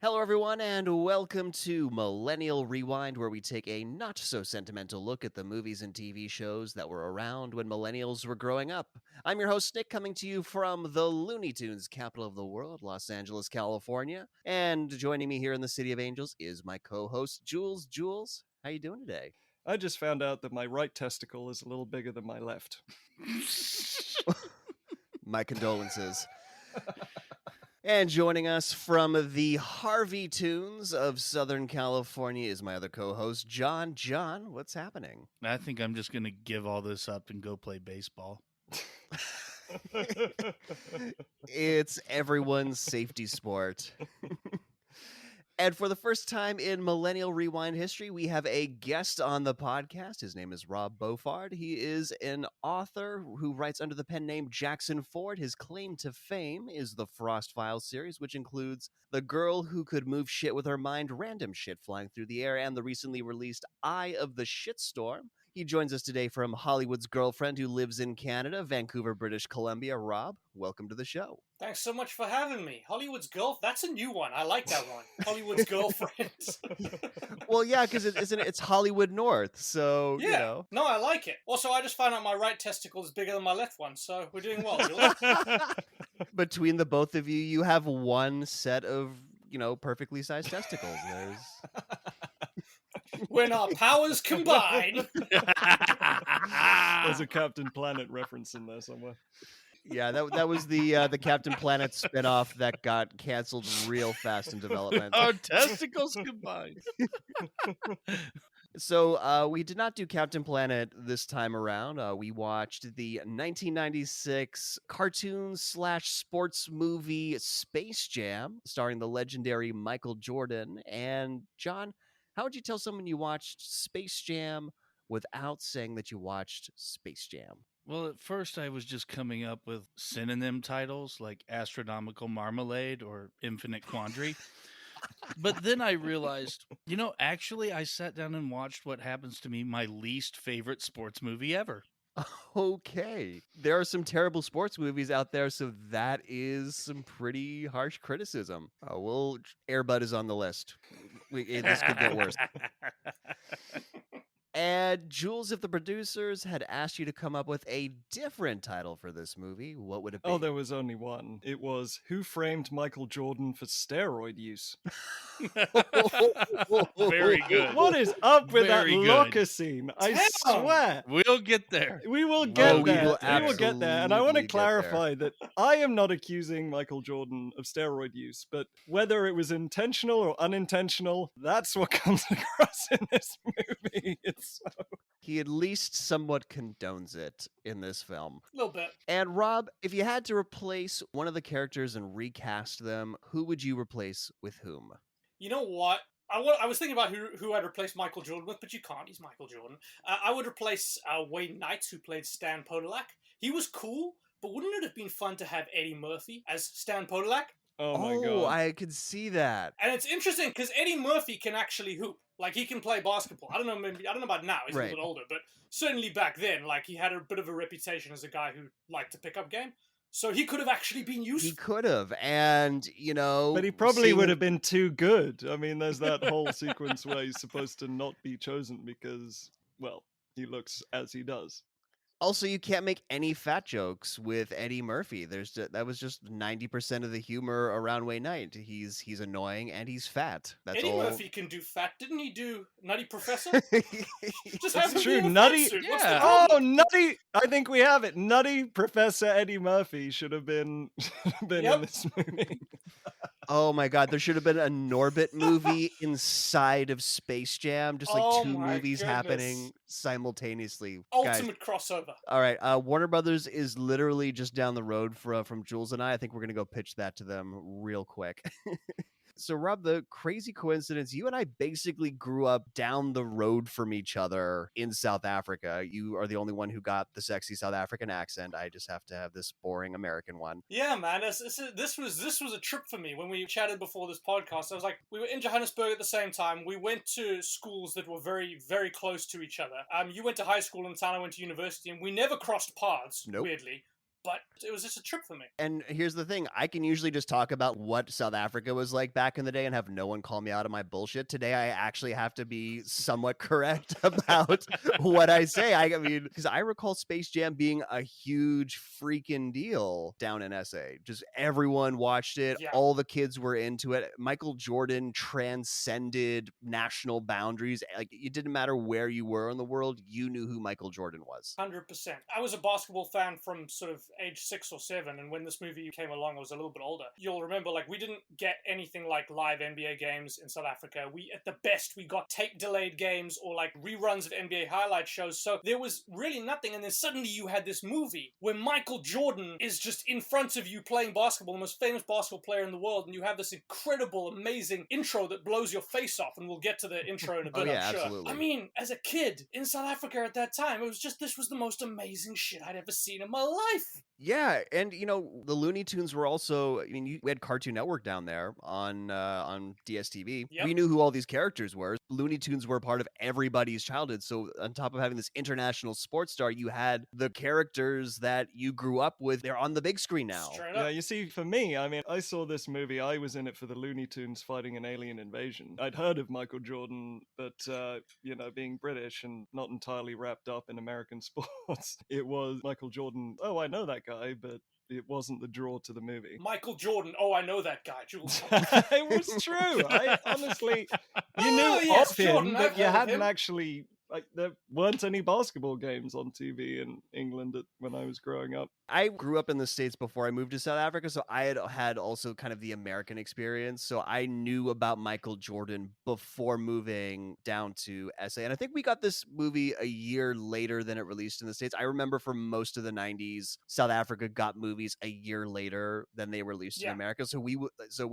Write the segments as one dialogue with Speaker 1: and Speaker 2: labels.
Speaker 1: Hello, everyone, and welcome to Millennial Rewind, where we take a not-so-sentimental look at the movies and TV shows that were around when millennials were growing up. I'm your host, Nick, coming to you from the Looney Tunes, capital of the world, Los Angeles, California. And joining me here in the City of Angels is my co-host, Jules. Jules, how you doing today?
Speaker 2: I just found out that my right testicle is a little bigger than my left.
Speaker 1: My condolences. And joining us from the Harvey Tunes of Southern California is my other co-host, John. John, what's happening?
Speaker 3: I think I'm just going to give all this up and go play baseball.
Speaker 1: It's everyone's safety sport. And for the first time in Millennial Rewind history, we have a guest on the podcast. His name is Rob Boffard. He is an author who writes under the pen name Jackson Ford. His claim to fame is the Frost Files series, which includes The Girl Who Could Move Shit with Her Mind, Random Shit Flying Through the Air, and the recently released Eye of the Shitstorm. He joins us today from Hollywood's girlfriend who lives in Canada, Vancouver, British Columbia. Rob, welcome to the show.
Speaker 4: Thanks so much for having me. Hollywood's girl, that's a new one. I like that one. Hollywood's girlfriend.
Speaker 1: Well, yeah, because it's Hollywood North, so,
Speaker 4: Yeah,
Speaker 1: you know.
Speaker 4: no, I like it. Also, I just found out my right testicle is bigger than my left one, so we're doing well. Really.
Speaker 1: Between the both of you, you have one set of, perfectly sized testicles.
Speaker 4: When our powers combine.
Speaker 2: There's a Captain Planet reference in there somewhere.
Speaker 1: Yeah, that was the Captain Planet spinoff that got canceled real fast in development.
Speaker 3: Our testicles combined.
Speaker 1: So we did not do Captain Planet this time around. We watched the 1996 cartoon/sports movie Space Jam, starring the legendary Michael Jordan. And John, how would you tell someone you watched Space Jam without saying that you watched Space Jam?
Speaker 3: Well, at first I was just coming up with synonym titles like Astronomical Marmalade or Infinite Quandary. But then I realized, actually I sat down and watched what happens to me my least favorite sports movie ever.
Speaker 1: Okay. There are some terrible sports movies out there, so that is some pretty harsh criticism. Air Bud is on the list. This could get worse. And Jules, if the producers had asked you to come up with a different title for this movie, what would it be?
Speaker 2: Oh, there was only one. It was Who Framed Michael Jordan for Steroid Use?
Speaker 3: Very good.
Speaker 2: What is up with
Speaker 3: Very
Speaker 2: that
Speaker 3: good.
Speaker 2: locker scene? I swear.
Speaker 3: We'll get there.
Speaker 2: We will get
Speaker 1: we
Speaker 2: there.
Speaker 1: will
Speaker 2: We will get there. And I want to
Speaker 1: absolutely get
Speaker 2: clarify that I am not accusing Michael Jordan of steroid use, but whether it was intentional or unintentional, that's what comes across in this movie.
Speaker 1: He at least somewhat condones it in this film.
Speaker 4: A little bit.
Speaker 1: And Rob, if you had to replace one of the characters and recast them, who would you replace with whom?
Speaker 4: You know what? I was thinking about who I'd replace Michael Jordan with, but you can't. He's Michael Jordan. I would replace Wayne Knight, who played Stan Podolak. He was cool, but wouldn't it have been fun to have Eddie Murphy as Stan Podolak?
Speaker 2: Oh my god.
Speaker 1: I could see that.
Speaker 4: And it's interesting because Eddie Murphy can actually hoop. Like, he can play basketball. I don't know about now. He's a little bit older, but certainly back then, like, he had a bit of a reputation as a guy who liked to pick up game. So he could have actually been useful.
Speaker 1: He could have, and
Speaker 2: But he probably would have been too good. I mean, there's that whole sequence where he's supposed to not be chosen because, well, he looks as he does.
Speaker 1: Also, you can't make any fat jokes with Eddie Murphy. That was just 90% of the humor around Wayne Knight. He's annoying and he's fat. That's
Speaker 4: Eddie
Speaker 1: all.
Speaker 4: Murphy can do fat. Didn't he do Nutty Professor? Just have him
Speaker 2: That's true.
Speaker 4: be in a
Speaker 2: Nutty.
Speaker 4: fat suit. What's the
Speaker 3: Yeah.
Speaker 4: problem?
Speaker 2: Nutty! I think we have it. Nutty Professor Eddie Murphy should have been in
Speaker 4: Yep.
Speaker 2: this movie.
Speaker 1: Oh my god, there should have been a Norbit movie inside of Space Jam, just like
Speaker 4: Oh
Speaker 1: two
Speaker 4: my
Speaker 1: movies
Speaker 4: goodness.
Speaker 1: happening simultaneously. Guys,
Speaker 4: Ultimate crossover.
Speaker 1: all right, Warner Brothers is literally just down the road from Jules and I think we're gonna go pitch that to them real quick. So, Rob, the crazy coincidence, you and I basically grew up down the road from each other in South Africa. You are the only one who got the sexy South African accent. I just have to have this boring American one.
Speaker 4: Yeah, man. This was a trip for me. When we chatted before this podcast, I was like, we were in Johannesburg at the same time. We went to schools that were very, very close to each other. You went to high school in town, I went to university, and we never crossed paths,
Speaker 1: Nope.
Speaker 4: weirdly. but it was just a trip for me.
Speaker 1: And here's the thing, I can usually just talk about what South Africa was like back in the day and have no one call me out of my bullshit. Today, I actually have to be somewhat correct about what I say. I mean, because I recall Space Jam being a huge freaking deal down in SA. Just everyone watched it.
Speaker 4: Yeah.
Speaker 1: All the kids were into it. Michael Jordan transcended national boundaries. Like, it didn't matter where you were in the world, you knew who Michael Jordan was.
Speaker 4: 100%. I was a basketball fan from sort of age 6 or 7, and when this movie came along, I was a little bit older. You'll remember, like, we didn't get anything like live NBA games in South Africa. We, at the best, we got tape-delayed games or, like, reruns of NBA highlight shows, so there was really nothing, and then suddenly you had this movie where Michael Jordan is just in front of you playing basketball, the most famous basketball player in the world, and you have this incredible, amazing intro that blows your face off, and we'll get to the intro in a bit,
Speaker 1: yeah,
Speaker 4: I'm sure.
Speaker 1: absolutely.
Speaker 4: I mean, as a kid in South Africa at that time, it was just, this was the most amazing shit I'd ever seen in my life.
Speaker 1: Yeah, and you know, the Looney Tunes were also, I mean, we had Cartoon Network down there on DSTV.
Speaker 4: Yep.
Speaker 1: We knew who all these characters were. Looney Tunes were part of everybody's childhood. So on top of having this international sports star, you had the characters that you grew up with. They're on the big screen now.
Speaker 4: Straight
Speaker 2: Yeah,
Speaker 4: up.
Speaker 2: you see, for me, I mean, I saw this movie. I was in it for the Looney Tunes fighting an alien invasion. I'd heard of Michael Jordan, but, you know, being British and not entirely wrapped up in American sports, it was Michael Jordan. Oh, I know that guy, but it wasn't the draw to the movie.
Speaker 4: Michael Jordan. Oh, I know that guy, Jules.
Speaker 2: It was true. I honestly, you
Speaker 4: Oh,
Speaker 2: knew
Speaker 4: yes,
Speaker 2: of him,
Speaker 4: Jordan, I've
Speaker 2: but you
Speaker 4: heard of
Speaker 2: hadn't
Speaker 4: him.
Speaker 2: actually. Like, there weren't any basketball games on TV in England when I was growing up.
Speaker 1: I grew up in the States before I moved to South Africa, so I had also kind of the American experience. So I knew about Michael Jordan before moving down to SA. And I think we got this movie a year later than it released in the States. I remember for most of the 90s, South Africa got movies a year later than they released in
Speaker 4: Yeah.
Speaker 1: America. So we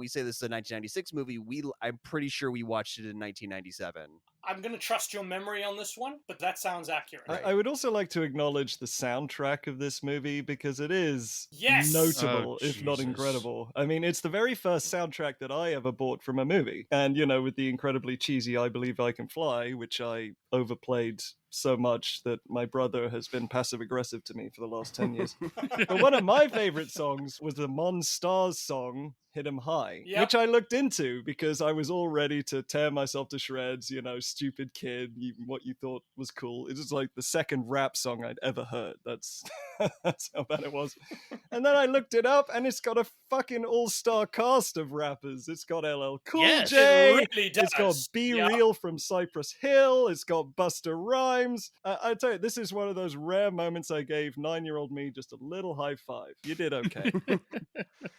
Speaker 1: say this is a 1996 movie. I'm pretty sure we watched it in 1997.
Speaker 4: I'm going to trust your memory on this one, but that sounds accurate.
Speaker 1: Right.
Speaker 2: I would also like to acknowledge the soundtrack of this movie because it is
Speaker 4: Yes!
Speaker 2: notable,
Speaker 3: Oh,
Speaker 2: if not
Speaker 3: Jesus.
Speaker 2: incredible. I mean, it's the very first soundtrack that I ever bought from a movie. And, you know, with the incredibly cheesy I Believe I Can Fly, which I overplayed so much that my brother has been passive aggressive to me for the last 10 years. But one of my favorite songs was the Mon Stars song, Hit 'em High,
Speaker 4: Yep.
Speaker 2: which I looked into because I was all ready to tear myself to shreds, you know, stupid kid, what you thought was cool. It was like the second rap song I'd ever heard. That's that's how bad it was. And then I looked it up and it's got a fucking all-star cast of rappers. It's got LL Cool
Speaker 3: Yes,
Speaker 2: J,
Speaker 4: it really does.
Speaker 2: it's got Be
Speaker 4: Yeah.
Speaker 2: Real from Cypress Hill, it's got Busta Rhymes. I tell you, this is one of those rare moments I gave 9-year-old me just a little high five. You did okay.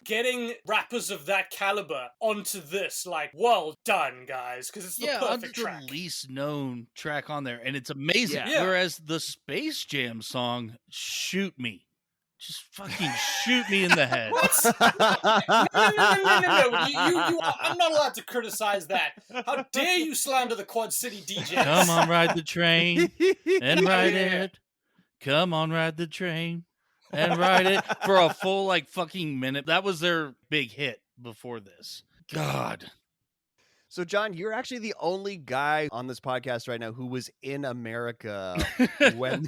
Speaker 4: Getting rappers of that caliber onto this, like, well done, guys, because it's the
Speaker 3: Yeah,
Speaker 4: perfect
Speaker 3: the
Speaker 4: track.
Speaker 3: least known track on there, and it's amazing.
Speaker 1: Yeah.
Speaker 4: Yeah.
Speaker 3: Whereas the Space Jam song, "Shoot Me," just fucking shoot me in the head.
Speaker 4: No. I'm not allowed to criticize that. How dare you slander the Quad City DJs?
Speaker 3: Come on, ride the train and ride
Speaker 4: Yeah.
Speaker 3: it. Come on, ride the train and ride it for a full like fucking minute. That was their big hit before this. God.
Speaker 1: So, John, you're actually the only guy on this podcast right now who was in America when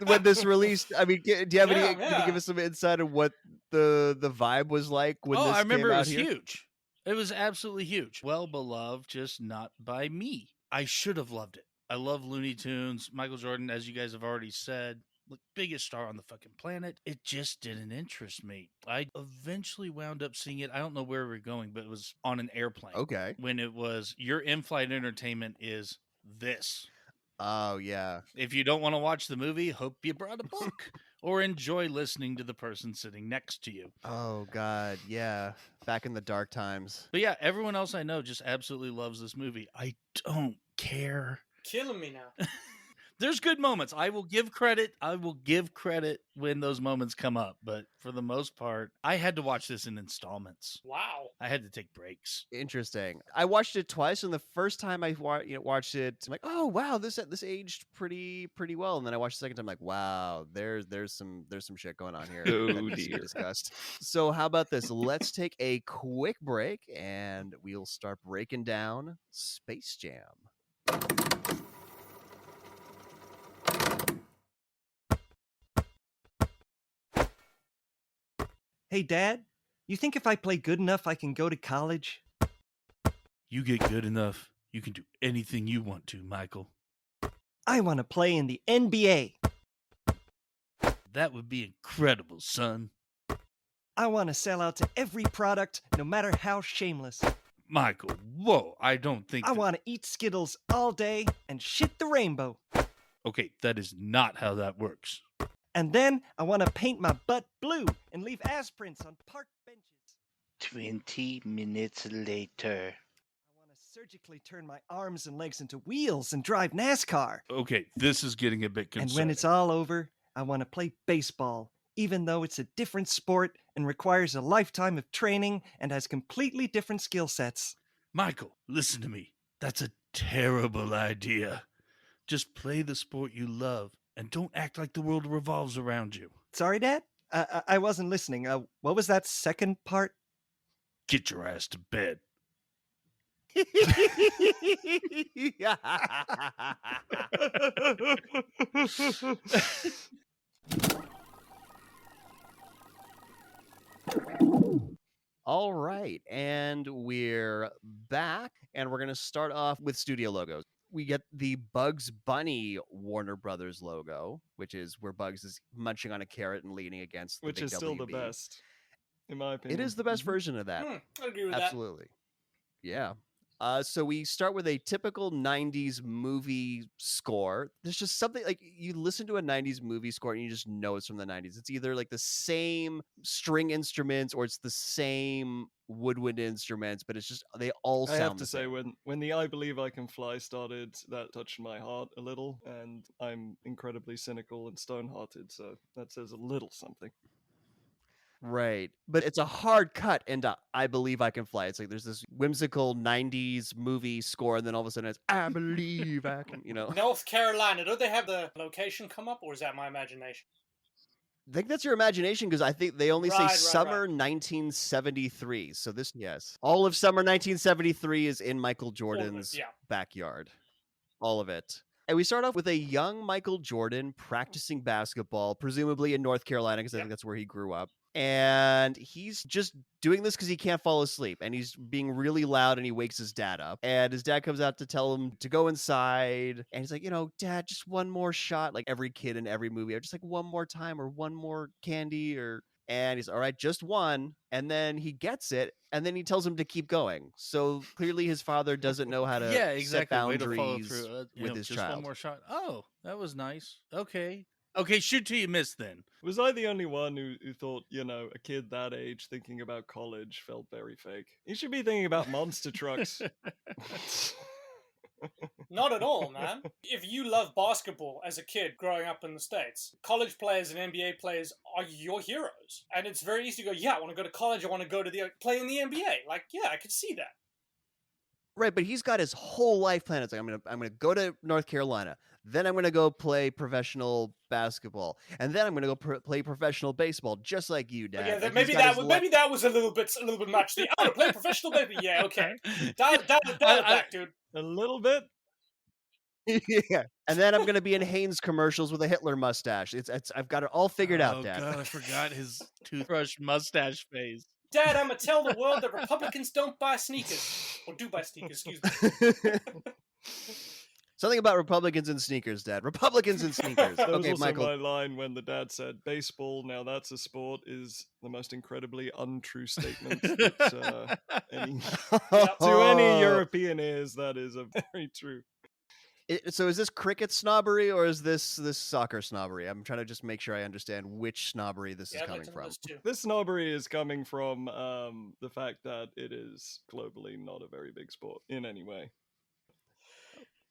Speaker 1: when this released. I mean, do you have any?
Speaker 4: Yeah,
Speaker 1: Can you
Speaker 4: yeah.
Speaker 1: give us some insight of what the vibe was like when
Speaker 3: Oh,
Speaker 1: this
Speaker 3: I remember
Speaker 1: came
Speaker 3: it
Speaker 1: out
Speaker 3: was
Speaker 1: here?
Speaker 3: huge. It was absolutely huge. Well beloved, just not by me. I should have loved it. I love Looney Tunes. Michael Jordan, as you guys have already said, biggest star on the fucking planet. It just didn't interest me. I eventually wound up seeing it. I don't know where we were going, but it was on an airplane.
Speaker 1: Okay.
Speaker 3: When it was your in-flight entertainment is this.
Speaker 1: Oh yeah.
Speaker 3: If you don't want to watch the movie, hope you brought a book or enjoy listening to the person sitting next to you.
Speaker 1: Oh God. Yeah. Back in the dark times.
Speaker 3: But yeah, everyone else I know just absolutely loves this movie. I don't care.
Speaker 4: Killing me now.
Speaker 3: There's good moments. I will give credit. I will give credit when those moments come up. But for the most part, I had to watch this in installments.
Speaker 4: Wow.
Speaker 3: I had to take breaks.
Speaker 1: Interesting. I watched it twice, and the first time I watched it, I'm like, oh wow, this aged pretty well. And then I watched the second time, like, wow, there's some shit going on here
Speaker 2: Oh,
Speaker 1: that needs to be
Speaker 2: dear.
Speaker 1: discussed. So how about this? Let's take a quick break, and we'll start breaking down Space Jam.
Speaker 5: Hey, Dad, you think if I play good enough, I can go to college?
Speaker 3: You get good enough, you can do anything you want to, Michael.
Speaker 5: I want to play in the NBA.
Speaker 3: That would be incredible, son.
Speaker 5: I want to sell out to every product, no matter how shameless.
Speaker 3: Michael, whoa, I don't think
Speaker 5: I want to eat Skittles all day and shit the rainbow.
Speaker 3: Okay, that is not how that works.
Speaker 5: And then I want to paint my butt blue and leave ass prints on park benches.
Speaker 6: 20 minutes later.
Speaker 5: I want to surgically turn my arms and legs into wheels and drive NASCAR.
Speaker 3: Okay, this is getting a bit concerning.
Speaker 5: And when it's all over, I want to play baseball, even though it's a different sport and requires a lifetime of training and has completely different skill sets.
Speaker 3: Michael, listen to me. That's a terrible idea. Just play the sport you love and don't act like the world revolves around you.
Speaker 5: Sorry, Dad? I wasn't listening. What was that second part?
Speaker 3: Get your ass to bed.
Speaker 1: All right, and we're back, and we're going to start off with studio logos. We get the Bugs Bunny Warner Brothers logo, which is where Bugs is munching on a carrot and leaning against the
Speaker 2: Which
Speaker 1: big
Speaker 2: is still the
Speaker 1: WB.
Speaker 2: best, in my opinion.
Speaker 1: It is the best version of that.
Speaker 4: I agree with
Speaker 1: Absolutely. Yeah. So we start with a typical 90s movie score. There's just something like you listen to a 90s movie score and you just know it's from the 90s. It's either like the same string instruments or it's the same woodwind instruments, but it's just they all sound
Speaker 2: I have to
Speaker 1: the
Speaker 2: say,
Speaker 1: same.
Speaker 2: when the I Believe I Can Fly started, that touched my heart a little, and I'm incredibly cynical and stone-hearted, so that says a little something.
Speaker 1: Right. But it's a hard cut into I Believe I Can Fly. It's like there's this whimsical 90s movie score, and then all of a sudden it's I believe I can,
Speaker 4: that. North Carolina, don't they have the location come up, or is that my imagination?
Speaker 1: I think that's your imagination because I think they only say
Speaker 4: Right.
Speaker 1: summer 1973. So this, yes. All of summer 1973 is in Michael Jordan's backyard. All of it. And we start off with a young Michael Jordan practicing basketball, presumably in North Carolina, because I think that's where he grew up. And he's just doing this because he can't fall asleep. And he's being really loud and he wakes his dad up. And his dad comes out to tell him to go inside. And he's like, Dad, just one more shot. Like every kid in every movie, just like one more time or one more candy and he's all right, just one. And then he gets it. And then he tells him to keep going. So clearly his father doesn't know how to set boundaries
Speaker 3: Way to follow through.
Speaker 1: with his
Speaker 3: just
Speaker 1: child.
Speaker 3: One more shot. Oh, that was nice. Okay, shoot till you miss then.
Speaker 2: Was I the only one who thought, a kid that age thinking about college felt very fake? He should be thinking about monster trucks.
Speaker 4: Not at all, man. If you love basketball as a kid growing up in the States, college players and NBA players are your heroes. And it's very easy to go, I want to go to college, I want to go to play in the NBA. Like, I could see that.
Speaker 1: Right, but he's got his whole life plan. It's like I'm gonna go to North Carolina, then I'm gonna go play professional basketball, and then I'm gonna go play professional baseball, just like you, Dad.
Speaker 4: Yeah,
Speaker 1: like
Speaker 4: maybe that was a little bit much. I want to play professional baseball. Yeah, okay. Dial it back, dude.
Speaker 2: A little bit.
Speaker 1: Yeah, and then I'm gonna be in Hanes commercials with a Hitler mustache. I've got it all figured out, Dad.
Speaker 3: Oh God, I forgot his toothbrush mustache phase.
Speaker 4: Dad, I'm gonna tell the world that Republicans don't buy sneakers. Or do buy sneakers, excuse me.
Speaker 1: Something about Republicans and sneakers, Dad. Republicans and sneakers.
Speaker 2: That was
Speaker 1: Okay,
Speaker 2: also
Speaker 1: Michael.
Speaker 2: my line when the dad said, baseball, now that's a sport, is the most incredibly untrue statement that to any European ears, that is a very true.
Speaker 1: So is this cricket snobbery or is this soccer snobbery? I'm trying to just make sure I understand which snobbery this is coming from.
Speaker 2: This snobbery is coming from the fact that it is globally not a very big sport in any way.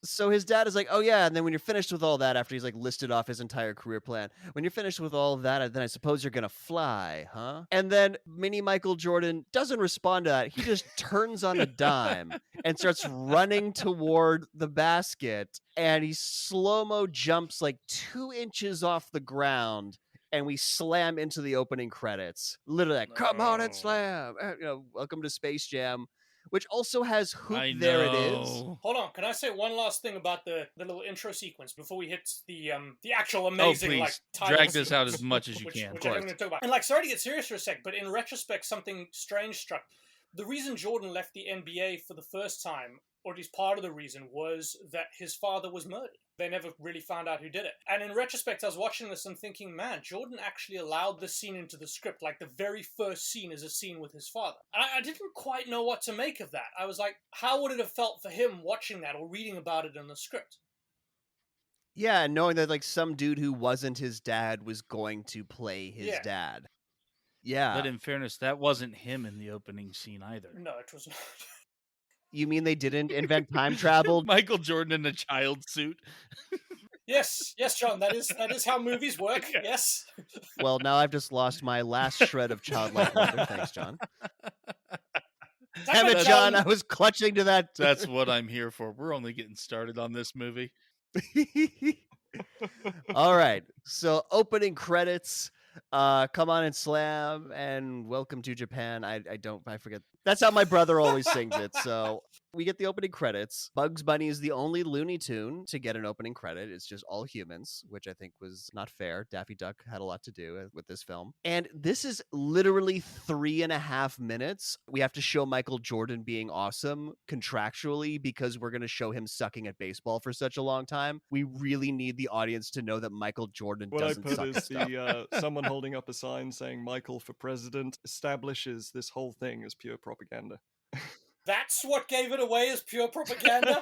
Speaker 1: So his dad is like, oh yeah, and then when you're finished with all that, after he's like listed off his entire career plan, when you're finished with all of that, then I suppose you're gonna fly, huh? And then mini Michael Jordan doesn't respond to that. He just turns on a dime and starts running toward the basket, and he slow-mo jumps like 2 inches off the ground, and we slam into the opening credits. Literally like, come on and slam. Welcome to Space Jam. which also has Hoop
Speaker 3: I
Speaker 1: There It Is.
Speaker 3: know.
Speaker 4: Hold on, can I say one last thing about the little intro sequence before we hit the actual
Speaker 3: Oh,
Speaker 4: amazing
Speaker 3: please
Speaker 4: title
Speaker 3: drag this out
Speaker 4: sequence,
Speaker 3: as much as you
Speaker 4: which,
Speaker 3: can.
Speaker 4: which I'm going to talk about. And sorry to get serious for a sec, but in retrospect, something strange struck. The reason Jordan left the NBA for the first time, or at least part of the reason, was that his father was murdered. They never really found out who did it. And in retrospect, I was watching this and thinking, man, Jordan actually allowed the scene into the script. Like, the very first scene is a scene with his father. And I didn't quite know what to make of that. I was like, how would it have felt for him watching that or reading about it in the script?
Speaker 1: Yeah, knowing that some dude who wasn't his dad was going to play his dad. Yeah.
Speaker 3: But in fairness, that wasn't him in the opening scene either.
Speaker 4: No, it was not.
Speaker 1: You mean they didn't invent time travel?
Speaker 3: Michael Jordan in a child suit.
Speaker 4: Yes, John, that is how movies work.
Speaker 3: Yeah.
Speaker 4: Yes.
Speaker 1: Well, now I've just lost my last shred of childlike wonder. Thanks, John. Damn it, John! I was clutching to that.
Speaker 3: That's what I'm here for. We're only getting started on this movie.
Speaker 1: All right. So opening credits. Come on and slam and welcome to Japan. I forget. That's how my brother always sings it. So we get the opening credits. Bugs Bunny is the only Looney Tune to get an opening credit. It's just all humans, which I think was not fair. Daffy Duck had a lot to do with this film. And this is literally 3.5 minutes. We have to show Michael Jordan being awesome contractually because we're going to show him sucking at baseball for such a long time. We really need the audience to know that Michael Jordan
Speaker 2: What I
Speaker 1: doesn't
Speaker 2: put
Speaker 1: suck
Speaker 2: is
Speaker 1: at stuff.
Speaker 2: someone holding up a sign saying Michael for president establishes this whole thing as pure propaganda.
Speaker 4: That's what gave it away as pure propaganda?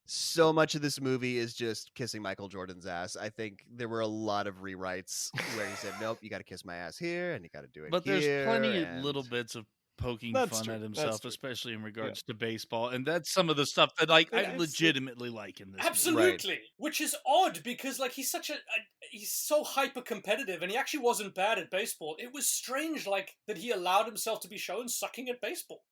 Speaker 1: So much of this movie is just kissing Michael Jordan's ass. I think there were a lot of rewrites where he said, nope, you got to kiss my ass here, and you got to do it
Speaker 3: But
Speaker 1: here.
Speaker 3: there's plenty of
Speaker 1: and-
Speaker 3: little bits of poking
Speaker 2: That's
Speaker 3: fun
Speaker 2: true.
Speaker 3: at
Speaker 2: That's
Speaker 3: himself,
Speaker 2: true.
Speaker 3: especially in regards to baseball. And that's some of the stuff that I
Speaker 2: it's-
Speaker 3: legitimately like in this movie.
Speaker 4: Absolutely. Which is odd because he's such he's so hyper competitive and he actually wasn't bad at baseball. It was strange that he allowed himself to be shown sucking at baseball.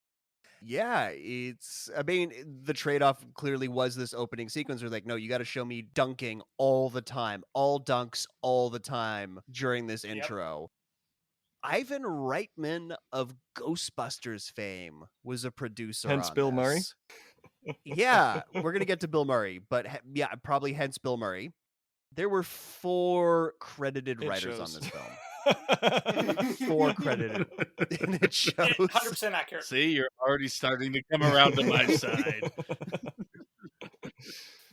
Speaker 1: Yeah, the trade-off clearly was this opening sequence where no, you got to show me dunking all the time, all dunks all the time during this intro. Ivan Reitman of Ghostbusters fame was a producer
Speaker 2: Hence
Speaker 1: on
Speaker 2: Bill
Speaker 1: this.
Speaker 2: Murray?
Speaker 1: Yeah, we're going to get to Bill Murray, but probably hence Bill Murray. There were 4 credited writers on this film. 4 credited. And it shows.
Speaker 4: 100% accurate.
Speaker 3: See, you're already starting to come around to my side.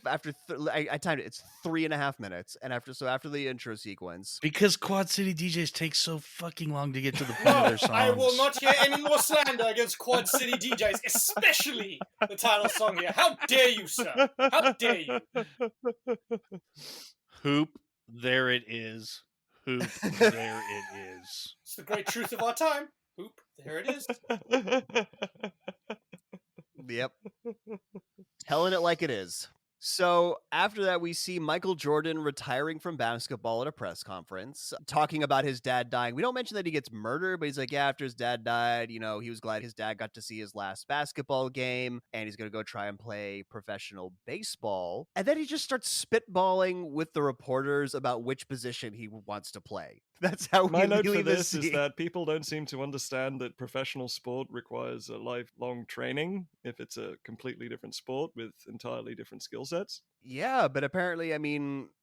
Speaker 1: After I timed it, it's 3.5 minutes, and after the intro sequence,
Speaker 3: Because Quad City DJs take so fucking long to get to the point of their songs.
Speaker 4: I will not hear any more slander against Quad City DJs, especially the title song here. How dare you, sir? How dare you?
Speaker 3: Hoop, there it is. Hoop, there it is.
Speaker 4: It's the great truth of our time. Hoop, there it is.
Speaker 1: Yep, telling it like it is. So after that, we see Michael Jordan retiring from basketball at a press conference, talking about his dad dying. We don't mention that he gets murdered, but he's like, yeah, after his dad died, he was glad his dad got to see his last basketball game, and he's going to go try and play professional baseball. And then he just starts spitballing with the reporters about which position he wants to play. That's how
Speaker 2: My
Speaker 1: we
Speaker 2: note for
Speaker 1: leave
Speaker 2: this
Speaker 1: this
Speaker 2: is that people don't seem to understand that professional sport requires a lifelong training if it's a completely different sport with entirely different skill sets.
Speaker 1: Yeah, but apparently,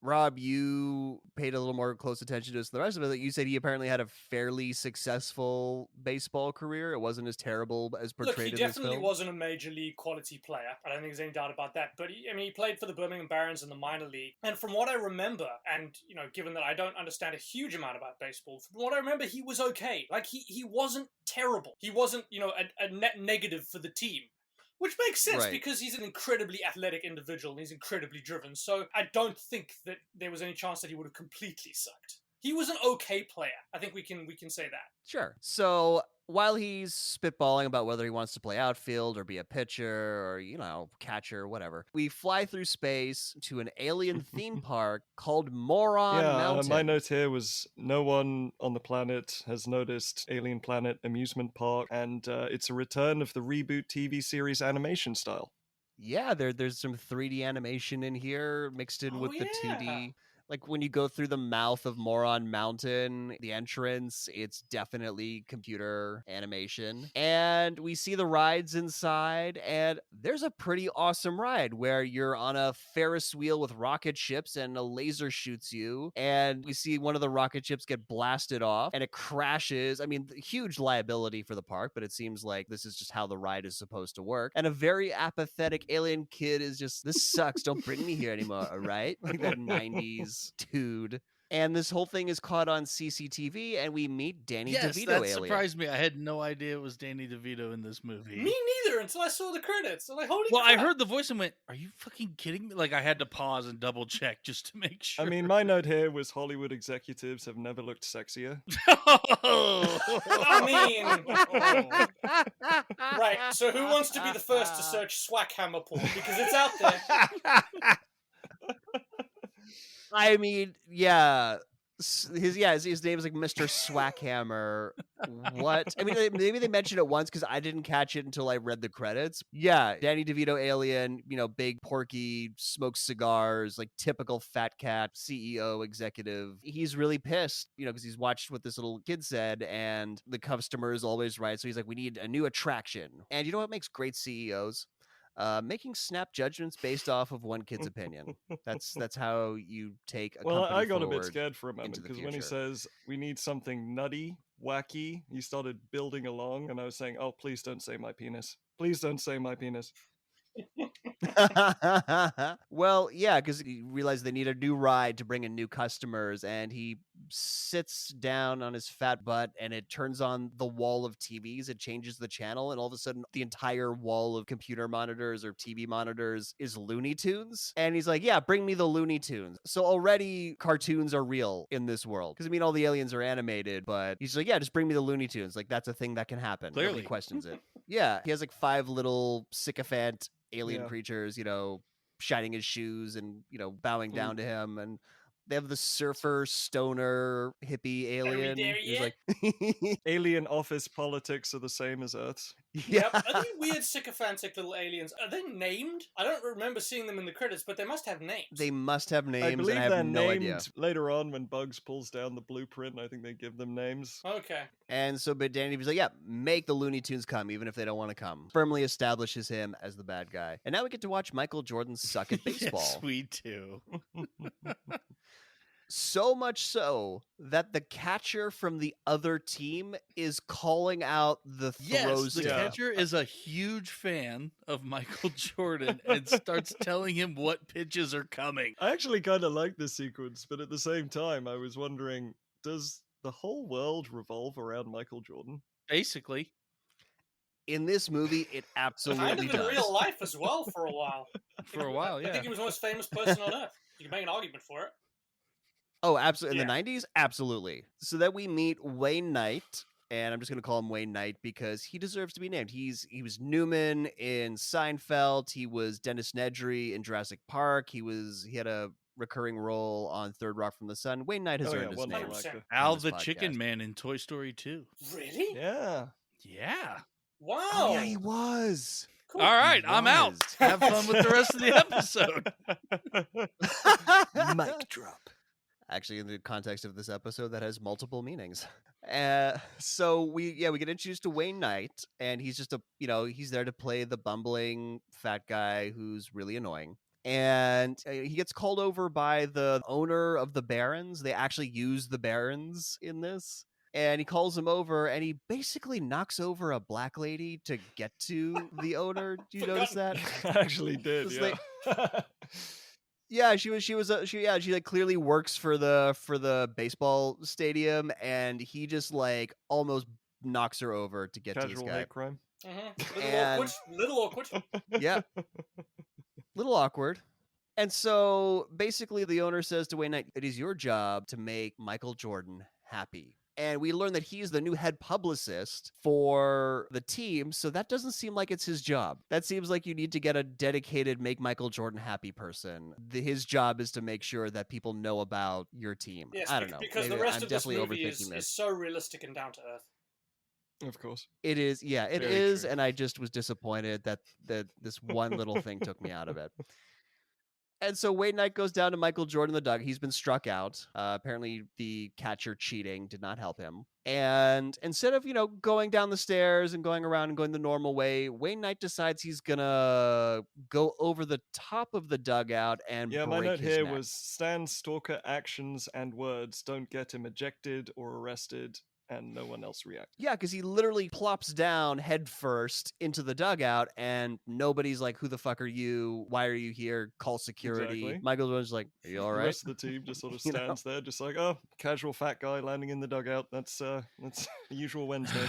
Speaker 1: Rob, you paid a little more close attention to this than the rest of it. You said he apparently had a fairly successful baseball career. It wasn't as terrible as portrayed
Speaker 4: Look, he
Speaker 1: in this
Speaker 4: definitely
Speaker 1: film.
Speaker 4: wasn't a major league quality player. I don't think there's any doubt about that. But he played for the Birmingham Barons in the minor league. And from what I remember, and given that I don't understand a huge amount about baseball, from what I remember, he was okay. He wasn't terrible. He wasn't, a net negative for the team. Which makes sense because he's an incredibly athletic individual and he's incredibly driven. So I don't think that there was any chance that he would have completely sucked. He was an okay player. I think we can say that.
Speaker 1: Sure. So while he's spitballing about whether he wants to play outfield or be a pitcher or, catcher, whatever, we fly through space to an alien theme park called Moron Mountain.
Speaker 2: My note here was no one on the planet has noticed Alien Planet Amusement Park, and it's a return of the reboot TV series animation style.
Speaker 1: Yeah, there's some 3D animation in here mixed in with the 2D. Like when you go through the mouth of Moron Mountain, the entrance, it's definitely computer animation. And we see the rides inside, and there's a pretty awesome ride where you're on a Ferris wheel with rocket ships and a laser shoots you. And we see one of the rocket ships get blasted off and it crashes. I mean, huge liability for the park, but it seems like this is just how the ride is supposed to work. And a very apathetic alien kid is just, this sucks. Don't bring me here anymore, all right? Like that 90s dude. And this whole thing is caught on CCTV, and we meet Danny
Speaker 3: Yes,
Speaker 1: DeVito
Speaker 3: that
Speaker 1: alien.
Speaker 3: surprised me. I had no idea it was Danny DeVito in this movie.
Speaker 4: Me neither until I saw the credits. I'm like, holy
Speaker 3: Well,
Speaker 4: crap.
Speaker 3: I heard the voice and went, "Are you fucking kidding me?" Like I had to pause and double check just to make sure.
Speaker 2: I mean, my note here was Hollywood executives have never looked sexier.
Speaker 4: I mean, right. So who wants to be the first to search Swackhammer porn? Because it's out there.
Speaker 1: I mean, yeah. His name is like Mr. Swackhammer. What? I mean, maybe they mentioned it once because I didn't catch it until I read the credits. Yeah, Danny DeVito alien, big porky, smokes cigars, like typical fat cat CEO executive. He's really pissed, because he's watched what this little kid said, and the customer is always right. So he's like, we need a new attraction. And you know what makes great CEOs? Making snap judgments based off of one kid's opinion. That's how you take a
Speaker 2: Well,
Speaker 1: company
Speaker 2: I got a bit
Speaker 1: forward
Speaker 2: scared for a moment
Speaker 1: into the
Speaker 2: because when he
Speaker 1: future.
Speaker 2: says we need something nutty, wacky, he started building along, and I was saying, "Oh, please don't say my penis. Please don't say my penis."
Speaker 1: Well, yeah, because he realized they need a new ride to bring in new customers, and he sits down on his fat butt, and it turns on the wall of TVs. It changes the channel, and all of a sudden, the entire wall of computer monitors or TV monitors is Looney Tunes. And he's like, "Yeah, bring me the Looney Tunes." So already, cartoons are real in this world. Because I mean, all the aliens are animated, but he's like, "Yeah, just bring me the Looney Tunes." Like that's a thing that can happen.
Speaker 3: Clearly.
Speaker 1: Nobody questions it. Yeah, he has like 5 little sycophant alien
Speaker 2: Yeah.
Speaker 1: creatures, shining his shoes and, bowing down to him. And they have the surfer, stoner, hippie alien.
Speaker 4: there
Speaker 1: He's
Speaker 4: yet?
Speaker 1: like,
Speaker 2: Alien office politics are the same as Earth's.
Speaker 4: Yep. Are they weird sycophantic little aliens? Are they named? I don't remember seeing them in the credits, but they must have names.
Speaker 1: They must have names,
Speaker 2: I believe
Speaker 1: and I have
Speaker 2: they're
Speaker 1: no
Speaker 2: named
Speaker 1: idea.
Speaker 2: later on when Bugs pulls down the blueprint. I think they give them names.
Speaker 4: Okay.
Speaker 1: And so, but Danny was like, "Yeah, make the Looney Tunes come, even if they don't want to come." Firmly establishes him as the bad guy. And now we get to watch Michael Jordan suck at baseball.
Speaker 3: Yes, we do.
Speaker 1: So much so that the catcher from the other team is calling out the throws
Speaker 3: Yes, the
Speaker 1: to him.
Speaker 3: catcher is a huge fan of Michael Jordan and starts telling him what pitches are coming.
Speaker 2: I actually kind of like this sequence, but at the same time, I was wondering, does the whole world revolve around Michael Jordan?
Speaker 3: Basically.
Speaker 1: In this movie, it
Speaker 4: Kind
Speaker 1: absolutely
Speaker 4: of in
Speaker 1: does.
Speaker 4: real life as well for a while.
Speaker 3: For a while,
Speaker 4: I
Speaker 3: yeah.
Speaker 4: think he was the most famous person on Earth. You can make an argument for it.
Speaker 1: Oh, absolutely. In
Speaker 4: Yeah.
Speaker 1: the 90s? Absolutely. So that we meet Wayne Knight, and I'm just going to call him Wayne Knight because he deserves to be named. He was Newman in Seinfeld. He was Dennis Nedry in Jurassic Park. He had a recurring role on Third Rock from the Sun. Wayne Knight has
Speaker 2: Oh, yeah,
Speaker 1: earned his name.
Speaker 2: wonderful
Speaker 4: 100%.
Speaker 2: actor.
Speaker 3: Al
Speaker 1: this
Speaker 3: the
Speaker 1: podcast.
Speaker 3: Chicken Man in Toy Story 2.
Speaker 4: Really?
Speaker 2: Yeah.
Speaker 3: Yeah.
Speaker 4: Wow.
Speaker 1: Oh, yeah, he was.
Speaker 4: Cool.
Speaker 3: All right, I'm out.
Speaker 1: was.
Speaker 3: Have fun with the rest of the episode.
Speaker 5: Mic drop.
Speaker 1: Actually, in the context of this episode, that has multiple meanings. So we get introduced to Wayne Knight, and he's just he's there to play the bumbling fat guy who's really annoying. And he gets called over by the owner of the Barons. They actually use the Barons in this. And he calls him over, and he basically knocks over a black lady to get to the owner. Do you notice that?
Speaker 2: I actually did,
Speaker 1: It's
Speaker 2: yeah.
Speaker 1: Yeah, she like clearly works for the baseball stadium, and he just like almost knocks her over to get to this
Speaker 2: Casual
Speaker 1: guy.
Speaker 2: hate crime.
Speaker 4: Little awkward.
Speaker 1: Yeah, little awkward. And so basically, the owner says to Wayne Knight, "It is your job to make Michael Jordan happy." And we learn that he's the new head publicist for the team, so that doesn't seem like it's his job. That seems like you need to get a dedicated make Michael Jordan happy person. His job is to make sure that people know about your team.
Speaker 4: Yes,
Speaker 1: I don't know.
Speaker 4: because the
Speaker 1: Maybe
Speaker 4: rest
Speaker 1: I'm
Speaker 4: of this
Speaker 1: definitely
Speaker 4: movie
Speaker 1: overthinking
Speaker 4: is
Speaker 1: this.
Speaker 4: so realistic and down to earth.
Speaker 2: Of course.
Speaker 1: It is, yeah, it
Speaker 2: Very
Speaker 1: is,
Speaker 2: true.
Speaker 1: and I just was disappointed that this one little thing took me out of it. And so Wayne Knight goes down to Michael Jordan in the dugout. He's been struck out. Apparently, the catcher cheating did not help him. And instead of, going down the stairs and going around and going the normal way, Wayne Knight decides he's going to go over the top of the dugout and
Speaker 2: Yeah, my
Speaker 1: break
Speaker 2: note
Speaker 1: his
Speaker 2: here
Speaker 1: neck.
Speaker 2: was Stan's stalker actions and words don't get him ejected or arrested, and no one else reacts.
Speaker 1: Yeah, because he literally plops down head first into the dugout, and nobody's like, "Who the fuck are you? Why are you here? Call security."
Speaker 2: Exactly.
Speaker 1: Michael Jordan's like, "Are you all
Speaker 2: The
Speaker 1: right?"
Speaker 2: rest of the team just sort of
Speaker 1: You know?
Speaker 2: stands there, just like, oh, casual fat guy landing in the dugout. That's the usual Wednesday.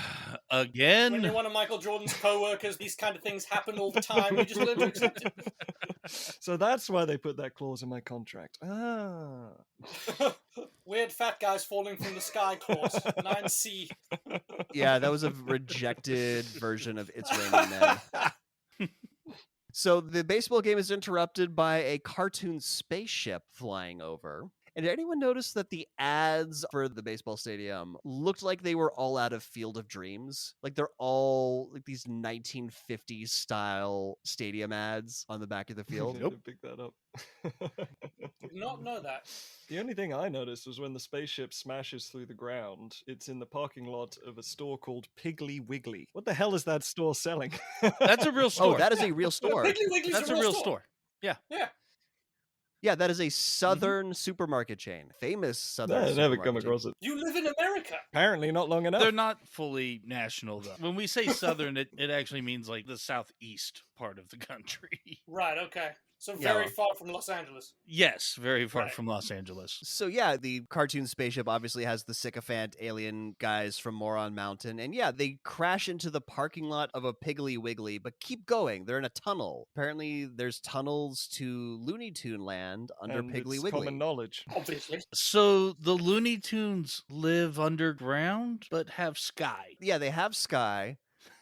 Speaker 4: When
Speaker 3: Again,
Speaker 4: you're one of Michael Jordan's co-workers, these kind of things happen all the time. You just learn to accept it.
Speaker 2: So that's why they put that clause in my contract. Ah.
Speaker 4: Weird fat guys falling from the sky clause. 9C.
Speaker 1: Yeah, that was a rejected version of It's Raining Men. So the baseball game is interrupted by a cartoon spaceship flying over. And did anyone notice that the ads for the baseball stadium looked like they were all out of Field of Dreams? Like they're all like these 1950s style stadium ads on the back of the field.
Speaker 2: Nope. Pick that up.
Speaker 4: Did not know that.
Speaker 2: The only thing I noticed was when the spaceship smashes through the ground, it's in the parking lot of a store called Piggly Wiggly. What the hell is that store selling?
Speaker 3: that's a real store.
Speaker 1: Oh, that is a real store.
Speaker 4: Wiggly Wiggly's
Speaker 3: That's a real store.
Speaker 4: Yeah.
Speaker 1: Yeah, that is a southern supermarket chain. Famous southern
Speaker 2: I never come
Speaker 1: supermarket chain.
Speaker 2: across it.
Speaker 4: You live in America.
Speaker 2: Apparently not long enough.
Speaker 3: They're not fully national, though. When we say southern, it actually means like the southeast part of the country.
Speaker 4: Right, okay. So
Speaker 1: Yeah.
Speaker 4: very far from Los Angeles.
Speaker 3: Yes, very far
Speaker 4: Right.
Speaker 3: from Los Angeles.
Speaker 1: So yeah, the cartoon spaceship obviously has the sycophant alien guys from Moron Mountain. And yeah, they crash into the parking lot of a Piggly Wiggly, but keep going. They're in a tunnel. Apparently there's tunnels to Looney Tune Land under
Speaker 2: And
Speaker 1: Piggly
Speaker 2: it's
Speaker 1: Wiggly.
Speaker 2: common knowledge.
Speaker 4: Obviously.
Speaker 3: So the Looney Tunes live underground, but have sky.
Speaker 1: Yeah, they have sky.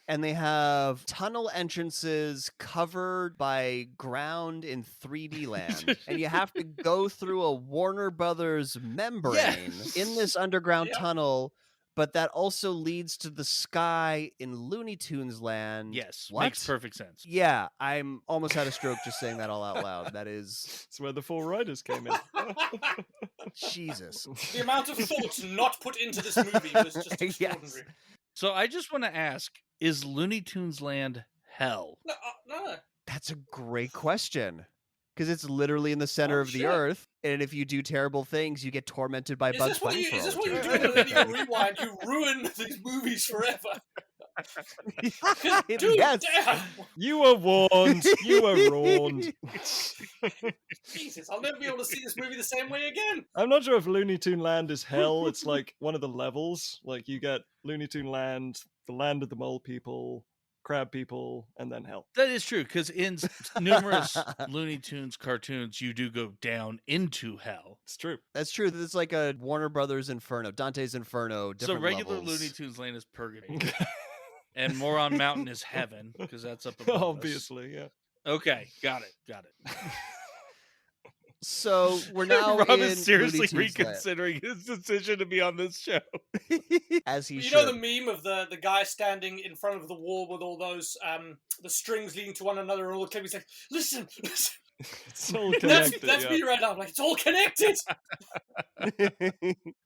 Speaker 1: And they have tunnel entrances covered by ground in 3D land. And you have to go through a Warner Brothers membrane
Speaker 3: Yes.
Speaker 1: in this underground
Speaker 4: Yeah.
Speaker 1: tunnel, but that also leads to the sky in Looney Tunes land.
Speaker 3: Yes,
Speaker 1: What?
Speaker 3: makes perfect sense.
Speaker 1: Yeah, I'm almost had a stroke just saying that all out loud. That is
Speaker 2: It's where the Four Riders came in.
Speaker 1: Jesus.
Speaker 4: The amount of thoughts not put into this movie was just
Speaker 1: Yes.
Speaker 4: extraordinary.
Speaker 3: So I just want to ask, is Looney Tunes Land hell?
Speaker 4: No.
Speaker 1: That's a great question. Because it's literally in the center
Speaker 4: Oh,
Speaker 1: of the
Speaker 4: shit.
Speaker 1: earth, and if you do terrible things, you get tormented by
Speaker 4: Is
Speaker 1: Bugs
Speaker 4: this what
Speaker 1: Bunny
Speaker 4: you,
Speaker 1: for
Speaker 4: is
Speaker 1: all
Speaker 4: this what you do
Speaker 1: eternity.
Speaker 4: in the Linear Rewind? You ruin these movies forever. Dude,
Speaker 1: Yes.
Speaker 4: damn.
Speaker 2: You were warned. You were warned.
Speaker 4: Jesus, I'll never be able to see this movie the same way again.
Speaker 2: I'm not sure if Looney Tune Land is hell. It's like one of the levels. Like you get Looney Tune Land, the land of the mole people, crab people, and then hell.
Speaker 3: That is true, because in numerous Looney Tunes cartoons, you do go down into hell.
Speaker 2: It's true.
Speaker 1: That's true. It's like a Warner Brothers Inferno, Dante's Inferno.
Speaker 3: So
Speaker 1: Different
Speaker 3: regular
Speaker 1: levels.
Speaker 3: Looney Tunes Land is purgatory, and Moron Mountain is heaven, because that's up above us.
Speaker 2: Obviously, yeah.
Speaker 3: Okay, got it.
Speaker 1: So we're now
Speaker 3: Rob
Speaker 1: in
Speaker 3: is seriously
Speaker 1: Looney Tunes land.
Speaker 3: reconsidering his decision to be on this show.
Speaker 1: As he
Speaker 4: You
Speaker 1: should.
Speaker 4: know the meme of the guy standing in front of the wall with all those the strings leading to one another, and all the clip. He's like, "Listen, listen."
Speaker 2: It's all
Speaker 4: That's
Speaker 2: connected. yeah.
Speaker 4: me right now. I'm like, it's all connected.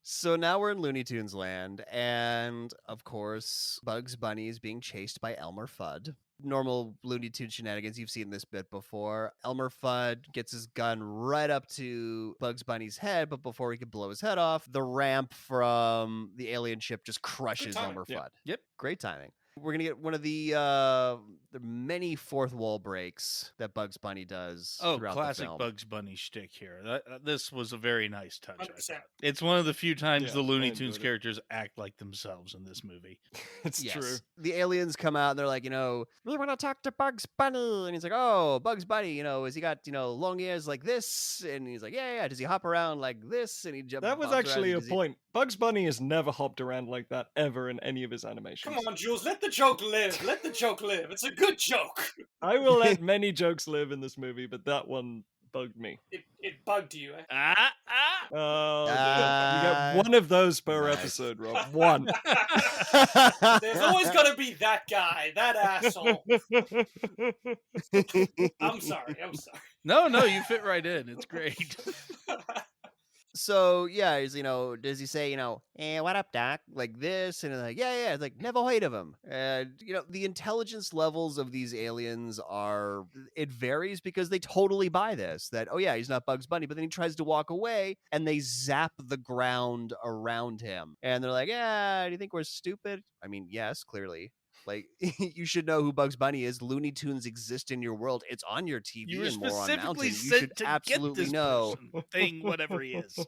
Speaker 1: So now we're in Looney Tunes land, and of course, Bugs Bunny is being chased by Elmer Fudd. Normal Looney Tunes shenanigans, you've seen this bit before. Elmer Fudd gets his gun right up to Bugs Bunny's head, but before he can blow his head off, the ramp from the alien ship just crushes
Speaker 4: timing.
Speaker 1: Elmer
Speaker 2: Yeah.
Speaker 1: Fudd.
Speaker 3: Yep.
Speaker 1: Great timing. We're gonna get one of the many fourth wall breaks that Bugs Bunny does.
Speaker 3: Oh,
Speaker 1: throughout
Speaker 3: classic
Speaker 1: the film.
Speaker 3: Bugs Bunny shtick here. This was a very nice touch. I
Speaker 4: 100%.
Speaker 3: thought. It's one of the few times
Speaker 2: Yeah,
Speaker 3: the Looney
Speaker 2: I
Speaker 3: Tunes
Speaker 2: enjoyed it.
Speaker 3: characters act like themselves in this movie.
Speaker 2: It's
Speaker 1: Yes.
Speaker 2: true.
Speaker 1: The aliens come out and they're like, we want to talk to Bugs Bunny. And he's like, oh, Bugs Bunny, has he got, long ears like this? And he's like, yeah. Does he hop around like this? And he jumps.
Speaker 2: That was actually a point. Bugs Bunny has never hopped around like that ever in any of his animations.
Speaker 4: Come on, Jules, let the joke live. Let the joke live. It's a good joke.
Speaker 2: I will let many jokes live in this movie, but that one bugged me.
Speaker 4: It bugged you, eh?
Speaker 2: Oh, you get one of those per
Speaker 1: Nice.
Speaker 2: episode, Rob. One.
Speaker 4: There's always got to be that guy, that asshole. I'm sorry.
Speaker 3: No, you fit right in. It's great.
Speaker 1: So yeah, he's does he say what up, Doc? Like this, and like yeah, it's like never heard of him. And the intelligence levels of these aliens it varies because they totally buy this that oh yeah he's not Bugs Bunny, but then he tries to walk away and they zap the ground around him, and they're like yeah, do you think we're stupid? I mean yes, clearly. Like, you should know who Bugs Bunny is. Looney Tunes exist in your world. It's on your TV
Speaker 3: You were
Speaker 1: in Moron Mountain.
Speaker 3: specifically
Speaker 1: You
Speaker 3: sent
Speaker 1: should
Speaker 3: to
Speaker 1: absolutely
Speaker 3: get this
Speaker 1: know.
Speaker 3: person, thing, whatever he is.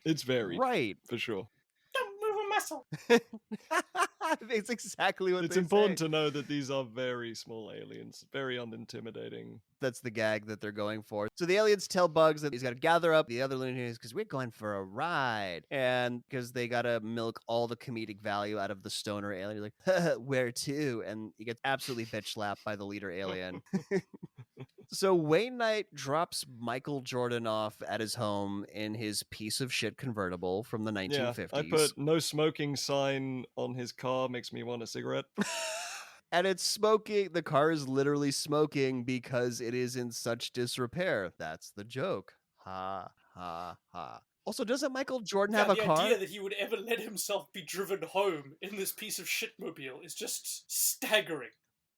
Speaker 2: It's varied,
Speaker 1: Right.
Speaker 2: for sure.
Speaker 4: Don't move a muscle.
Speaker 1: It's exactly what
Speaker 2: It's
Speaker 1: they
Speaker 2: important
Speaker 1: say.
Speaker 2: to know that these are very small aliens, very unintimidating.
Speaker 1: That's the gag that they're going for. So the aliens tell Bugs that he's got to gather up the other Looney Tunes because we're going for a ride. And because they got to milk all the comedic value out of the stoner alien. He's like, where to? And he gets absolutely bitch slapped by the leader alien. So Wayne Knight drops Michael Jordan off at his home in his piece of shit convertible from the 1950s.
Speaker 2: Yeah, I put no smoking sign on his car, makes me want a cigarette.
Speaker 1: And it's smoking. The car is literally smoking because it is in such disrepair. That's the joke. Ha, ha, ha. Also, doesn't Michael Jordan have a car?
Speaker 4: The idea that he would ever let himself be driven home in this piece of shitmobile is just staggering.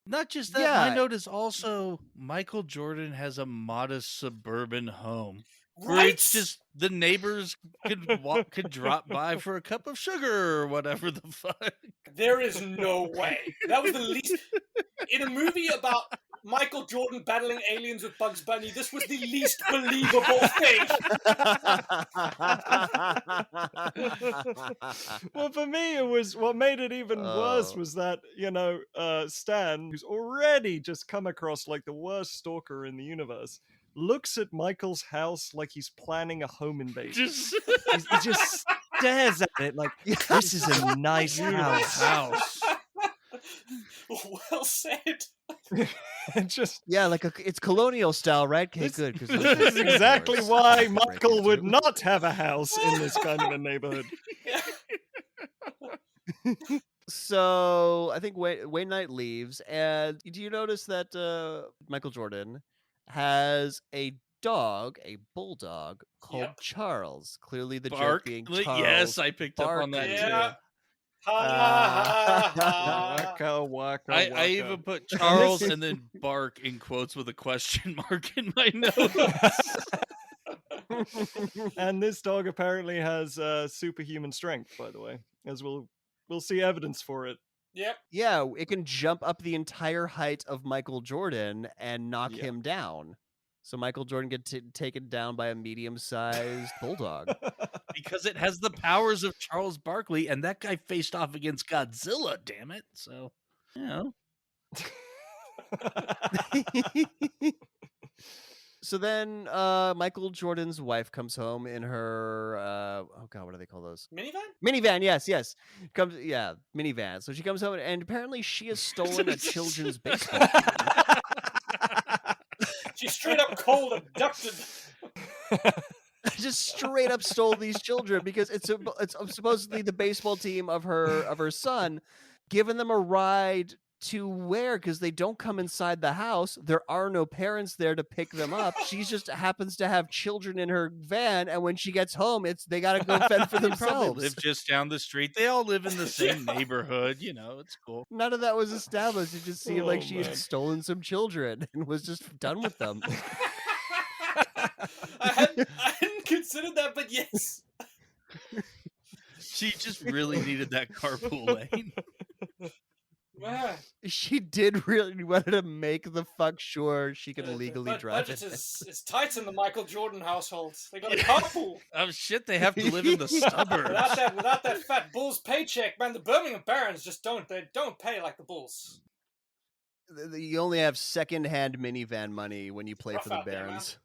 Speaker 3: Not just that,
Speaker 1: Yeah.
Speaker 3: my note is also Michael Jordan has a modest suburban home. Where
Speaker 4: Right?
Speaker 3: it's just the neighbors could drop by for a cup of sugar or whatever the fuck.
Speaker 4: There is no way. That was the least... In a movie about Michael Jordan battling aliens with Bugs Bunny, this was the least believable thing.
Speaker 2: Well, for me, it was what made it even worse was that, Stan, who's already just come across like the worst stalker in the universe, looks at Michael's house like he's planning a home invasion.
Speaker 5: He just stares at it like, this is a nice house.
Speaker 4: Well said.
Speaker 2: And just
Speaker 1: Yeah, like it's colonial style, right? Okay, good.
Speaker 2: This is exactly why Michael would not have a house in this kind of a neighborhood.
Speaker 1: So I think Wayne Knight leaves, and do you notice that Michael Jordan has a dog, a bulldog called Charles? Clearly, the joke being Charles.
Speaker 3: Yes, I picked up on that
Speaker 4: Yeah.
Speaker 3: too.
Speaker 2: Waka, waka,
Speaker 3: I
Speaker 2: waka.
Speaker 3: even put Charles and then Bark in quotes with a question mark in my notes.
Speaker 2: And this dog apparently has superhuman strength, by the way, as we'll see evidence for it.
Speaker 4: Yep.
Speaker 1: Yeah, it can jump up the entire height of Michael Jordan and knock
Speaker 2: Yeah.
Speaker 1: him down. So Michael Jordan gets taken down by a medium-sized bulldog.
Speaker 3: Because it has the powers of Charles Barkley, and that guy faced off against Godzilla, damn it. So,
Speaker 1: So then Michael Jordan's wife comes home in her oh god, what do they call those?
Speaker 4: Minivan?
Speaker 1: Yes. Minivan. So she comes home and apparently she has stolen a children's baseball team.
Speaker 4: She straight up cold abducted.
Speaker 1: Just straight up stole these children because it's supposedly the baseball team of her son, giving them a ride to where? Because they don't come inside the house. There are no parents there to pick them up. She just happens to have children in her van, and when she gets home, they gotta go fend for
Speaker 3: They probably
Speaker 1: themselves.
Speaker 3: live just down the street. They all live in the same neighborhood. It's cool.
Speaker 1: None of that was established. It just seemed like she
Speaker 2: man.
Speaker 1: had stolen some children and was just done with them.
Speaker 4: I hadn't considered that, but yes.
Speaker 3: She just really needed that carpool lane.
Speaker 4: Man.
Speaker 1: She did really want to make the fuck sure she could legally drive
Speaker 4: budget
Speaker 1: it.
Speaker 4: is tight in the Michael Jordan household. They got a carpool.
Speaker 3: Oh shit, they have to live in the suburbs.
Speaker 4: Without that fat Bulls paycheck, man, the Birmingham Barons just don't pay like the Bulls.
Speaker 1: You only have second-hand minivan money when you play
Speaker 4: Rough
Speaker 1: for the
Speaker 4: out there, man.
Speaker 1: Barons.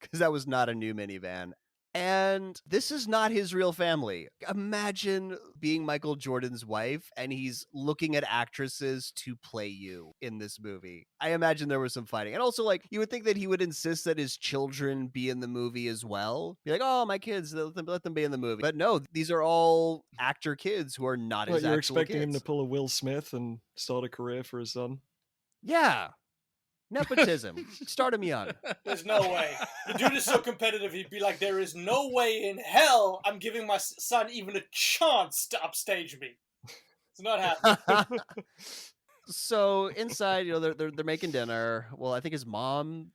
Speaker 1: Because that was not a new minivan. And this is not his real family. Imagine being Michael Jordan's wife and he's looking at actresses to play you in this movie. I imagine there was some fighting. And also, you would think that he would insist that his children be in the movie as well. Be like, oh, my kids, let them be in the movie. But no, these are all actor kids who are not his
Speaker 2: You're
Speaker 1: actual
Speaker 2: expecting
Speaker 1: kids.
Speaker 2: him to pull a Will Smith and start a career for his son?
Speaker 1: Yeah. Nepotism. Start him young.
Speaker 4: There's no way. The dude is so competitive, he'd be like, there is no way in hell I'm giving my son even a chance to upstage me. It's not happening.
Speaker 1: So inside, they're making dinner. Well, I think his mom.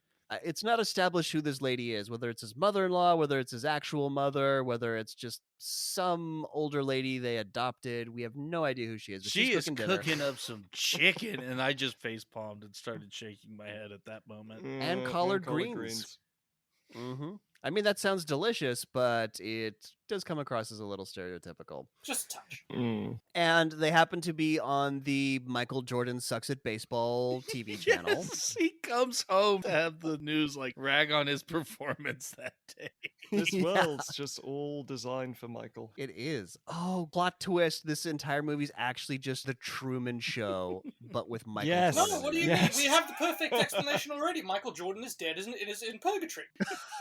Speaker 1: It's not established who this lady is, whether it's his mother-in-law, whether it's his actual mother, whether it's just some older lady they adopted. We have no idea who she is. But
Speaker 3: She
Speaker 1: she's
Speaker 3: is
Speaker 1: cooking dinner.
Speaker 3: cooking up some chicken, and I just face palmed and started shaking my head at that moment.
Speaker 1: And collard greens. Mm-hmm. I mean, that sounds delicious, but it does come across as a little stereotypical.
Speaker 4: Just a touch.
Speaker 1: And they happen to be on the Michael Jordan Sucks at Baseball TV channel.
Speaker 3: Yes, he comes home to have the news rag on his performance that day.
Speaker 2: This
Speaker 1: Yeah.
Speaker 2: world's just all designed for Michael.
Speaker 1: It is. Oh, plot twist. This entire movie's actually just the Truman Show, but with Michael
Speaker 2: Yes.
Speaker 4: No,
Speaker 1: Jordan.
Speaker 4: what do you
Speaker 2: Yes.
Speaker 4: mean? We have the perfect explanation already. Michael Jordan is dead, isn't it? Is in purgatory.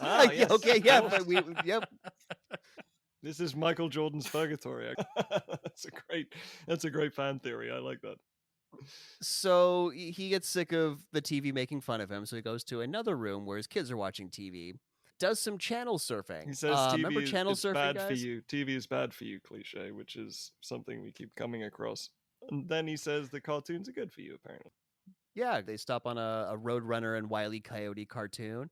Speaker 2: Ah, yes.
Speaker 1: Okay, yeah, but yep.
Speaker 2: This is Michael Jordan's purgatory. That's a great fan theory. I like that.
Speaker 1: So he gets sick of the TV making fun of him, so he goes to another room where his kids are watching TV. Does some channel surfing.
Speaker 2: He says
Speaker 1: remember
Speaker 2: TV
Speaker 1: channel
Speaker 2: is
Speaker 1: surfing,
Speaker 2: bad
Speaker 1: guys?
Speaker 2: for you. TV is bad for you cliche, which is something we keep coming across. And then he says the cartoons are good for you, apparently.
Speaker 1: Yeah, they stop on a Roadrunner and Wile E. Coyote cartoon.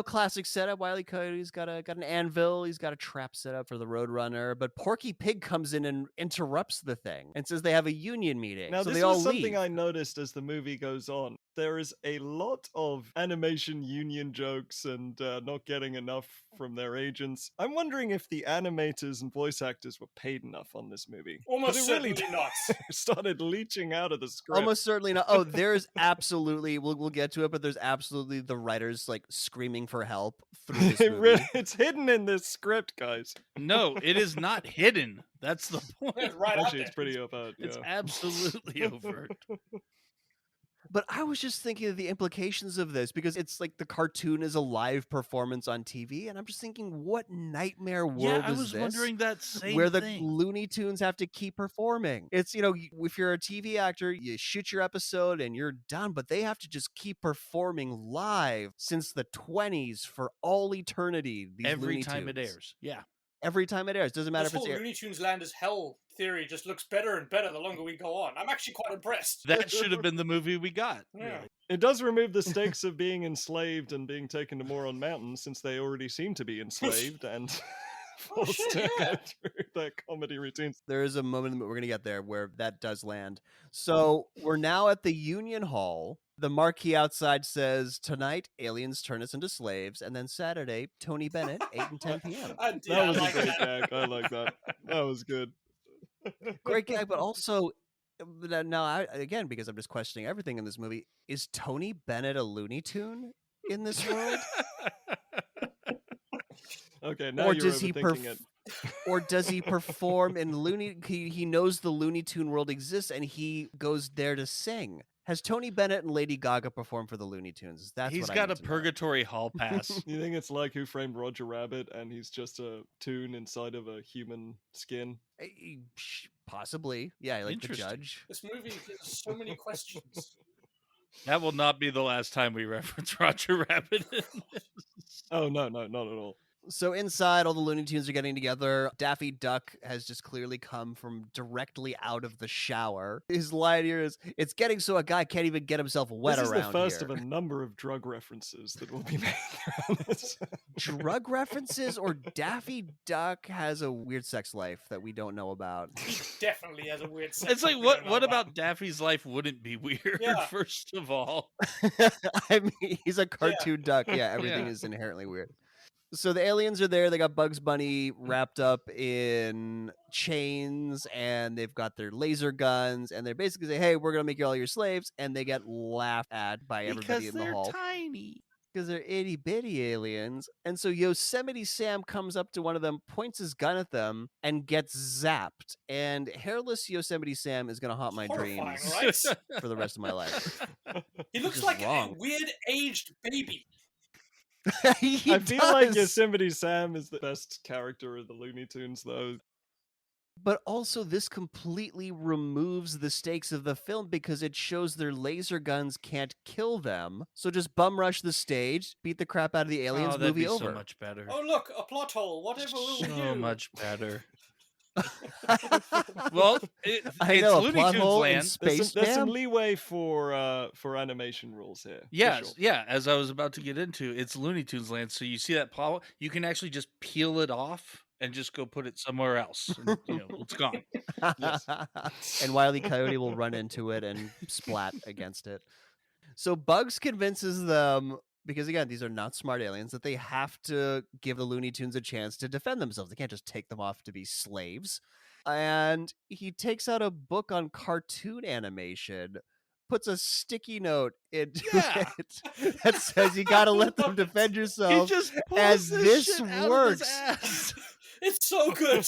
Speaker 1: Classic setup. Wile E. Coyote's got an anvil. He's got a trap set up for the Roadrunner. But Porky Pig comes in and interrupts the thing and says they have a union meeting.
Speaker 2: Now,
Speaker 1: so
Speaker 2: this
Speaker 1: they all
Speaker 2: was something
Speaker 1: leave.
Speaker 2: I noticed as the movie goes on. There is a lot of animation union jokes and not getting enough from their agents. I'm wondering if the animators and voice actors were paid enough on this movie. 'Cause
Speaker 4: Almost
Speaker 2: it really
Speaker 4: certainly not.
Speaker 2: started leaching out of the script.
Speaker 1: Almost certainly not. Oh, there's absolutely. We'll get to it, but there's absolutely the writers screaming for help through this movie.
Speaker 2: It's hidden in this script, guys.
Speaker 3: No, it is not hidden. That's the point.
Speaker 4: It's right out
Speaker 2: Actually,
Speaker 4: there.
Speaker 2: it's pretty overt.
Speaker 3: It's
Speaker 2: Yeah.
Speaker 3: absolutely overt.
Speaker 1: But I was just thinking of the implications of this because it's like the cartoon is a live performance on TV, and I'm just thinking, what nightmare world
Speaker 3: Yeah, I
Speaker 1: is
Speaker 3: was
Speaker 1: this?
Speaker 3: wondering that same
Speaker 1: where the
Speaker 3: thing.
Speaker 1: Looney Tunes have to keep performing. It's, if you're a TV actor, you shoot your episode and you're done, but they have to just keep performing live since the 20s for all eternity. These
Speaker 3: Every
Speaker 1: Looney
Speaker 3: time it
Speaker 1: Tunes.
Speaker 3: airs. Yeah.
Speaker 1: Every time it airs. Doesn't matter
Speaker 4: This
Speaker 1: if it's
Speaker 4: whole Looney Tunes land is hell theory just looks better and better the longer we go on. I'm actually quite impressed.
Speaker 3: That should have been the movie we got.
Speaker 4: Yeah.
Speaker 3: Really.
Speaker 2: It does remove the stakes of being enslaved and being taken to Moron Mountain, since they already seem to be enslaved and forced
Speaker 4: shit,
Speaker 2: to
Speaker 4: yeah.
Speaker 2: go through their comedy routines.
Speaker 1: There is a moment that we're going to get there where that does land. So we're now at the Union Hall. The marquee outside says, tonight, aliens turn us into slaves. And then Saturday, Tony Bennett, 8 and 10 p.m.
Speaker 2: That was a
Speaker 4: like
Speaker 2: great
Speaker 4: that.
Speaker 2: gag. I like that. That was good.
Speaker 1: Great gag, but also, now, again, because I'm just questioning everything in this movie, is Tony Bennett a Looney Tune in this world?
Speaker 2: Okay, now
Speaker 1: Or
Speaker 2: you're
Speaker 1: does he
Speaker 2: overthinking it.
Speaker 1: Or does he perform in Looney? He knows the Looney Tune world exists, and he goes there to sing. Has Tony Bennett and Lady Gaga performed for the Looney Tunes? That's
Speaker 3: He's
Speaker 1: what I
Speaker 3: got
Speaker 1: need
Speaker 3: a
Speaker 1: to know.
Speaker 3: purgatory hall pass.
Speaker 2: You think it's like Who Framed Roger Rabbit and he's just a tune inside of a human skin?
Speaker 1: Possibly, yeah, like the
Speaker 3: Interesting.
Speaker 1: judge.
Speaker 4: This movie has so many questions.
Speaker 3: That will not be the last time we reference Roger Rabbit.
Speaker 2: Oh, no, not at all.
Speaker 1: So inside, all the Looney Tunes are getting together. Daffy Duck has just clearly come from directly out of the shower. His line here is, "It's getting so a guy can't even get himself wet
Speaker 2: This is
Speaker 1: around
Speaker 2: the first
Speaker 1: here."
Speaker 2: of a number of drug references that will be made around this.
Speaker 1: Drug references, or Daffy Duck has a weird sex life that we don't know about.
Speaker 4: He definitely has a weird sense.
Speaker 3: It's like, what about Daffy's life wouldn't be weird,
Speaker 4: Yeah.
Speaker 3: first of all?
Speaker 1: I mean, he's a cartoon duck. Yeah, everything
Speaker 3: Yeah.
Speaker 1: is inherently weird. So the aliens are there. They got Bugs Bunny wrapped up in chains, and they've got their laser guns, and they basically say, "Hey, we're gonna make you all your slaves," and they get laughed at by everybody
Speaker 3: Because
Speaker 1: in the
Speaker 3: they're
Speaker 1: hall
Speaker 3: tiny.
Speaker 1: because they're itty bitty aliens. And so Yosemite Sam comes up to one of them, points his gun at them, and gets zapped. And hairless Yosemite Sam is gonna haunt my
Speaker 4: Horrifying,
Speaker 1: dreams
Speaker 4: right?
Speaker 1: for the rest of my life.
Speaker 4: He looks
Speaker 1: is
Speaker 4: like
Speaker 1: wrong.
Speaker 4: a weird aged baby.
Speaker 1: He
Speaker 2: I feel like
Speaker 1: does.
Speaker 2: Yosemite Sam is the best character of the Looney Tunes, though.
Speaker 1: But also, this completely removes the stakes of the film because it shows their laser guns can't kill them. So just bum rush the stage, beat the crap out of the aliens,
Speaker 3: Oh, that'd
Speaker 1: movie
Speaker 3: be
Speaker 1: over.
Speaker 3: so much better.
Speaker 4: Oh, look, a plot hole. Whatever will we do?
Speaker 3: So much better. Well,
Speaker 1: I
Speaker 3: it's
Speaker 1: know, a
Speaker 3: Looney
Speaker 1: plot
Speaker 3: Tunes
Speaker 1: hole in
Speaker 3: land.
Speaker 1: Space
Speaker 2: There's some
Speaker 1: Jam?
Speaker 2: leeway for animation rules here. for
Speaker 3: Yes,
Speaker 2: sure.
Speaker 3: yeah. As I was about to get into, it's Looney Tunes land. So you see that plot, you can actually just peel it off and just go put it somewhere else. And, it's gone.
Speaker 2: Yes.
Speaker 1: And Wile E. Coyote will run into it and splat against it. So Bugs convinces them, because again, these are not smart aliens, that they have to give the Looney Tunes a chance to defend themselves. They can't just take them off to be slaves. And he takes out a book on cartoon animation, puts a sticky note into
Speaker 3: Yeah.
Speaker 1: it that says you gotta let them defend
Speaker 3: He
Speaker 1: yourself.
Speaker 3: just pulls
Speaker 1: as
Speaker 3: this
Speaker 1: this
Speaker 3: shit out of
Speaker 1: works.
Speaker 3: his ass.
Speaker 4: It's so good.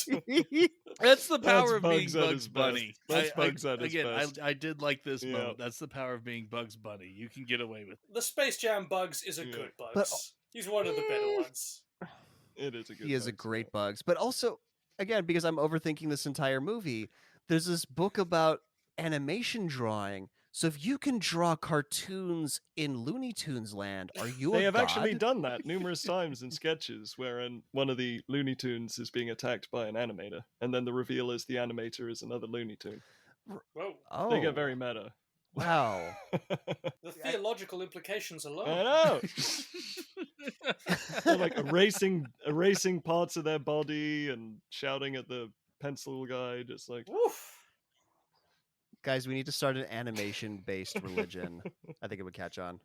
Speaker 3: That's the
Speaker 2: That's
Speaker 3: power of being
Speaker 2: Bugs at
Speaker 3: Bugs
Speaker 2: his best.
Speaker 3: Bunny.
Speaker 2: That's Bugs at his
Speaker 3: again,
Speaker 2: best.
Speaker 3: I did like this
Speaker 2: Yeah.
Speaker 3: moment. That's the power of being Bugs Bunny. You can get away with it.
Speaker 4: The Space Jam Bugs is a
Speaker 2: Yeah.
Speaker 4: good Bugs.
Speaker 1: But-
Speaker 4: He's one of the better ones.
Speaker 2: It is a good.
Speaker 1: He is a
Speaker 2: Bugs,
Speaker 1: great
Speaker 2: yeah.
Speaker 1: Bugs. But also, again, because I'm overthinking this entire movie, there's this book about animation drawing. So if you can draw cartoons in Looney Tunes land, are you
Speaker 2: They
Speaker 1: a
Speaker 2: have actually
Speaker 1: god?
Speaker 2: done that numerous times in sketches, wherein one of the Looney Tunes is being attacked by an animator, and then the reveal is the animator is another Looney Tune.
Speaker 4: Whoa.
Speaker 1: Oh,
Speaker 2: They get very meta.
Speaker 1: wow.
Speaker 4: The theological implications alone.
Speaker 2: I know. They're like erasing parts of their body and shouting at the pencil guy, just like
Speaker 4: Woof.
Speaker 1: Guys, we need to start an animation-based religion. I think it would catch on.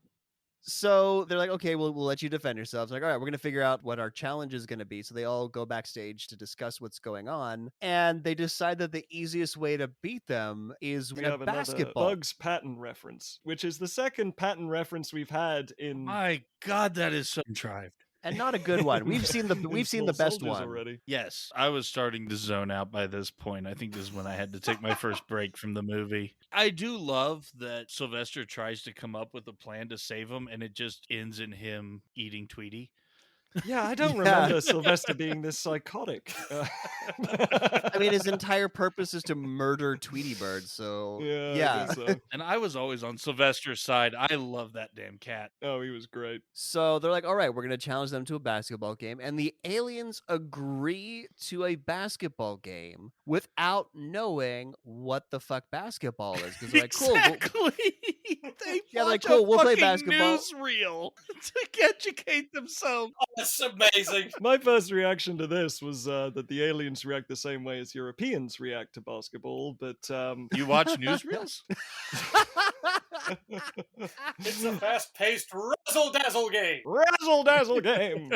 Speaker 1: So they're like, okay, we'll let you defend yourselves. Like, all right, we're going to figure out what our challenge is going to be. So they all go backstage to discuss what's going on. And they decide that the easiest way to beat them is
Speaker 2: we
Speaker 1: in a
Speaker 2: have another
Speaker 1: basketball.
Speaker 2: Bugs patent reference, which is the second patent reference we've had in
Speaker 3: My God, that is so contrived.
Speaker 1: And not a good one. We've seen the
Speaker 2: in
Speaker 1: we've seen the
Speaker 2: Small
Speaker 1: best
Speaker 2: Soldiers
Speaker 1: one.
Speaker 2: already.
Speaker 3: Yes, I was starting to zone out by this point. I think this is when I had to take my first break from the movie. I do love that Sylvester tries to come up with a plan to save him, and it just ends in him eating Tweety.
Speaker 2: Yeah, I don't
Speaker 1: Yeah.
Speaker 2: remember Sylvester being this psychotic.
Speaker 1: I mean, his entire purpose is to murder Tweety Bird. So
Speaker 2: yeah,
Speaker 1: yeah.
Speaker 2: I guess so.
Speaker 3: And I was always on Sylvester's side. I love that damn cat.
Speaker 2: Oh, he was great.
Speaker 1: So they're like, all right, we're going to challenge them to a basketball game. And the aliens agree to a basketball game without knowing what the fuck basketball is. Because they're like, cool.
Speaker 3: Exactly. They
Speaker 1: Yeah, like,
Speaker 3: watch
Speaker 1: cool,
Speaker 3: a
Speaker 1: we'll play
Speaker 3: fucking
Speaker 1: basketball.
Speaker 3: newsreel to educate themselves.
Speaker 4: Oh, that's amazing.
Speaker 2: My first reaction to this was that the aliens react the same way as Europeans react to basketball, but
Speaker 3: You watch newsreels?
Speaker 4: It's a fast-paced razzle-dazzle game.
Speaker 2: razzle dazzle game.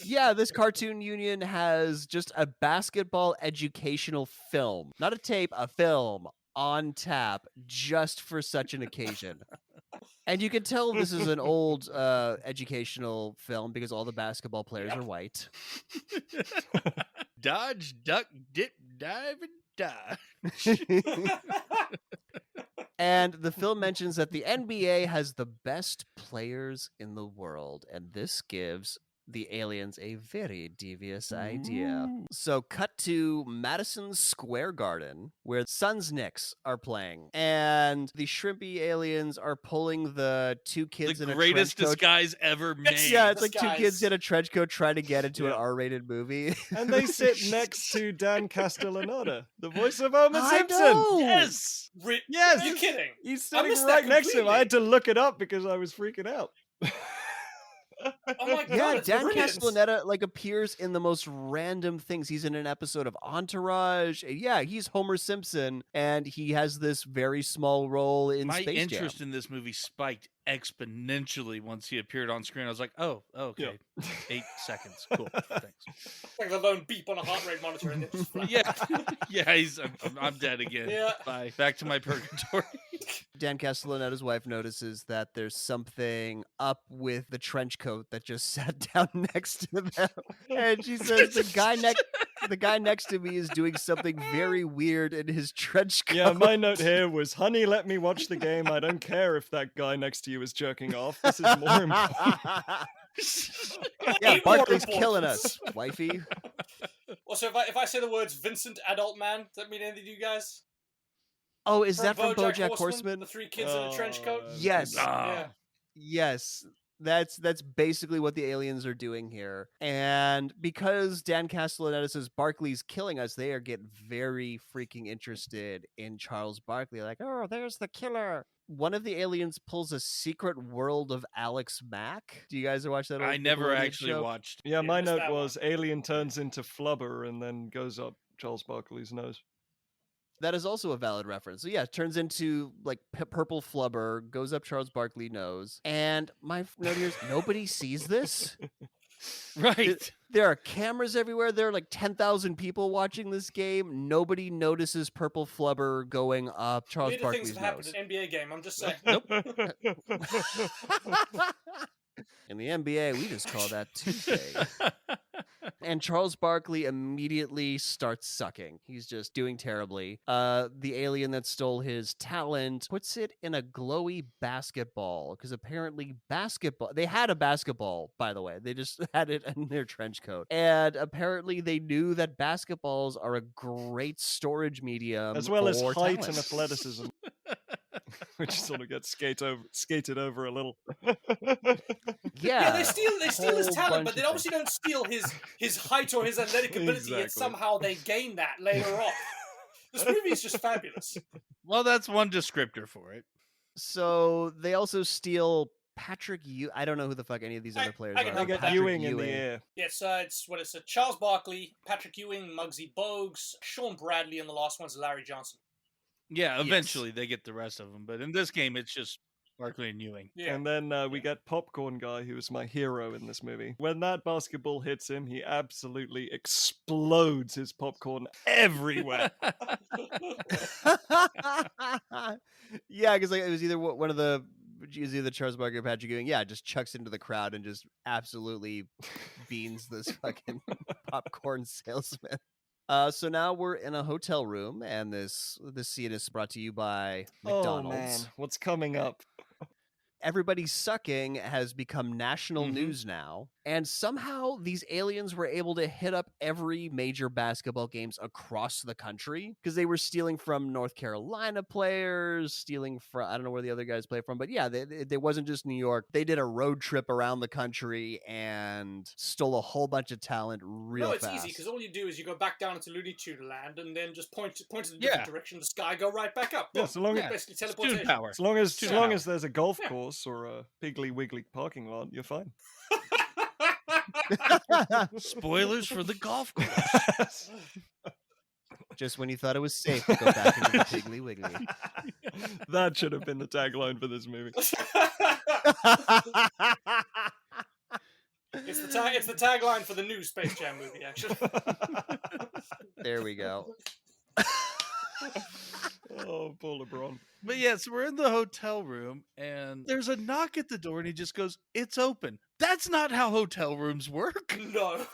Speaker 1: Yeah, this cartoon union has just a basketball educational film. Not a tape, a film on tap just for such an occasion. And you can tell this is an old educational film because all the basketball players
Speaker 4: Yep.
Speaker 1: are white.
Speaker 3: Dodge, duck, dip, dive, and die.
Speaker 1: And the film mentions that the NBA has the best players in the world, and this gives the aliens a very devious idea. So cut to Madison Square Garden, where Suns Knicks are playing, and the shrimpy aliens are pulling the two kids
Speaker 3: The
Speaker 1: in a
Speaker 3: greatest
Speaker 1: trench coat.
Speaker 3: disguise ever made.
Speaker 1: Yeah, it's like two
Speaker 4: Disguise.
Speaker 1: kids in a trench coat trying to get into an
Speaker 2: Yeah.
Speaker 1: R-rated movie.
Speaker 2: And they sit next to Dan Castellaneta, the voice of Homer
Speaker 1: I
Speaker 2: Simpson.
Speaker 1: know!
Speaker 3: Yes.
Speaker 2: Yes.
Speaker 4: Are you kidding?
Speaker 2: He's
Speaker 4: I
Speaker 2: sitting
Speaker 4: missed
Speaker 2: right
Speaker 4: that
Speaker 2: next to him. I had
Speaker 4: completely.
Speaker 2: to look it up because I was freaking out.
Speaker 4: Oh my god,
Speaker 1: Yeah,
Speaker 4: it's
Speaker 1: Dan
Speaker 4: brilliant.
Speaker 1: Castellaneta like appears in the most random things. He's in an episode of Entourage. Yeah, he's Homer Simpson, and he has this very small role in
Speaker 3: My
Speaker 1: Space
Speaker 3: interest
Speaker 1: Jam.
Speaker 3: in this movie spiked exponentially once he appeared on screen. I was like, oh, okay. 8 seconds. Cool. Thanks.
Speaker 4: Like the lone beep on a heart rate monitor and it's flat.
Speaker 3: Yeah. Yeah, I'm dead again.
Speaker 4: Yeah.
Speaker 3: Bye. Back to my purgatory.
Speaker 1: Dan Castellaneta's wife notices that there's something up with the trench coat that just sat down next to them, and she says the guy next to me is doing something very weird in his trench coat.
Speaker 2: Yeah, my note here was, honey, let me watch the game. I don't care if that guy next to you is jerking off. This is more important.
Speaker 1: Yeah,
Speaker 4: Ain't more
Speaker 1: Barkley's
Speaker 4: important.
Speaker 1: killing us, wifey.
Speaker 4: Also, if I say the words Vincent Adult Man, does that mean anything to you guys?
Speaker 1: Oh, is that from BoJack
Speaker 4: The
Speaker 1: Horseman?
Speaker 4: 3 kids in a trench coat?
Speaker 1: Yes.
Speaker 4: Yeah.
Speaker 1: Yes. That's basically what the aliens are doing here. And because Dan Castellaneta's Barkley's killing us, they get very freaking interested in Charles Barkley. Like, oh, there's the killer. One of the aliens pulls a Secret World of Alex Mack. Do you guys watch that?
Speaker 3: I
Speaker 1: old
Speaker 3: never
Speaker 1: Nickelodeon
Speaker 3: actually
Speaker 1: show?
Speaker 3: watched.
Speaker 2: Yeah, my
Speaker 4: missed
Speaker 2: note
Speaker 4: that
Speaker 2: was Alien turns into Flubber and then goes up Charles Barkley's nose.
Speaker 1: That is also a valid reference. So yeah, it turns into like purple flubber, goes up Charles Barkley nose. And my note here is nobody sees this.
Speaker 3: Right.
Speaker 1: There are cameras everywhere. There are like 10,000 people watching this game. Nobody notices purple flubber going up Charles
Speaker 4: Weirder
Speaker 1: Barkley's
Speaker 4: things have happened
Speaker 1: nose.
Speaker 4: in an NBA game, I'm just saying.
Speaker 1: In the NBA, we just call that Tuesday. And Charles Barkley immediately starts sucking. He's just doing terribly. The alien that stole his talent puts it in a glowy basketball, because apparently they had a basketball, by the way. They just had it in their trench coat. And apparently they knew that basketballs are a great storage medium
Speaker 2: as well as
Speaker 1: for
Speaker 2: height
Speaker 1: talent.
Speaker 2: and athleticism. Which sort of gets skated over a little.
Speaker 1: Yeah,
Speaker 4: they steal his
Speaker 1: whole
Speaker 4: talent,
Speaker 1: bunch
Speaker 4: but they
Speaker 1: of
Speaker 4: obviously don't steal his height or his athletic ability,
Speaker 2: Exactly.
Speaker 4: yet somehow they gain that later on. This movie is just fabulous.
Speaker 3: Well, that's one descriptor for it.
Speaker 1: So they also steal Patrick I don't know who the fuck any of these other players
Speaker 4: I can
Speaker 1: are.
Speaker 4: help
Speaker 2: They
Speaker 4: with
Speaker 2: get
Speaker 4: that.
Speaker 2: Ewing in the air.
Speaker 4: Yes, it's Charles Barkley, Patrick Ewing, Muggsy Bogues, Sean Bradley, and the last one's Larry Johnson.
Speaker 3: Yeah, eventually they get the rest of them, but in this game it's just Barkley and Ewing.
Speaker 4: Yeah.
Speaker 2: And then we get Popcorn Guy, who is my hero in this movie. When that basketball hits him, he absolutely explodes his popcorn everywhere.
Speaker 1: Yeah, because like, it was either one of the Charles Barkley or Patrick Ewing. Yeah, just chucks into the crowd and just absolutely beans this fucking popcorn salesman. So now we're in a hotel room, and this scene is brought to you by McDonald's.
Speaker 2: Oh man, what's coming up?
Speaker 1: Everybody's sucking has become national news now, and somehow these aliens were able to hit up every major basketball games across the country, because they were stealing from North Carolina players, stealing from, I don't know where the other guys play from, but yeah, they wasn't just New York. They did a road trip around the country and stole a whole bunch of talent real fast.
Speaker 4: No, it's easy, because all you do is you go back down into Looney Tune land and then just point in a different direction, the sky go right back up.
Speaker 2: Yeah, so long as
Speaker 4: basically teleportation.
Speaker 3: Student power.
Speaker 2: as long as there's a golf course or a Piggly Wiggly parking lot, you're fine.
Speaker 3: Spoilers for the golf course.
Speaker 1: Just when you thought it was safe to go back into the Piggly Wiggly.
Speaker 2: That should have been the tagline for this movie.
Speaker 4: It's the tagline for the new Space Jam movie, actually.
Speaker 1: There we go.
Speaker 2: Oh, poor LeBron.
Speaker 3: But yeah, so we're in the hotel room and there's a knock at the door and he just goes, "It's open." That's not how hotel rooms work.
Speaker 4: No.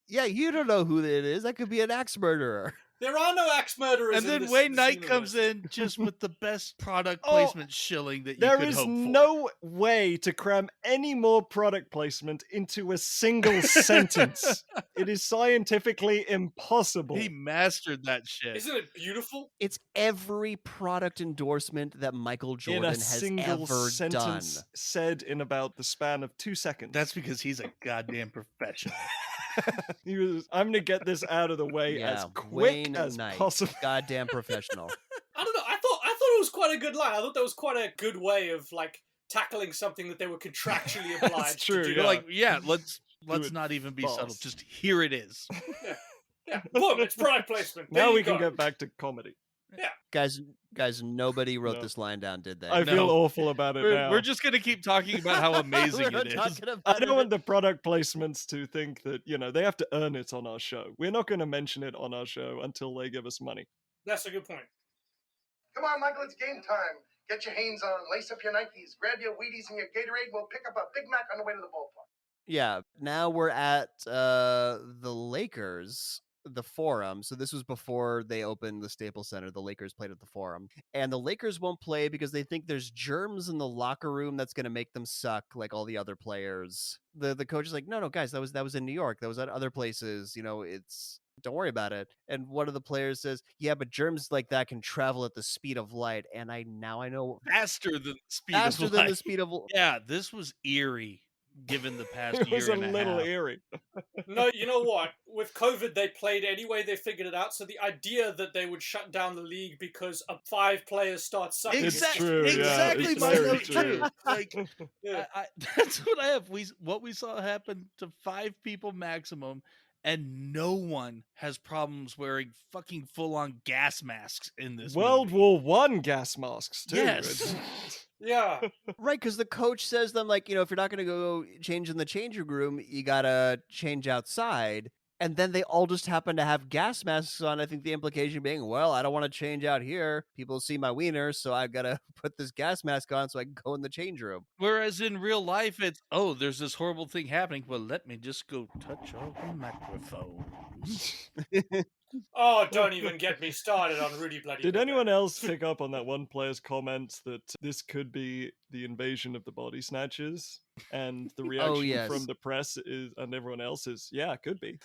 Speaker 1: Yeah, you don't know who it is. That could be an axe murderer.
Speaker 4: There are no axe murderers.
Speaker 3: And
Speaker 4: in
Speaker 3: then
Speaker 4: this
Speaker 3: Wayne Knight
Speaker 4: universe.
Speaker 3: comes in just with the best product
Speaker 2: Oh,
Speaker 3: placement shilling that you
Speaker 2: There
Speaker 3: could
Speaker 2: is
Speaker 3: hope for.
Speaker 2: no way to cram any more product placement into a single sentence. It is scientifically impossible.
Speaker 3: He mastered that shit.
Speaker 4: Isn't it beautiful?
Speaker 1: It's every product endorsement that Michael
Speaker 2: in
Speaker 1: Jordan
Speaker 2: a
Speaker 1: has
Speaker 2: single
Speaker 1: ever done.
Speaker 2: sentence said in about the span of 2 seconds.
Speaker 3: That's because he's a goddamn professional.
Speaker 2: He was, I'm gonna get this out of the way as
Speaker 1: Yeah,
Speaker 2: quick
Speaker 1: Wayne
Speaker 2: as
Speaker 1: Knight,
Speaker 2: possible.
Speaker 1: goddamn professional.
Speaker 4: I don't know. I thought it was quite a good line. I thought that was quite a good way of like tackling something that they were contractually obliged
Speaker 2: true,
Speaker 4: to do.
Speaker 2: yeah.
Speaker 3: Like, yeah, let's
Speaker 2: it
Speaker 3: not even be
Speaker 2: fast.
Speaker 3: subtle. Just here it is.
Speaker 4: Yeah, boom, it's product placement. There
Speaker 2: Now
Speaker 4: you
Speaker 2: we can
Speaker 4: go.
Speaker 2: get back to comedy.
Speaker 1: Guys, nobody wrote
Speaker 2: No.
Speaker 1: this line down, did they?
Speaker 2: I feel
Speaker 3: No.
Speaker 2: awful about it now.
Speaker 3: We're just gonna keep talking about how amazing
Speaker 1: We're
Speaker 3: it is.
Speaker 1: talking about
Speaker 2: I don't
Speaker 1: it.
Speaker 2: want the product placements to think that, they have to earn it on our show. We're not going to mention it on our show until they give us money.
Speaker 4: That's a good point.
Speaker 7: Come on, Michael, it's game time. Get your Hanes on, lace up your Nikes, grab your Wheaties and your Gatorade, and we'll pick up a Big Mac on the way to the ballpark.
Speaker 1: Yeah, now we're at the Lakers, the Forum. So this was before they opened the Staples Center. The Lakers played at the Forum. And the Lakers won't play because they think there's germs in the locker room that's going to make them suck like all the other players. The coach is like, no, guys, that was in New York. That was at other places. Don't worry about it. And one of the players says, yeah, but germs like that can travel at the speed of light. And I know
Speaker 3: Faster than the speed
Speaker 1: faster
Speaker 3: of
Speaker 1: than the
Speaker 3: light.
Speaker 1: speed of
Speaker 3: Yeah, this was eerie given the past
Speaker 2: It
Speaker 3: year
Speaker 2: was a
Speaker 3: and a
Speaker 2: little
Speaker 3: half.
Speaker 2: eerie.
Speaker 4: No, you know what? With COVID, they played anyway. They figured it out. So the idea that they would shut down the league because 5 players start sucking.
Speaker 2: It's
Speaker 3: Exact-
Speaker 2: true, yeah,
Speaker 3: exactly
Speaker 2: it's
Speaker 3: my
Speaker 2: very
Speaker 3: note
Speaker 2: true.
Speaker 3: too. Like
Speaker 4: Yeah.
Speaker 3: that's what I have. What we saw happen to 5 people maximum, and no one has problems wearing fucking full on gas masks in this
Speaker 2: World
Speaker 3: movie.
Speaker 2: War One gas masks too.
Speaker 3: Yes.
Speaker 4: Yeah.
Speaker 1: right, because the coach says them like, if you're not going to go change in the changing room, you gotta change outside. And then they all just happen to have gas masks on. I think the implication being, well, I don't want to change out here. People see my wiener, so I've got to put this gas mask on so I can go in the change room.
Speaker 3: Whereas in real life, it's, there's this horrible thing happening. Well, let me just go touch all the microphones.
Speaker 4: Oh, don't even get me started on Rudy Bloody.
Speaker 2: Did
Speaker 4: Gobert.
Speaker 2: anyone else pick up on that one player's comment that this could be the invasion of the body snatchers? And the reaction
Speaker 1: yes.
Speaker 2: from the press is, and everyone else is, yeah, it could be.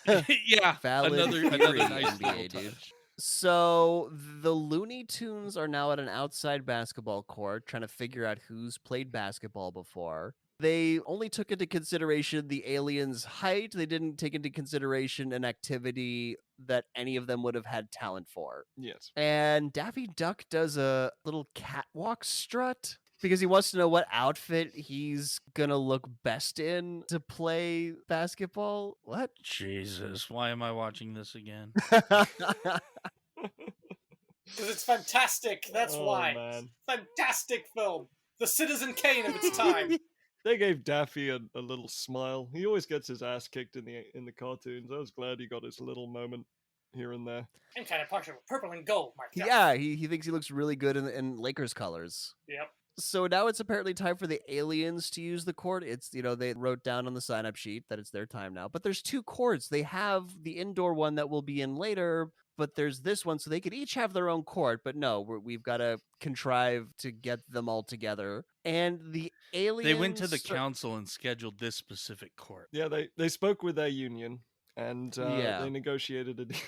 Speaker 3: Yeah,
Speaker 1: Valid
Speaker 3: another
Speaker 1: theory,
Speaker 3: nice
Speaker 1: NBA,
Speaker 3: little
Speaker 1: dude.
Speaker 3: touch.
Speaker 1: So the Looney Tunes are now at an outside basketball court trying to figure out who's played basketball before. They only took into consideration the aliens' height. They didn't take into consideration an activity that any of them would have had talent for.
Speaker 2: Yes.
Speaker 1: And Daffy Duck does a little catwalk strut because he wants to know what outfit he's gonna look best in to play basketball. What?
Speaker 3: Jesus, why am I watching this again?
Speaker 4: Because it's fantastic. That's
Speaker 2: Oh,
Speaker 4: why.
Speaker 2: man.
Speaker 4: Fantastic film. The Citizen Kane of its time.
Speaker 2: They gave Daffy a little smile. He always gets his ass kicked in the cartoons. I was glad he got his little moment here and there.
Speaker 4: I'm kind of partial with purple and gold, Mark.
Speaker 1: Yeah, he thinks he looks really good in Lakers colors.
Speaker 4: Yep.
Speaker 1: So now it's apparently time for the aliens to use the court. It's, they wrote down on the sign-up sheet that it's their time now. But there's 2 courts. They have the indoor one that we'll be in later, but there's this one, so they could each have their own court. But no, we've got to contrive to get them all together. And the aliens...
Speaker 3: They went to the council and scheduled this specific court.
Speaker 2: Yeah, they spoke with their union, and they negotiated a deal.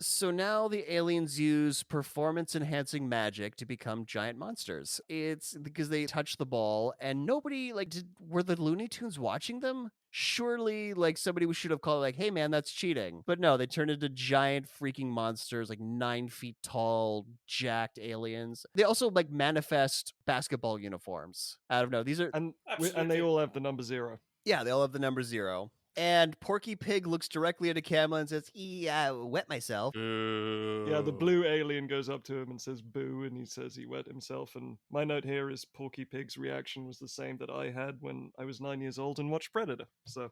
Speaker 1: So now the aliens use performance-enhancing magic to become giant monsters. It's because they touch the ball, and nobody, were the Looney Tunes watching them? Surely, somebody should have called, hey, man, that's cheating. But no, they turn into giant freaking monsters, 9 feet tall, jacked aliens. They also, manifest basketball uniforms. I don't know. These are...
Speaker 2: And
Speaker 4: Absolutely.
Speaker 2: they all have the number 0.
Speaker 1: Yeah, they all have the number 0. And Porky Pig looks directly at a camera and says, wet myself.
Speaker 2: Yeah, the blue alien goes up to him and says boo, and he says he wet himself. And my note here is Porky Pig's reaction was the same that I had when I was 9 years old and watched Predator. So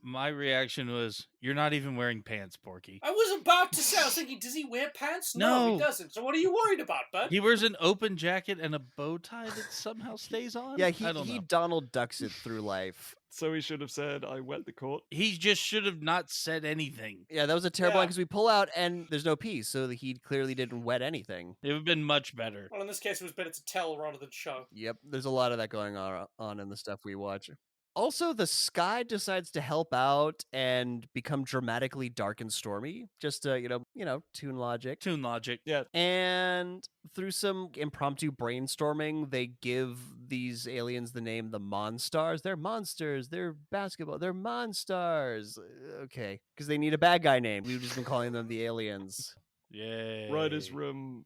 Speaker 3: My reaction was, you're not even wearing pants, Porky.
Speaker 4: I was about to say, I was thinking, does he wear pants? No,
Speaker 3: No.
Speaker 4: he doesn't. So what are you worried about, bud?
Speaker 3: He wears an open jacket and a bow tie that somehow stays on?
Speaker 1: Yeah,
Speaker 3: I
Speaker 1: he
Speaker 3: don't know.
Speaker 1: Donald Ducks it through life.
Speaker 2: So he should have said, I wet the court.
Speaker 3: He just should have not said anything.
Speaker 1: Yeah, that was a terrible
Speaker 4: Yeah.
Speaker 1: one because we pull out and there's no piece, so that he clearly didn't wet anything.
Speaker 3: It would have been much better.
Speaker 4: Well, in this case, it was better to tell rather than show.
Speaker 1: Yep, there's a lot of that going on in the stuff we watch. Also, the sky decides to help out and become dramatically dark and stormy, just to, tune logic.
Speaker 3: Toon logic.
Speaker 2: Yeah,
Speaker 1: And through some impromptu brainstorming, they give these aliens the name the Monstars. They're monsters. They're basketball. They're Monstars. Okay, because they need a bad guy name. We've just been calling them the aliens.
Speaker 3: Yay.
Speaker 2: writer's room,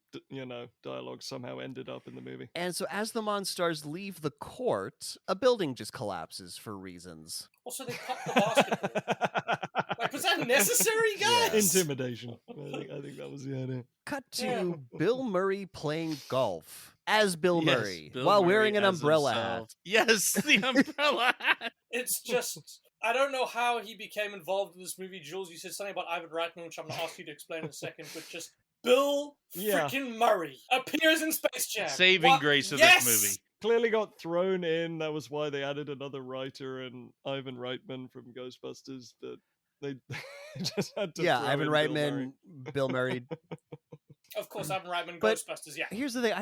Speaker 2: dialogue somehow ended up in the movie.
Speaker 1: And so as the Monstars leave the court, a building just collapses for reasons.
Speaker 4: Also, they cut the basketball. Was that necessary, guys?
Speaker 1: Yes.
Speaker 2: Intimidation. I think that was the idea.
Speaker 1: Cut to
Speaker 4: Yeah.
Speaker 1: Bill Murray playing golf as Bill
Speaker 3: Yes,
Speaker 1: Murray
Speaker 3: Bill
Speaker 1: while
Speaker 3: Murray
Speaker 1: wearing an
Speaker 3: as
Speaker 1: umbrella
Speaker 3: himself.
Speaker 1: hat.
Speaker 3: Yes, the umbrella hat.
Speaker 4: It's just, I don't know how he became involved in this movie. Jules, you said something about Ivan Reitman, which I'm going to ask you to explain in a second, but just Bill
Speaker 2: Yeah.
Speaker 4: freaking Murray appears in Space Jam.
Speaker 3: Saving
Speaker 4: What?
Speaker 3: grace of
Speaker 4: Yes!
Speaker 3: this movie.
Speaker 2: Clearly got thrown in. That was why they added another writer and Ivan Reitman from Ghostbusters. But They just had to
Speaker 1: Yeah,
Speaker 2: throw
Speaker 1: Ivan
Speaker 2: in Bill Murray.
Speaker 1: Reitman, Bill Murray.
Speaker 4: Of course, Ivan Reitman,
Speaker 1: But-
Speaker 4: Ghostbusters. Yeah.
Speaker 1: Here's the thing,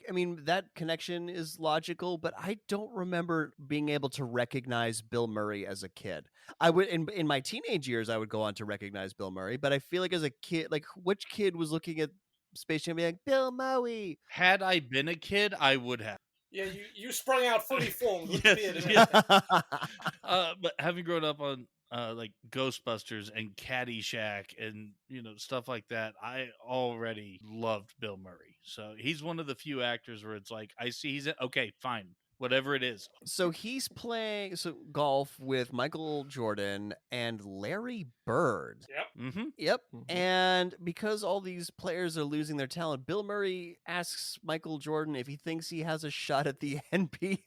Speaker 1: I mean, that connection is logical, but I don't remember being able to recognize Bill Murray as a kid. I would in my teenage years, I would go on to recognize Bill Murray, but I feel like as a kid, like which kid was looking at Space Jam and being like, Bill Murray?
Speaker 3: Had I been a kid, I would have.
Speaker 4: Yeah, you sprung out fully formed with
Speaker 3: Yes,
Speaker 4: the beard and
Speaker 3: yeah.
Speaker 4: everything.
Speaker 3: But having grown up on like Ghostbusters and Caddyshack and stuff like that, I already loved Bill Murray. So he's one of the few actors where it's like I see okay, fine, whatever it is.
Speaker 1: So he's playing golf with Michael Jordan and Larry Bird.
Speaker 4: Yep.
Speaker 3: Mm-hmm.
Speaker 1: Yep.
Speaker 2: Mhm.
Speaker 1: And because all these players are losing their talent, Bill Murray asks Michael Jordan if he thinks he has a shot at the NBA.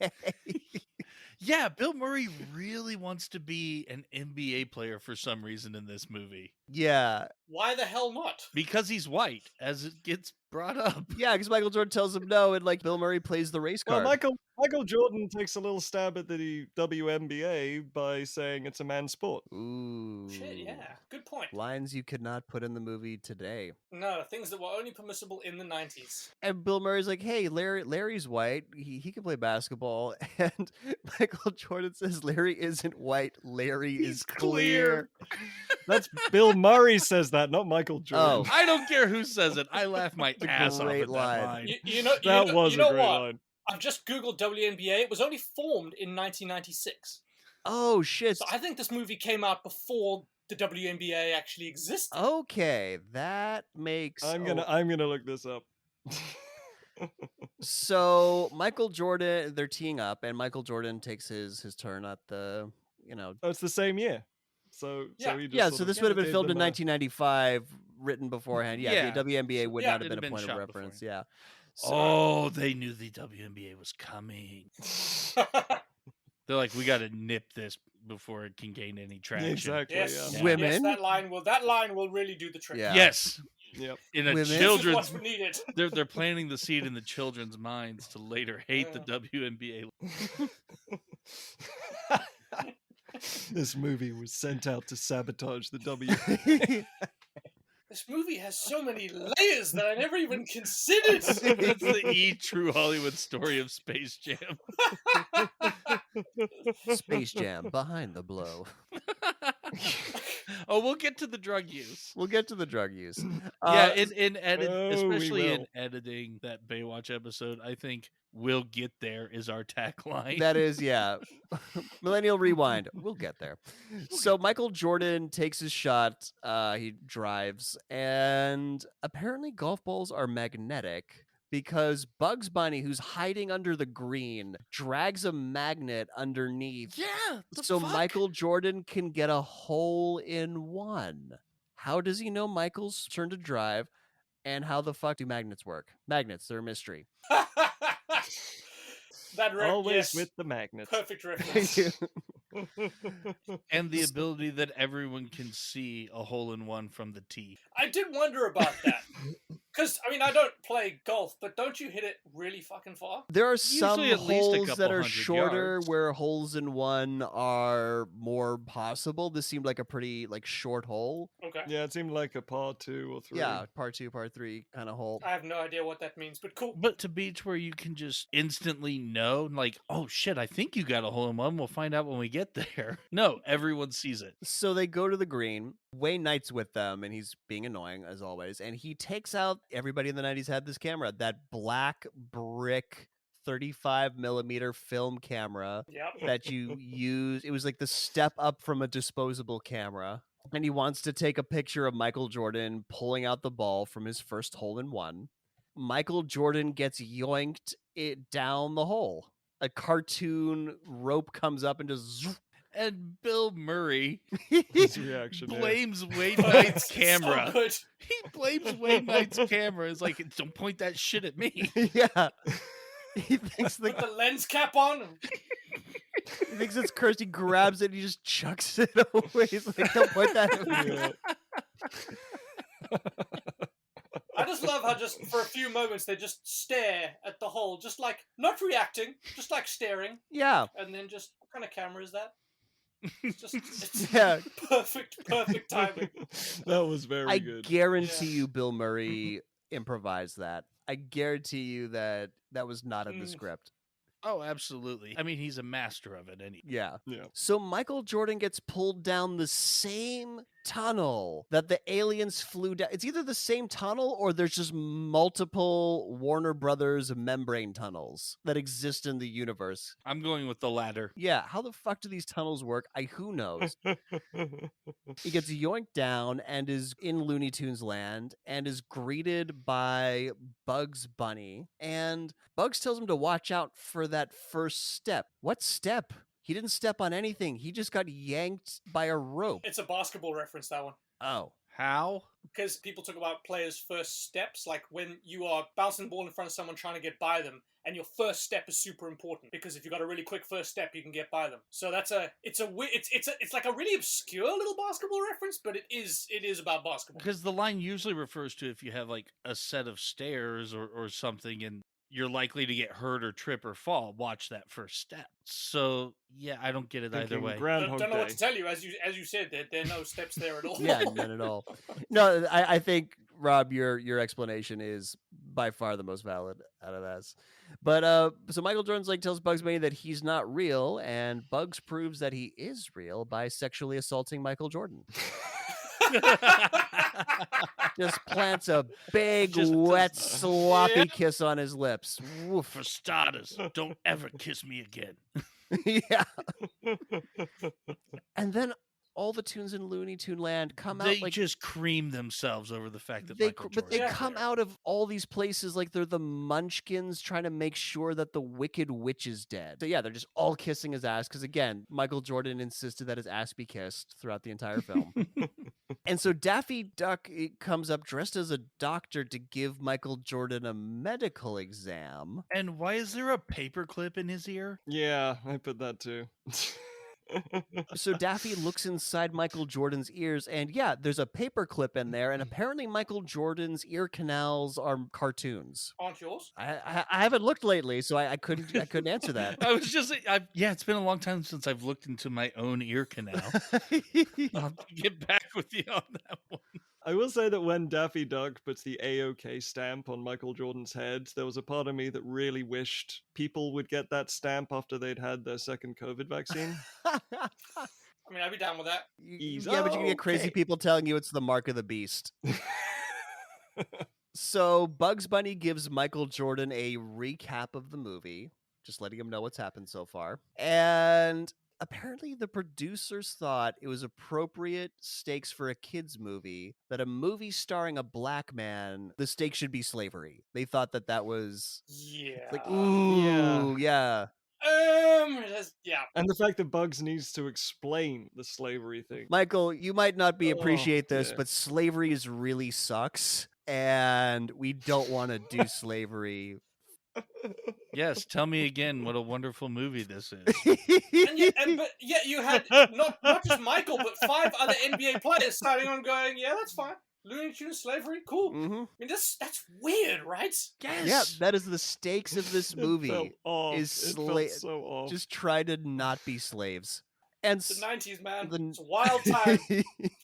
Speaker 3: Yeah, Bill Murray really wants to be an NBA player for some reason in this movie
Speaker 1: Yeah.
Speaker 4: Why the hell not?
Speaker 3: because he's white, as it gets brought up.
Speaker 1: Yeah, because Michael Jordan tells him no, and like Bill Murray plays the race
Speaker 2: Well,
Speaker 1: card.
Speaker 2: Michael Jordan takes a little stab at the WNBA by saying it's a man's sport.
Speaker 1: Ooh.
Speaker 4: Shit, yeah. Good point.
Speaker 1: Lines you could not put in the movie today.
Speaker 4: No, things that were only permissible in the 90s.
Speaker 1: And Bill Murray's like, hey, Larry's white. He can play basketball. And Michael Jordan says Larry isn't white. Larry
Speaker 3: He's
Speaker 1: is clear.
Speaker 2: That's Bill Murray says that, not Michael Jordan.
Speaker 1: Oh.
Speaker 3: I don't care who says it. I laugh my
Speaker 1: a
Speaker 3: ass off
Speaker 1: great
Speaker 3: at
Speaker 1: line.
Speaker 3: that line.
Speaker 2: That was
Speaker 4: you know
Speaker 2: a great
Speaker 4: what?
Speaker 2: line.
Speaker 4: I've just Googled WNBA. It was only formed in 1996.
Speaker 1: Oh, shit.
Speaker 4: So I think this movie came out before the WNBA actually existed.
Speaker 1: Okay, that makes...
Speaker 2: I'm gonna look this up.
Speaker 1: So Michael Jordan, they're teeing up, and Michael Jordan takes his turn at the,
Speaker 2: Oh, it's the same year. So
Speaker 4: Yeah.
Speaker 2: he just
Speaker 1: Yeah,
Speaker 2: sort
Speaker 1: so
Speaker 2: of
Speaker 1: this would have been
Speaker 2: gave
Speaker 1: filmed in
Speaker 2: them a-
Speaker 1: 1995, written beforehand. Yeah,
Speaker 3: Yeah.
Speaker 1: the WNBA would
Speaker 4: Yeah.
Speaker 1: not have
Speaker 3: It'd
Speaker 1: been a
Speaker 3: have been
Speaker 1: point of
Speaker 3: shot
Speaker 1: reference.
Speaker 3: beforehand.
Speaker 1: Yeah. So,
Speaker 3: Oh, they knew the WNBA was coming. They're like, we got to nip this before it can gain any traction.
Speaker 2: Exactly.
Speaker 4: yes,
Speaker 2: Yeah.
Speaker 4: yes,
Speaker 1: Women.
Speaker 4: that line will really do the trick.
Speaker 1: Yeah.
Speaker 3: Yes,
Speaker 2: Yep.
Speaker 3: in a
Speaker 1: Women.
Speaker 4: This is
Speaker 3: children's,
Speaker 4: what's needed.
Speaker 3: they're planting the seed in the children's minds to later hate the WNBA.
Speaker 2: This movie was sent out to sabotage the W.
Speaker 4: This movie has so many layers that I never even considered.
Speaker 3: That's the true Hollywood story of Space Jam.
Speaker 1: Space Jam, behind the blow.
Speaker 3: Oh, we'll get to the drug use.
Speaker 1: We'll get to the drug use.
Speaker 3: Yeah, in edit,
Speaker 2: oh, we
Speaker 3: especially in
Speaker 2: will.
Speaker 3: editing that Baywatch episode, I think "We'll get there" is our tagline.
Speaker 1: That is, yeah. Millennial Rewind. We'll get there. So Michael Jordan takes his shot. He drives, and apparently golf balls are magnetic because Bugs Bunny, who's hiding under the green, drags a magnet underneath.
Speaker 3: yeah.
Speaker 1: So Michael Jordan can get a hole in one. How does he know Michael's turn to drive? And how the fuck do magnets work? Magnets, they're a mystery.
Speaker 2: Always
Speaker 4: yes,
Speaker 2: with the magnets.
Speaker 4: perfect reference.
Speaker 3: and the ability that everyone can see a hole in one from the tee.
Speaker 4: I did wonder about that. Because, I mean, I don't play golf, but don't you hit it really fucking far?
Speaker 1: There are some
Speaker 3: Usually at least a
Speaker 1: holes
Speaker 3: couple
Speaker 1: that are
Speaker 3: hundred
Speaker 1: shorter
Speaker 3: yards.
Speaker 1: where holes in one are more possible. This seemed like a pretty short hole.
Speaker 4: Okay.
Speaker 2: Yeah, it seemed like a par 2 or 3.
Speaker 1: Yeah, part 2, part 3 kind of hole.
Speaker 4: I have no idea what that means, but cool.
Speaker 3: But to beach where you can just instantly know, like, oh shit, I think you got a hole in one. We'll find out when we get there. No, everyone sees it.
Speaker 1: So they go to the green. Wayne Knight's with them, and he's being annoying as always. And he takes out, everybody in the 90s had this camera, that black brick 35 millimeter film camera
Speaker 4: Yep.
Speaker 1: that you use. It was like the step up from a disposable camera. And he wants to take a picture of Michael Jordan pulling out the ball from his first hole in one. Michael Jordan gets yoinked it down the hole. A cartoon rope comes up and just zoop.
Speaker 3: And Bill Murray
Speaker 2: His reaction. yeah.
Speaker 3: blames Wayne Knight's
Speaker 4: So
Speaker 3: camera.
Speaker 4: good.
Speaker 3: He blames Wayne Knight's camera. It's like, don't point that shit at me.
Speaker 1: Yeah. He thinks
Speaker 4: Put the lens cap on.
Speaker 1: he thinks it's cursed. He grabs it and he just chucks it away. He's like, don't point that at me.
Speaker 2: Yeah.
Speaker 4: I just love how just for a few moments they just stare at the hole, just like not reacting, just like staring,
Speaker 1: Yeah.
Speaker 4: and then just what kind of camera is that? It's
Speaker 1: Yeah.
Speaker 4: perfect timing.
Speaker 2: That was very
Speaker 1: I
Speaker 2: good.
Speaker 1: guarantee you Bill Murray improvised that. I guarantee you that was not in the script.
Speaker 3: Oh, absolutely. I mean, he's a master of it.
Speaker 1: Yeah.
Speaker 2: Yeah.
Speaker 1: So Michael Jordan gets pulled down the same tunnel that the aliens flew down. It's either the same tunnel or there's just multiple Warner Brothers membrane tunnels that exist in the universe.
Speaker 3: I'm going with the latter.
Speaker 1: Yeah, how the fuck do these tunnels work? Who knows? He gets yoinked down and is in Looney Tunes land and is greeted by Bugs Bunny. And Bugs tells him to watch out for that first step. What step? He didn't step on anything. He just got yanked by a rope.
Speaker 4: It's a basketball reference, that one.
Speaker 1: Oh.
Speaker 3: How?
Speaker 4: Because people talk about players' first steps, like when you are bouncing the ball in front of someone trying to get by them, and your first step is super important because if you've got a really quick first step, you can get by them. So it's like a really obscure little basketball reference, but it is about basketball.
Speaker 3: Because the line usually refers to if you have like a set of stairs or something and you're likely to get hurt or trip or fall, watch that first step. So yeah, I don't get it either way.
Speaker 2: Groundhog
Speaker 4: Don't know what
Speaker 2: Day.
Speaker 4: to tell you. As you said, there are no steps there at all.
Speaker 1: Yeah, none at all. No, I think, Rob, your explanation is by far the most valid out of this. But so Michael Jordan's like tells Bugs Bunny that he's not real, and Bugs proves that he is real by sexually assaulting Michael Jordan. Just plants a big, wet, sloppy kiss on his lips. Woof.
Speaker 3: For starters, don't ever kiss me again.
Speaker 1: Yeah. And then all the tunes in Looney Tune Land come
Speaker 3: They
Speaker 1: out like
Speaker 3: just cream themselves over the fact that
Speaker 1: they,
Speaker 3: Michael
Speaker 1: but they
Speaker 3: Jordan's
Speaker 1: come
Speaker 3: there.
Speaker 1: out of all these places like they're the Munchkins trying to make sure that the Wicked Witch is dead. So yeah, they're just all kissing his ass because again, Michael Jordan insisted that his ass be kissed throughout the entire film. And so Daffy Duck comes up dressed as a doctor to give Michael Jordan a medical exam.
Speaker 3: And why is there a paperclip in his ear?
Speaker 2: Yeah, I put that too.
Speaker 1: So Daffy looks inside Michael Jordan's ears, and yeah, there's a paperclip in there, and apparently Michael Jordan's ear canals are cartoons.
Speaker 4: Aren't yours?
Speaker 1: I haven't looked lately, so I couldn't answer that.
Speaker 3: I was just, yeah, it's been a long time since I've looked into my own ear canal. I'll have to get back with you on that one.
Speaker 2: I will say that when Daffy Duck puts the A-OK stamp on Michael Jordan's head, there was a part of me that really wished people would get that stamp after they'd had their second COVID vaccine.
Speaker 4: I mean, I'd be down with that.
Speaker 1: Yeah, but you can get crazy
Speaker 2: okay.
Speaker 1: people telling you it's the mark of the beast. So Bugs Bunny gives Michael Jordan a recap of the movie, just letting him know what's happened so far. And apparently the producers thought it was appropriate stakes for a kids movie, that a movie starring a black man, the stakes should be slavery. They thought that was
Speaker 4: Yeah.
Speaker 1: like, ooh, yeah.
Speaker 4: Yeah.
Speaker 2: And the fact that Bugs needs to explain the slavery thing.
Speaker 1: Michael, you might not be appreciate this,
Speaker 2: yeah.
Speaker 1: but slavery is really sucks, and we don't want to do slavery.
Speaker 3: Yes, tell me again what a wonderful movie this is.
Speaker 4: But yet you had not just Michael, but 5 other NBA players signing on going, yeah, that's fine. Looney Tunes, slavery, cool.
Speaker 1: Mm-hmm.
Speaker 4: I mean, that's weird, right?
Speaker 3: Yes.
Speaker 1: Yeah, that is the stakes of this movie.
Speaker 2: It felt off.
Speaker 1: Is
Speaker 2: It felt so off.
Speaker 1: Just try to not be slaves. And
Speaker 4: It's the 90s, man.
Speaker 1: the-
Speaker 4: It's a wild time.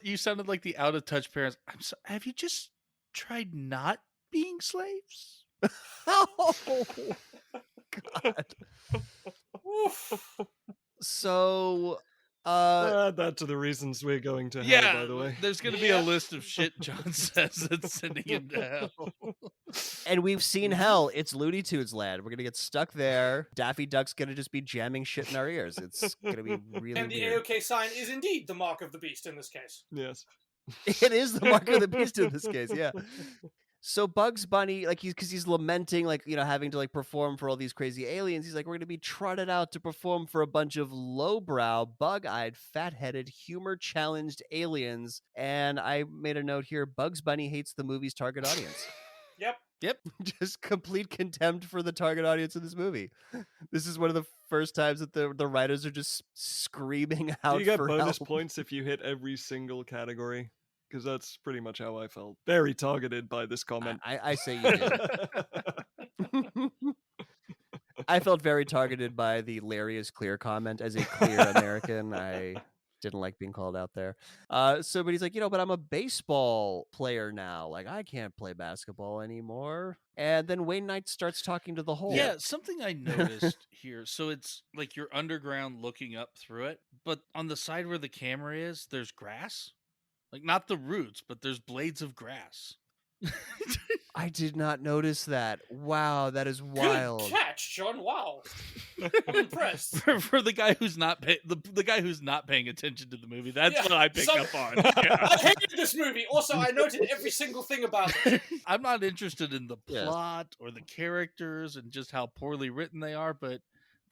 Speaker 3: You sounded like the out of touch parents. Have you just tried not being slaves?
Speaker 1: Oh, God.
Speaker 4: Oof.
Speaker 1: So,
Speaker 2: Add that to the reasons we're going to hell, by the way.
Speaker 3: There's going to be a list of shit John says that's sending him to hell.
Speaker 1: and we've seen hell. It's Looney Tunes land. We're gonna get stuck there. Daffy Duck's gonna just be jamming shit in our ears. It's gonna be really
Speaker 4: And the
Speaker 1: weird.
Speaker 4: AOK sign is indeed the mark of the beast in this case.
Speaker 2: Yes.
Speaker 1: It is the mark of the beast in this case, yeah. So Bugs Bunny, like he's lamenting, like, you know, having to like perform for all these crazy aliens. He's like, we're gonna be trotted out to perform for a bunch of lowbrow, bug-eyed, fat-headed, humor-challenged aliens. And I made a note here: Bugs Bunny hates the movie's target audience.
Speaker 4: Yep.
Speaker 1: Just complete contempt for the target audience of this movie. This is one of the first times that the writers are just screaming out
Speaker 2: Do you get
Speaker 1: for
Speaker 2: bonus
Speaker 1: help.
Speaker 2: points if you hit every single category? Because that's pretty much how I felt. Very targeted by this comment.
Speaker 1: I say you did. I felt very targeted by the Larry is clear comment. As a clear American, I Didn't like being called out there. But he's like, but I'm a baseball player now. Like, I can't play basketball anymore. And then Wayne Knight starts talking to the hole.
Speaker 3: Yeah, something I noticed here. So it's like you're underground looking up through it, but on the side where the camera is, there's grass. Like not the roots, but there's blades of grass.
Speaker 1: I did not notice that. Wow, that is wild.
Speaker 4: Good catch, John. Wow. I'm impressed.
Speaker 3: For the guy who's not the guy who's not paying attention to the movie, that's
Speaker 4: Yeah,
Speaker 3: what I picked up on.
Speaker 4: I hated this movie. Also, I noted every single thing about it.
Speaker 3: I'm not interested in the
Speaker 1: Yes.
Speaker 3: plot or the characters and just how poorly written they are, but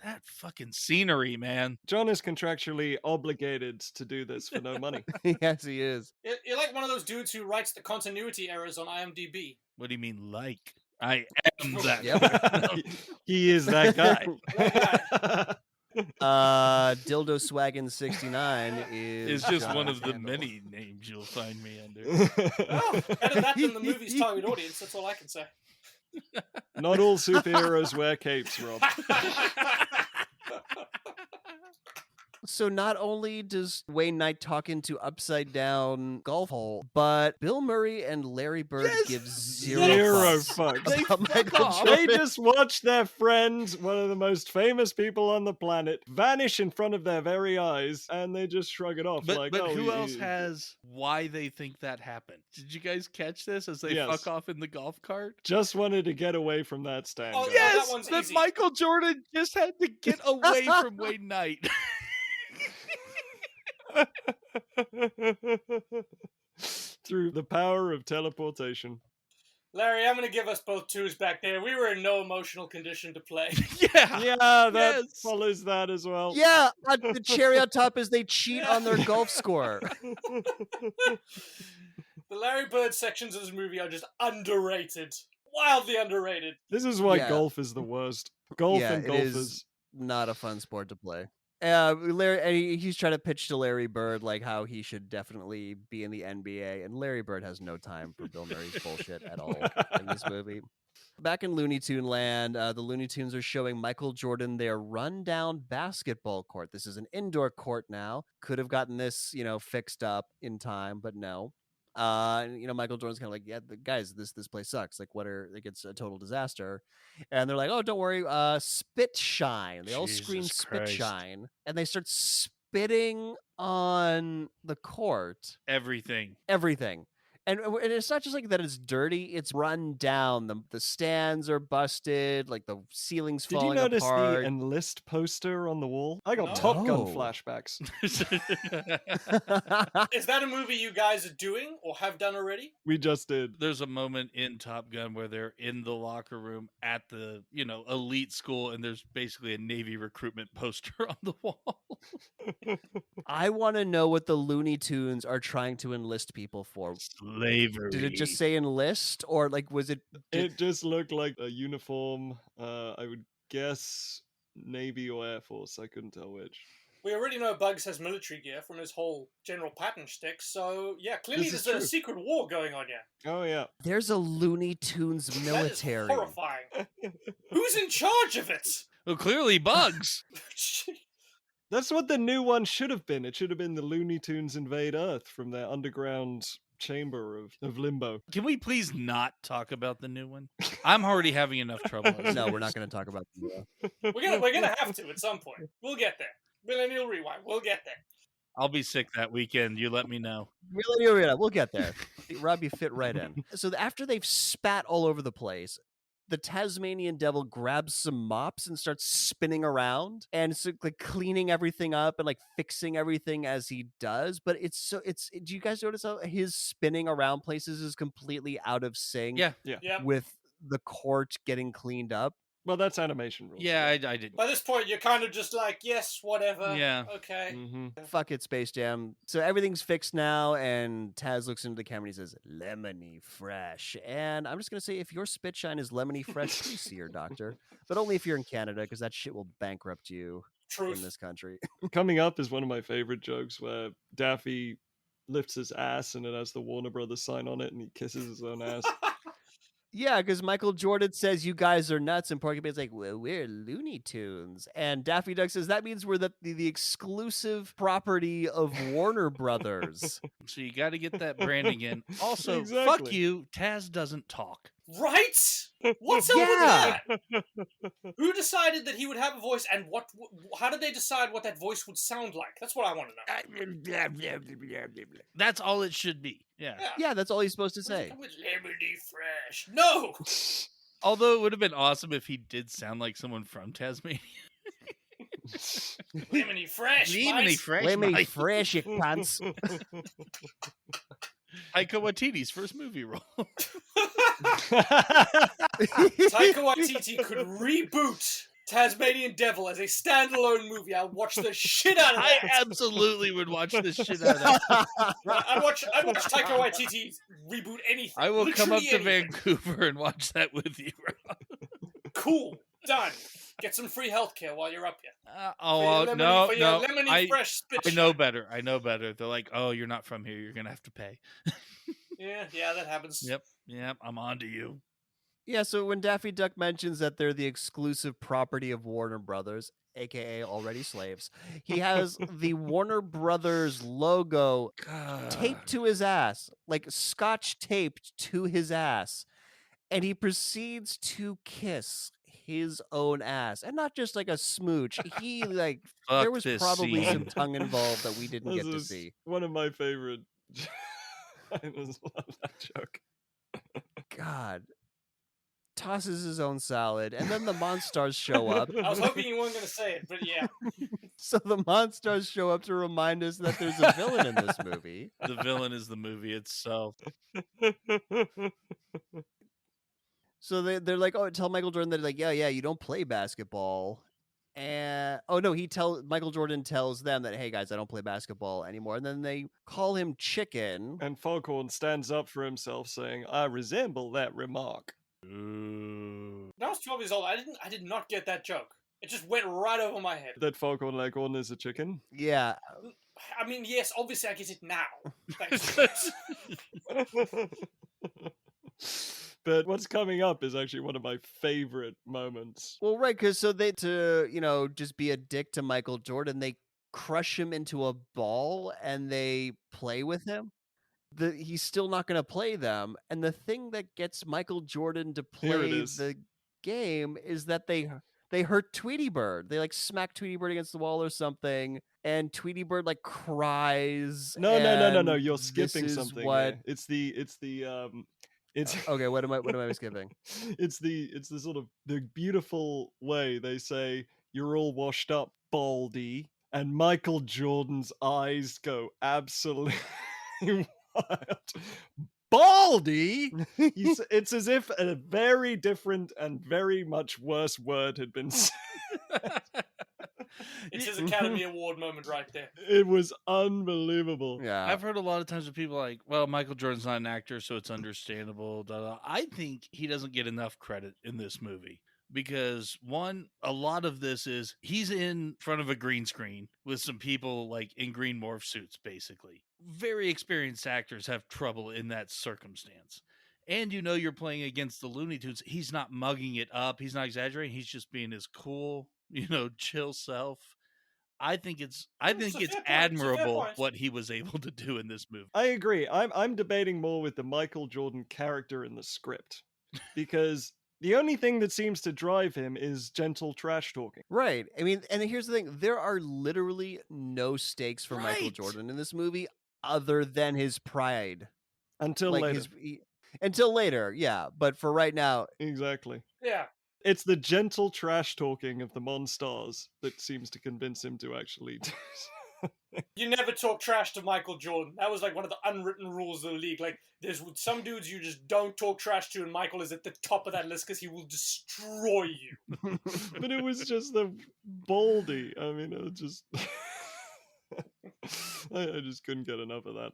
Speaker 3: that fucking scenery, man.
Speaker 2: John is contractually obligated to do this for no money.
Speaker 1: Yes, he is.
Speaker 4: You're like one of those dudes who writes the continuity errors on IMDb.
Speaker 3: What do you mean, like? I am that.
Speaker 1: Yep.
Speaker 2: He is that guy.
Speaker 1: Dildo Swaggin 69 is
Speaker 3: It's just
Speaker 1: John's
Speaker 3: one of the
Speaker 1: handle.
Speaker 3: many names you'll find me under.
Speaker 4: Oh, better that than the movie's target audience. That's all I can say.
Speaker 2: Not all superheroes wear capes, Rob.
Speaker 1: So not only does Wayne Knight talk into upside down golf hole, but Bill Murray and Larry Bird
Speaker 3: Yes!
Speaker 1: give zero
Speaker 2: Fucks.
Speaker 3: They
Speaker 1: about
Speaker 3: fuck
Speaker 1: Michael
Speaker 3: off.
Speaker 2: They
Speaker 1: Jordan.
Speaker 2: just watch their friend, one of the most famous people on the planet, vanish in front of their very eyes, and they just shrug it off.
Speaker 3: But
Speaker 2: oh,
Speaker 3: who else has why they think that happened? Did you guys catch this as they
Speaker 2: Yes.
Speaker 3: fuck off in the golf cart?
Speaker 2: Just wanted to get away from that stand.
Speaker 4: Oh,
Speaker 2: guy.
Speaker 4: yeah.
Speaker 3: Yes,
Speaker 4: that one's
Speaker 3: that
Speaker 4: easy.
Speaker 3: Michael Jordan just had to get away from Wayne Knight.
Speaker 2: Through the power of teleportation.
Speaker 4: Larry, I'm going to give us both twos back there. We were in no emotional condition to play.
Speaker 3: Yeah.
Speaker 2: Yeah, that
Speaker 3: Yes.
Speaker 2: follows that as well.
Speaker 1: Yeah, the cherry on top is they cheat on their golf score.
Speaker 4: The Larry Bird sections of this movie are just underrated. Wildly underrated.
Speaker 2: This is why
Speaker 1: Yeah.
Speaker 2: golf is the worst. Golf
Speaker 1: Yeah,
Speaker 2: and
Speaker 1: it
Speaker 2: golfers.
Speaker 1: is not a fun sport to play. Larry, and he's trying to pitch to Larry Bird like how he should definitely be in the NBA, and Larry Bird has no time for Bill Murray's bullshit at all in this movie. Back in Looney Tune land, the Looney Tunes are showing Michael Jordan their rundown basketball court. This is an indoor court now. Could have gotten this, fixed up in time, but no. Michael Jordan's kind of like, yeah, guys, this place sucks. Like, like, it's a total disaster. And they're like, oh, don't worry, spit shine. They all scream
Speaker 3: Jesus
Speaker 1: spit
Speaker 3: Christ.
Speaker 1: shine, and they start spitting on the court.
Speaker 3: Everything.
Speaker 1: Everything. And it's not just like that it's dirty, it's run down. The stands are busted, like the ceiling's
Speaker 2: Did you
Speaker 1: falling
Speaker 2: notice
Speaker 1: apart.
Speaker 2: the enlist poster on the wall? I got
Speaker 4: No.
Speaker 2: Top Gun
Speaker 1: No.
Speaker 2: flashbacks.
Speaker 4: Is that a movie you guys are doing or have done already?
Speaker 2: We just did.
Speaker 3: There's a moment in Top Gun where they're in the locker room at the, elite school, and there's basically a Navy recruitment poster on the wall.
Speaker 1: I want to know what the Looney Tunes are trying to enlist people for.
Speaker 3: Slavery.
Speaker 1: Did it just say enlist, or like was it?
Speaker 2: It just looked like a uniform. I would guess Navy or Air Force. I couldn't tell which.
Speaker 4: We already know Bugs has military gear from his whole General Patton shtick, so yeah, clearly
Speaker 2: This is
Speaker 4: there's a
Speaker 2: true.
Speaker 4: secret war going on here.
Speaker 2: Oh yeah.
Speaker 1: There's a Looney Tunes
Speaker 4: That is
Speaker 1: military.
Speaker 4: horrifying. Who's in charge of it?
Speaker 3: Well, clearly Bugs.
Speaker 2: That's what the new one should have been. It should have been the Looney Tunes invade Earth from their underground chamber of limbo.
Speaker 3: Can we please not talk about the new one? I'm already having enough trouble.
Speaker 1: No, we're not going to talk about the
Speaker 4: We're gonna have to at some point. We'll get there. Millennial Rewind. We'll get there.
Speaker 3: I'll be sick that weekend. You let me know.
Speaker 1: We'll get there. Rob, you fit right in. So after they've spat all over the place, the Tasmanian devil grabs some mops and starts spinning around and so like cleaning everything up and like fixing everything as he does. But do you guys notice how his spinning around places is completely out of sync
Speaker 3: Yeah.
Speaker 4: Yeah.
Speaker 1: with the court getting cleaned up?
Speaker 2: Well, that's animation rules.
Speaker 3: Yeah, I did.
Speaker 4: By this point, you're kind of just like, yes, whatever.
Speaker 3: Yeah.
Speaker 4: Okay.
Speaker 2: Mm-hmm.
Speaker 1: Fuck it, Space Jam. So everything's fixed now, and Taz looks into the camera and he says, lemony fresh. And I'm just going to say, if your spit shine is lemony fresh, please see your doctor. But only if you're in Canada, because that shit will bankrupt you in
Speaker 4: Truth.
Speaker 1: this country.
Speaker 2: Coming up is one of my favorite jokes where Daffy lifts his ass and it has the Warner Brothers sign on it and he kisses his own ass.
Speaker 1: Yeah, because Michael Jordan says you guys are nuts, and Porky Pig's like, well, we're Looney Tunes. And Daffy Duck says that means we're the exclusive property of Warner Brothers.
Speaker 3: So you got to get that branding in. Also, fuck
Speaker 2: Exactly.
Speaker 3: you. Taz doesn't talk.
Speaker 4: Right? What's up
Speaker 1: Yeah.
Speaker 4: with that? Who decided that he would have a voice, and how did they decide what that voice would sound like? That's what I want to know.
Speaker 3: That's all it should be. Yeah.
Speaker 1: Yeah, that's all he's supposed to say.
Speaker 4: With Lemony Fresh. No!
Speaker 3: Although it would have been awesome if he did sound like someone from Tasmania.
Speaker 4: Lemony Fresh.
Speaker 3: Lemony
Speaker 4: mate.
Speaker 3: Fresh.
Speaker 1: Lemony
Speaker 3: mate.
Speaker 1: Fresh, you cunts.
Speaker 3: Taika Waititi's first movie role.
Speaker 4: Taika Waititi could reboot Tasmanian Devil as a standalone movie. I'll watch the shit out of
Speaker 3: I
Speaker 4: that.
Speaker 3: absolutely would watch this shit out of that.
Speaker 4: I'd watch Taika Waititi reboot anything.
Speaker 3: I will come up
Speaker 4: Literally
Speaker 3: to
Speaker 4: anything.
Speaker 3: Vancouver and watch that with you.
Speaker 4: Cool. Done. Get some free healthcare while you're up here.
Speaker 3: No,
Speaker 4: For your Lemony Fresh spit
Speaker 3: I know
Speaker 4: shot.
Speaker 3: better. I know better. They're like, oh, you're not from here. You're gonna have to pay.
Speaker 4: Yeah, that happens.
Speaker 3: Yep. I'm on to you.
Speaker 1: Yeah, so when Daffy Duck mentions that they're the exclusive property of Warner Brothers, aka already slaves, he has the Warner Brothers logo taped to his ass, like scotch taped to his ass, and he proceeds to kiss his own ass, and not just like a smooch. He like
Speaker 3: Fuck
Speaker 1: there was
Speaker 3: this
Speaker 1: probably
Speaker 3: scene.
Speaker 1: some tongue involved that we didn't
Speaker 2: This
Speaker 1: get to
Speaker 2: is
Speaker 1: see.
Speaker 2: one of my favorite. I just love that joke.
Speaker 1: God. Tosses his own salad, and then the Monstars show up.
Speaker 4: I was hoping you weren't going to say it, but yeah.
Speaker 1: So the Monstars show up to remind us that there's a villain in this movie.
Speaker 3: The villain is the movie itself.
Speaker 1: So they're like, oh, tell Michael Jordan that like, yeah, you don't play basketball. And oh no, Michael Jordan tells them that, hey guys, I don't play basketball anymore. And then they call him Chicken.
Speaker 2: And Foghorn stands up for himself, saying, "I resemble that remark."
Speaker 3: Ooh.
Speaker 4: When I was 12 years old, I did not get that joke. It just went right over my head.
Speaker 2: That Foghorn Leghorn is a chicken.
Speaker 1: Yeah.
Speaker 4: I mean, yes, obviously I get it now. Thanks.
Speaker 2: But what's coming up is actually one of my favorite moments.
Speaker 1: Well, right, because so to just be a dick to Michael Jordan, they crush him into a ball and they play with him. He's still not going to play them. And the thing that gets Michael Jordan to
Speaker 2: Here it
Speaker 1: play
Speaker 2: is.
Speaker 1: the game is that they hurt Tweety Bird. They like smack Tweety Bird against the wall or something, and Tweety Bird like cries.
Speaker 2: No.
Speaker 1: and
Speaker 2: You're
Speaker 1: this
Speaker 2: skipping
Speaker 1: is
Speaker 2: something.
Speaker 1: What?
Speaker 2: Here. It's
Speaker 1: Okay, what am I skipping?
Speaker 2: It's the sort of the beautiful way they say you're all washed up, Baldy, and Michael Jordan's eyes go absolutely wild. Baldy? It's as if a very different and very much worse word had been said.
Speaker 4: It's his Academy Award moment right there.
Speaker 2: It was unbelievable.
Speaker 1: Yeah.
Speaker 3: I've heard a lot of times of people like, well, Michael Jordan's not an actor, so it's understandable. I think he doesn't get enough credit in this movie because, one, a lot of this is he's in front of a green screen with some people like in green morph suits, basically. Very experienced actors have trouble in that circumstance. And you're playing against the Looney Tunes. He's not mugging it up. He's not exaggerating. He's just being his cool, chill self. I think it's admirable what he was able to do in this movie.
Speaker 2: I agree. I'm debating more with the Michael Jordan character in the script because the only thing that seems to drive him is gentle trash talking.
Speaker 1: Right. I mean, and here's the thing. There are literally no stakes for Michael
Speaker 3: Right.
Speaker 1: Jordan in this movie other than his pride.
Speaker 2: Until
Speaker 1: Like
Speaker 2: later.
Speaker 1: until later, yeah. But for right now,
Speaker 2: Exactly.
Speaker 4: Yeah.
Speaker 2: It's the gentle trash talking of the Monstars that seems to convince him to actually do
Speaker 4: You never talk trash to Michael Jordan. That was like one of the unwritten rules of the league. Like, there's some dudes you just don't talk trash to, and Michael is at the top of that list because he will destroy you.
Speaker 2: But it was just the Baldy. I mean, it was just I just couldn't get enough of that.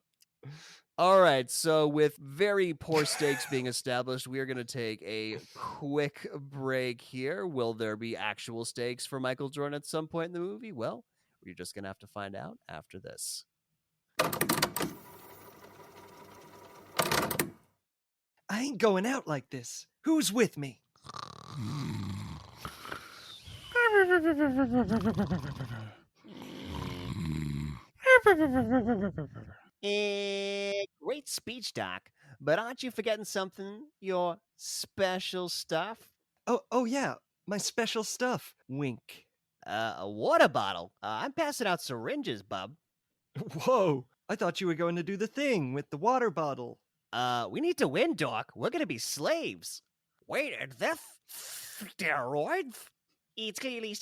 Speaker 1: all right. So with very poor stakes being established, we are going to take a quick break here. Will there be actual stakes for Michael Jordan at some point in the movie? Well, we're just going to have to find out after this.
Speaker 5: I ain't going out like this. Who's with me?
Speaker 1: Great speech, Doc. But aren't you forgetting something? Your special stuff?
Speaker 5: Oh yeah, my special stuff. Wink.
Speaker 1: A water bottle. I'm passing out syringes, bub.
Speaker 5: Whoa, I thought you were going to do the thing with the water bottle.
Speaker 1: We need to win, Doc. We're gonna be slaves. Wait, are that steroids? It's clearly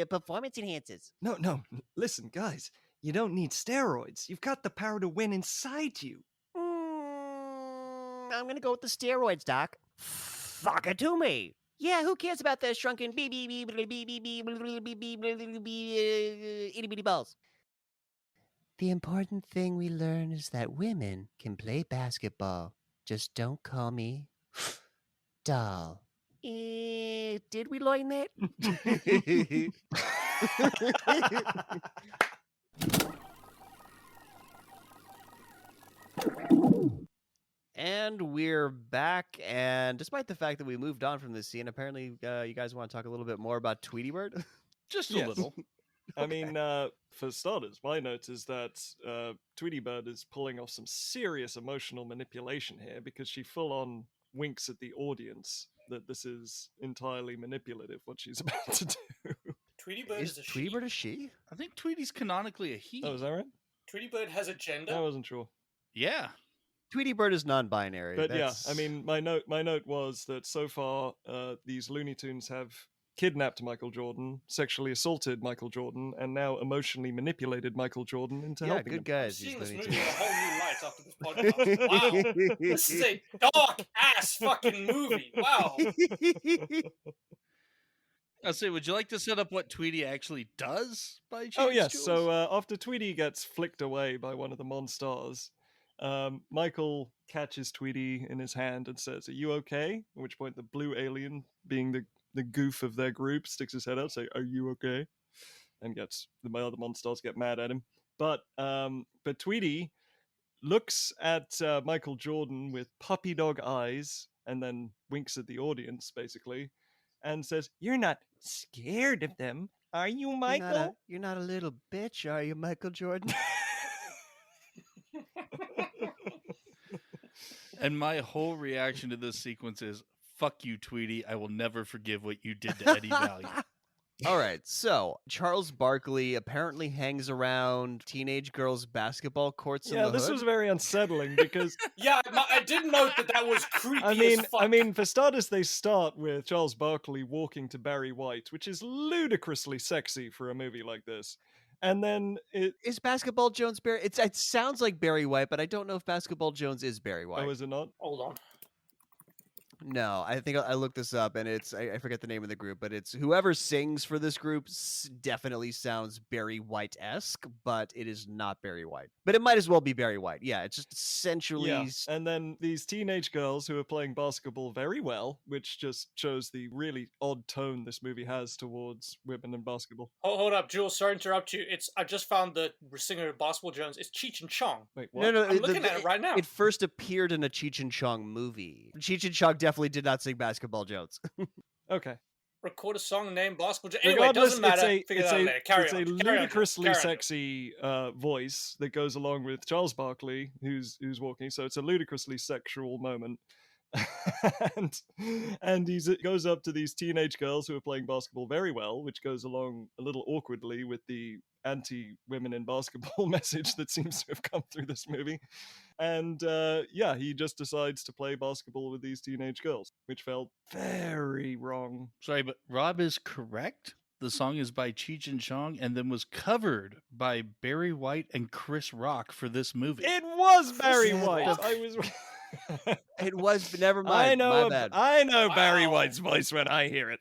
Speaker 1: performance enhancers.
Speaker 5: No, listen, guys. You don't need steroids. You've got the power to win inside you.
Speaker 1: I'm gonna go with the steroids, Doc. Fuck it to me. Yeah, who cares about the shrunken itty bitty balls? The important thing we learn is that women can play basketball. Just don't call me doll. Did we learn that? And we're back, and despite the fact that we moved on from this scene, apparently you guys want to talk a little bit more about Tweety Bird?
Speaker 3: Just a
Speaker 2: Yes.
Speaker 3: little.
Speaker 2: I mean, for starters, my note is that Tweety Bird is pulling off some serious emotional manipulation here because she full on winks at the audience that this is entirely manipulative, what she's about to do.
Speaker 4: Tweety Bird is a
Speaker 1: Tweety
Speaker 4: she.
Speaker 1: Bird a she?
Speaker 3: I think Tweety's canonically a he.
Speaker 2: Oh, is that right?
Speaker 4: Tweety Bird has a gender.
Speaker 2: I wasn't sure.
Speaker 3: Yeah.
Speaker 1: Tweety Bird is non-binary.
Speaker 2: But
Speaker 1: That's...
Speaker 2: yeah, I mean, my note was that so far these Looney Tunes have kidnapped Michael Jordan, sexually assaulted Michael Jordan, and now emotionally manipulated Michael Jordan into
Speaker 1: yeah,
Speaker 2: helping
Speaker 1: good
Speaker 2: him.
Speaker 1: guys.
Speaker 4: Seeing
Speaker 1: these
Speaker 4: this
Speaker 1: Looney
Speaker 4: movie in a
Speaker 1: Tunes.
Speaker 4: whole new light after this podcast. Wow. This is a dark ass fucking movie. Wow.
Speaker 3: I'll say, would you like to set up what Tweety actually does by chance?
Speaker 2: Oh yes,
Speaker 3: Jules?
Speaker 2: so after Tweety gets flicked away by one of the Monstars, Michael catches Tweety in his hand and says, "Are you okay?" At which point the blue alien, being the goof of their group, sticks his head out, say, "Are you okay?" And gets the other Monstars get mad at him. But Tweety looks at Michael Jordan with puppy dog eyes and then winks at the audience, basically, and says, "You're not scared of them, are you, Michael?"
Speaker 1: You're not a little bitch, are you, Michael Jordan?
Speaker 3: And my whole reaction to this sequence is, fuck you, Tweety. I will never forgive what you did to Eddie Valiant.
Speaker 1: All right, so Charles Barkley apparently hangs around teenage girls' basketball courts in
Speaker 2: Yeah,
Speaker 1: the
Speaker 2: this
Speaker 1: hood.
Speaker 2: was very unsettling because
Speaker 4: Yeah, I did note that was creepy as fuck.
Speaker 2: I mean, for starters, they start with Charles Barkley walking to Barry White, which is ludicrously sexy for a movie like this. And then
Speaker 1: Is Basketball Jones Barry? It sounds like Barry White, but I don't know if Basketball Jones is Barry White.
Speaker 2: oh, is it not?
Speaker 4: Hold on.
Speaker 1: No, I think I looked this up, and I forget the name of the group, but it's whoever sings for this group definitely sounds Barry White-esque, but it is not Barry White. But it might as well be Barry White. Yeah, it's just essentially...
Speaker 2: Yeah. And then these teenage girls who are playing basketball very well, which just shows the really odd tone this movie has towards women and basketball.
Speaker 4: Hold up, Jules. Sorry to interrupt you. I just found the singer of Basketball Jones. It's Cheech and Chong.
Speaker 2: Wait, what?
Speaker 1: No,
Speaker 4: I'm looking at it right now.
Speaker 1: It first appeared in a Cheech and Chong movie. Cheech and Chong definitely did not sing Basketball Jones.
Speaker 2: Okay.
Speaker 4: Record a song named Basketball Jones. Anyway, it
Speaker 2: Regardless,
Speaker 4: doesn't matter. Figure
Speaker 2: it's
Speaker 4: that out
Speaker 2: a,
Speaker 4: later. Carry
Speaker 2: it's
Speaker 4: on.
Speaker 2: a
Speaker 4: Carry on,
Speaker 2: ludicrously
Speaker 4: Jules. Carry on.
Speaker 2: sexy voice that goes along with Charles Barkley, who's walking. So it's a ludicrously sexual moment. and he goes up to these teenage girls who are playing basketball very well, which goes along a little awkwardly with the anti-women in basketball message that seems to have come through this movie. And yeah, he just decides to play basketball with these teenage girls, which felt very wrong.
Speaker 3: Sorry, but Rob is correct. The song is by Cheech and Chong and then was covered by Barry White and Chris Rock for this movie.
Speaker 2: It was Barry
Speaker 1: Yeah,
Speaker 2: White.
Speaker 1: what?
Speaker 2: I was.
Speaker 1: It was, but never mind. My bad.
Speaker 2: I know Barry
Speaker 4: Wow.
Speaker 2: White's voice when I hear it.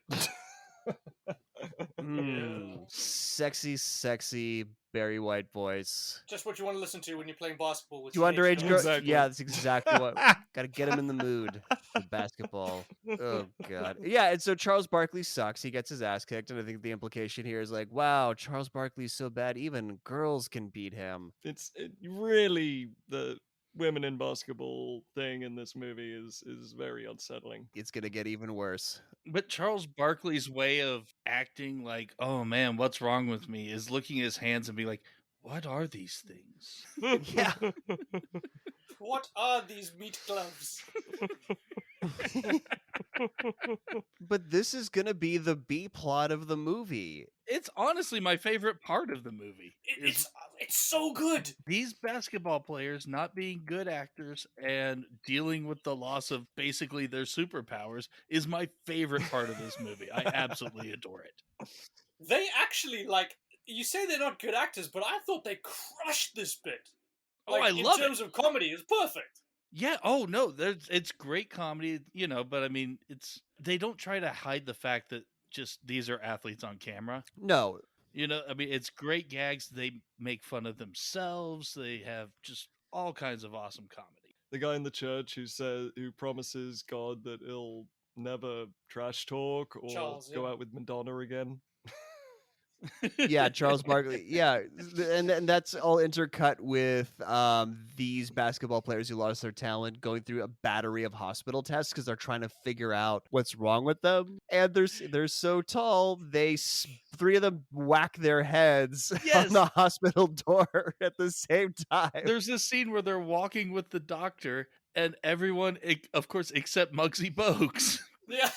Speaker 1: Sexy, sexy Barry White voice.
Speaker 4: Just what you want to listen to when you're playing basketball with
Speaker 1: Do
Speaker 4: teenage
Speaker 1: underage
Speaker 4: girls.
Speaker 1: girls?
Speaker 2: Exactly.
Speaker 1: Yeah, that's exactly what. Gotta get him in the mood for basketball. Oh, God. Yeah, and so Charles Barkley sucks. He gets his ass kicked, and I think the implication here is like, wow, Charles Barkley's so bad, even girls can beat him.
Speaker 2: Really women in basketball thing in this movie is very unsettling.
Speaker 1: It's gonna get even worse.
Speaker 3: But Charles Barkley's way of acting like, oh man, what's wrong with me, is looking at his hands and be like, what are these things?
Speaker 1: Yeah.
Speaker 4: What are these meat gloves?
Speaker 1: But this is gonna be the B plot of the movie.
Speaker 3: It's honestly my favorite part of the movie.
Speaker 4: It's so good.
Speaker 3: These basketball players not being good actors and dealing with the loss of basically their superpowers is my favorite part of this movie. I absolutely adore it.
Speaker 4: They actually, like, you say they're not good actors, but I thought they crushed this bit.
Speaker 3: Oh, I love
Speaker 4: in terms of comedy, it's perfect.
Speaker 3: Yeah. Oh no, it's great comedy, but I mean, they don't try to hide the fact that just these are athletes on camera.
Speaker 1: No.
Speaker 3: I mean, it's great gags. They make fun of themselves. They have just all kinds of awesome comedy.
Speaker 2: The guy in the church who promises God that he'll never trash talk or
Speaker 4: Charles,
Speaker 2: go
Speaker 4: yeah.
Speaker 2: out with Madonna again.
Speaker 1: Yeah, Charles Barkley. Yeah, and that's all intercut with these basketball players who lost their talent going through a battery of hospital tests because they're trying to figure out what's wrong with them. And they're so tall, three of them whack their heads
Speaker 3: Yes.
Speaker 1: on the hospital door at the same time.
Speaker 3: There's this scene where they're walking with the doctor, and everyone, of course, except Muggsy Bogues,
Speaker 4: Yeah.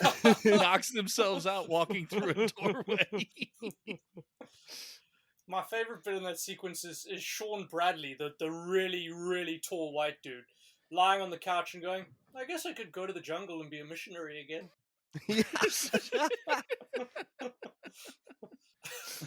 Speaker 3: knocks themselves out walking through a doorway.
Speaker 4: My favorite bit in that sequence is Sean Bradley, the really, really tall white dude, lying on the couch and going, I guess I could go to the jungle and be a missionary again.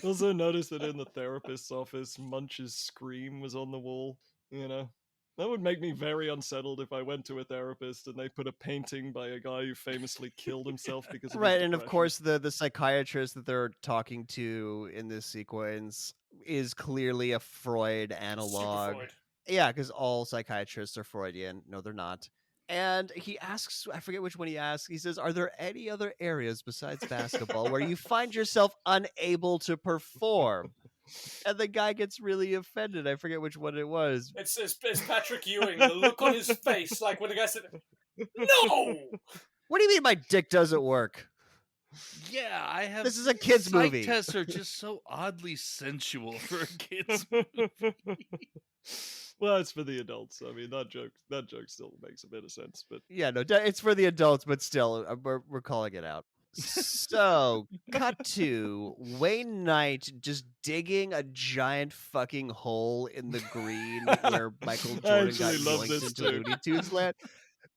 Speaker 2: Also noticed that in the therapist's office, Munch's scream was on the wall. That would make me very unsettled if I went to a therapist and they put a painting by a guy who famously killed himself because of his
Speaker 1: Right, and of
Speaker 2: depression.
Speaker 1: course the psychiatrist that they're talking to in this sequence is clearly a Freud analog.
Speaker 4: Super Freud.
Speaker 1: Yeah, because all psychiatrists are Freudian. No, they're not. And he asks, I forget which one he asks, he says, are there any other areas besides basketball where you find yourself unable to perform? And the guy gets really offended. I forget which one it was.
Speaker 4: It's Patrick Ewing. The look on his face, like when the guy said, no!
Speaker 1: What do you mean my dick doesn't work?
Speaker 3: Yeah, I have.
Speaker 1: This is a kid's
Speaker 3: psych
Speaker 1: movie.
Speaker 3: Tests are just so oddly sensual for a kid's movie.
Speaker 2: Well, it's for the adults. I mean, that joke still makes a bit of sense. But
Speaker 1: Yeah, no, it's for the adults, but still, we're calling it out. So, cut to Wayne Knight just digging a giant fucking hole in the green where Michael Jordan got
Speaker 2: actually love
Speaker 1: yoinked
Speaker 2: this
Speaker 1: into
Speaker 2: too.
Speaker 1: Looney Tunes land.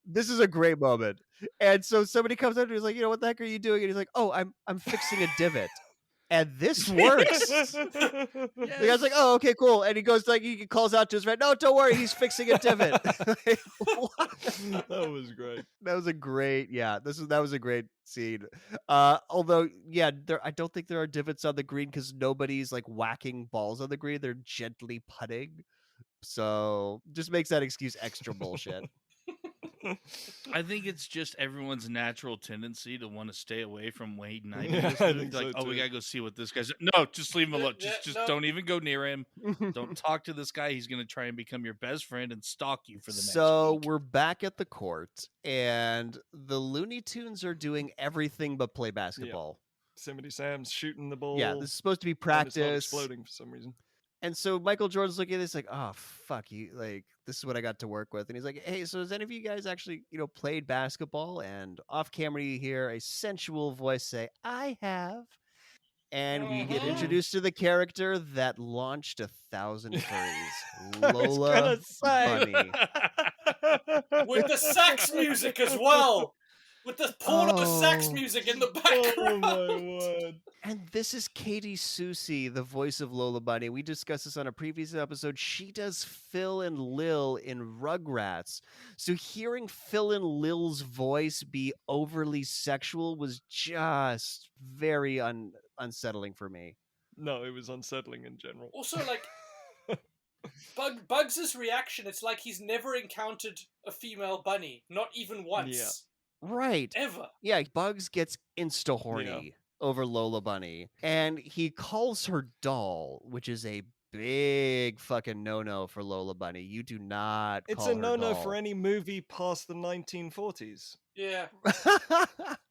Speaker 1: This is a great moment. And so somebody comes up and he's like, what the heck are you doing? And he's like, oh, I'm fixing a divot. And this works. The guy's like, oh, okay, cool. And he goes he calls out to his friend, no, don't worry, he's fixing a divot. Like, what?
Speaker 2: That was great.
Speaker 1: That was a great, that was a great scene. Although, I don't think there are divots on the green because nobody's like whacking balls on the green. They're gently putting. So just makes that excuse extra bullshit.
Speaker 3: I think it's just everyone's natural tendency to want to stay away from Wayne Knight.
Speaker 2: Yeah,
Speaker 3: in this
Speaker 2: I
Speaker 3: movie.
Speaker 2: think
Speaker 3: Like,
Speaker 2: so,
Speaker 3: oh, we
Speaker 2: too.
Speaker 3: gotta go see what this guy's. No, just leave him alone.
Speaker 4: Yeah,
Speaker 3: Just
Speaker 4: no.
Speaker 3: don't even go near him. Don't talk to this guy. He's gonna try and become your best friend and stalk you for the next
Speaker 1: So
Speaker 3: week.
Speaker 1: we're back at the court, and the Looney Tunes are doing everything but play basketball.
Speaker 2: Yosemite Sam's shooting the ball.
Speaker 1: Yeah, this is supposed to be
Speaker 2: and it's
Speaker 1: practice.
Speaker 2: not exploding for some reason.
Speaker 1: And so Michael Jordan's looking at this like, oh, fuck you. Like, this is what I got to work with. And he's like, hey, so has any of you guys actually, played basketball? And off camera, you hear a sensual voice say, I have. And we get
Speaker 4: Mhm.
Speaker 1: introduced to the character that launched 1,000 furries,
Speaker 2: I was
Speaker 1: Lola
Speaker 2: gonna say.
Speaker 1: Bunny.
Speaker 4: With the sax music as well. With the porno sax
Speaker 1: Oh.
Speaker 4: music in the
Speaker 2: Oh
Speaker 4: background.
Speaker 2: my word.
Speaker 1: And this is Katie Soucie, the voice of Lola Bunny. We discussed this on a previous episode. She does Phil and Lil in Rugrats. So hearing Phil and Lil's voice be overly sexual was just very unsettling for me.
Speaker 2: No, it was unsettling in general.
Speaker 4: Also, like, Bugs' reaction, it's like he's never encountered a female bunny. Not even once.
Speaker 1: Right.
Speaker 4: Ever.
Speaker 1: Yeah, Bugs gets insta-horny over Lola Bunny. And he calls her doll, which is a big fucking no-no for Lola Bunny. You do not
Speaker 2: It's
Speaker 1: call
Speaker 2: a
Speaker 1: her
Speaker 2: no-no
Speaker 1: doll.
Speaker 2: for any movie past the 1940s.
Speaker 4: Yeah.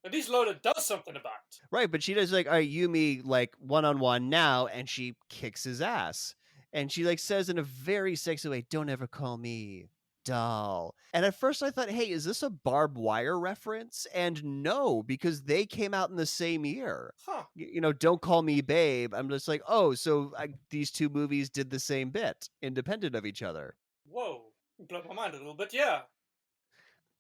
Speaker 4: At least Lola does something about it.
Speaker 1: Right, but she does like, all right, Yumi, like one-on-one now, and she kicks his ass. And she like says in a very sexy way, don't ever call me doll. And at first I thought, hey, is this a barbed wire reference? And no, because they came out in the same year.
Speaker 4: Huh.
Speaker 1: Don't call me babe. I'm just like, oh, so these two movies did the same bit, independent of each other.
Speaker 4: Whoa. Blew my mind a little bit, yeah.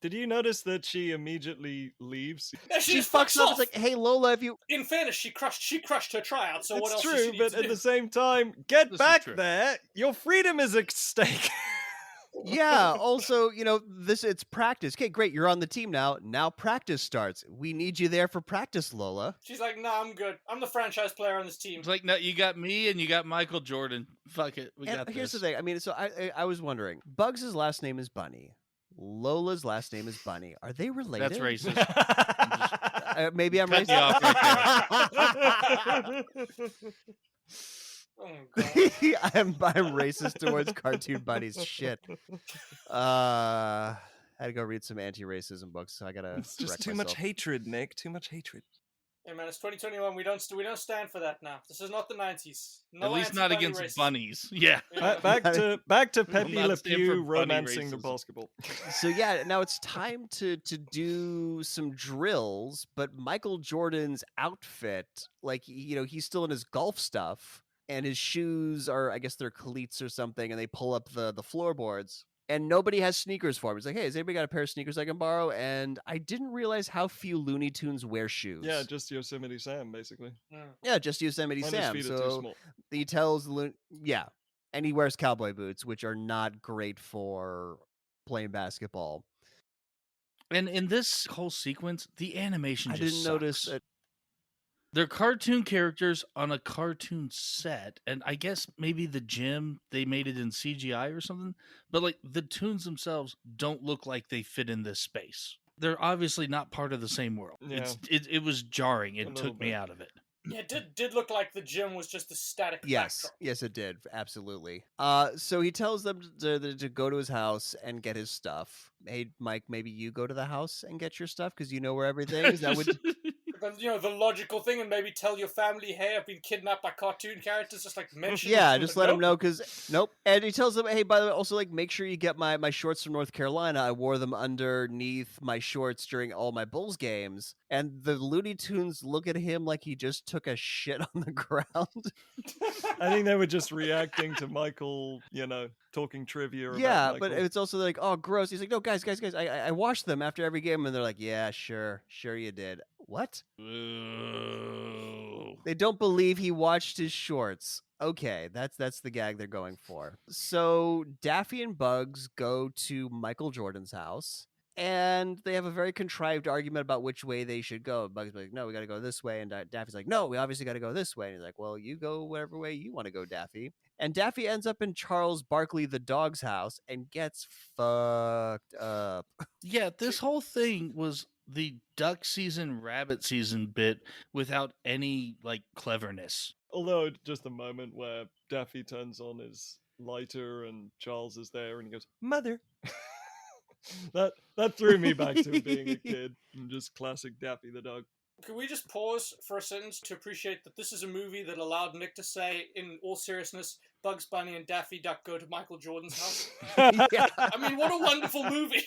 Speaker 2: Did you notice that she immediately leaves?
Speaker 4: Yeah,
Speaker 1: She
Speaker 4: just
Speaker 1: fucks up.
Speaker 4: off.
Speaker 1: It's like, hey, Lola, if you...
Speaker 4: In fairness, she crushed her tryout, so what
Speaker 2: It's
Speaker 4: else does
Speaker 2: true,
Speaker 4: she need
Speaker 2: but
Speaker 4: to
Speaker 2: at
Speaker 4: do?
Speaker 2: the same time, get
Speaker 3: This is
Speaker 2: back
Speaker 3: true.
Speaker 2: there. Your freedom is at stake.
Speaker 1: Yeah, also, it's practice. Okay, great, you're on the team now. Now practice starts. We need you there for practice, Lola.
Speaker 4: She's like, nah, I'm good. I'm the franchise player on this team.
Speaker 3: It's like, no, you got me and you got Michael Jordan. Fuck it, we
Speaker 1: And
Speaker 3: got
Speaker 1: here's
Speaker 3: this.
Speaker 1: the thing. I mean, so I was wondering, Bugs' last name is Bunny. Lola's last name is Bunny. Are they related?
Speaker 3: That's racist.
Speaker 1: Maybe I'm
Speaker 3: Cut you
Speaker 1: racist.
Speaker 3: off right
Speaker 4: Oh, God.
Speaker 1: I'm racist towards cartoon bunnies. Shit. I had to go read some anti-racism books, so I gotta.
Speaker 2: It's just
Speaker 1: correct
Speaker 2: too much
Speaker 1: myself.
Speaker 2: hatred, Nick. Too much hatred.
Speaker 4: Hey man, it's 2021. We don't stand for that now. This is not the 90s. No
Speaker 3: At least not
Speaker 4: anti-bunny
Speaker 3: against
Speaker 4: racism.
Speaker 3: bunnies. Yeah.
Speaker 4: Yeah.
Speaker 2: Back to Pepe
Speaker 3: not
Speaker 2: Le
Speaker 3: stand for
Speaker 2: Pew
Speaker 3: bunny
Speaker 2: romancing the
Speaker 3: racism.
Speaker 2: basketball.
Speaker 1: So yeah, now it's time to do some drills, but Michael Jordan's outfit, like he's still in his golf stuff, and his shoes are, I guess they're cleats or something, and they pull up the floorboards. And nobody has sneakers for him. It's like, hey, has anybody got a pair of sneakers I can borrow? And I didn't realize how few Looney Tunes wear shoes.
Speaker 2: Yeah, just Yosemite Sam, basically.
Speaker 1: Yeah, just Yosemite
Speaker 2: And
Speaker 1: Sam.
Speaker 2: his feet are too
Speaker 1: So
Speaker 2: small.
Speaker 1: he tells yeah, and he wears cowboy boots, which are not great for playing basketball.
Speaker 3: And in this whole sequence, the animation
Speaker 1: I
Speaker 3: just
Speaker 1: didn't notice
Speaker 3: sucks.
Speaker 1: that.
Speaker 3: They're cartoon characters on a cartoon set, and I guess maybe the gym, they made it in CGI or something, but like the tunes themselves don't look like they fit in this space. They're obviously not part of the same world.
Speaker 2: Yeah.
Speaker 3: It was jarring.
Speaker 2: A
Speaker 3: It
Speaker 2: little
Speaker 3: took me
Speaker 2: bit.
Speaker 3: out of it.
Speaker 4: Yeah, it did look like the gym was just a static
Speaker 1: Yes,
Speaker 4: backdrop.
Speaker 1: yes, it did. Absolutely. So he tells them to go to his house and get his stuff. Hey, Mike, maybe you go to the house and get your stuff because you know where everything is. That would.
Speaker 4: But, the logical thing, and maybe tell your family, hey, I've been kidnapped by cartoon characters, just like mention it
Speaker 1: Yeah,
Speaker 4: from
Speaker 1: just
Speaker 4: the
Speaker 1: let him
Speaker 4: note.
Speaker 1: know because nope. And he tells them, hey, by the way, also like make sure you get my shorts from North Carolina. I wore them underneath my shorts during all my Bulls games. And the Looney Tunes look at him like he just took a shit on the ground.
Speaker 2: I think they were just reacting to Michael, talking trivia
Speaker 1: Yeah,
Speaker 2: about
Speaker 1: but
Speaker 2: Michael.
Speaker 1: it's also like, oh, gross. He's like, no, guys, I washed them after every game, and they're like, yeah, sure you did. What?
Speaker 3: Ooh.
Speaker 1: They don't believe he watched his shorts. Okay, that's the gag they're going for. So Daffy and Bugs go to Michael Jordan's house, and they have a very contrived argument about which way they should go. Bugs is like, no, we got to go this way, and Daffy's like, no, we obviously got to go this way. And he's like, well, you go whatever way you want to go, Daffy. And Daffy ends up in Charles Barkley the dog's house and gets fucked up.
Speaker 3: Yeah, this whole thing was the duck season, rabbit season bit without any like cleverness.
Speaker 2: Although just a moment where Daffy turns on his lighter and Charles is there and he goes,
Speaker 5: Mother.
Speaker 2: that threw me back to being a kid and just classic Daffy the dog.
Speaker 4: Can we just pause for a sentence to appreciate that this is a movie that allowed Nick to say, in all seriousness, Bugs Bunny and Daffy Duck go to Michael Jordan's house?
Speaker 1: Yeah.
Speaker 4: I mean, what a wonderful movie!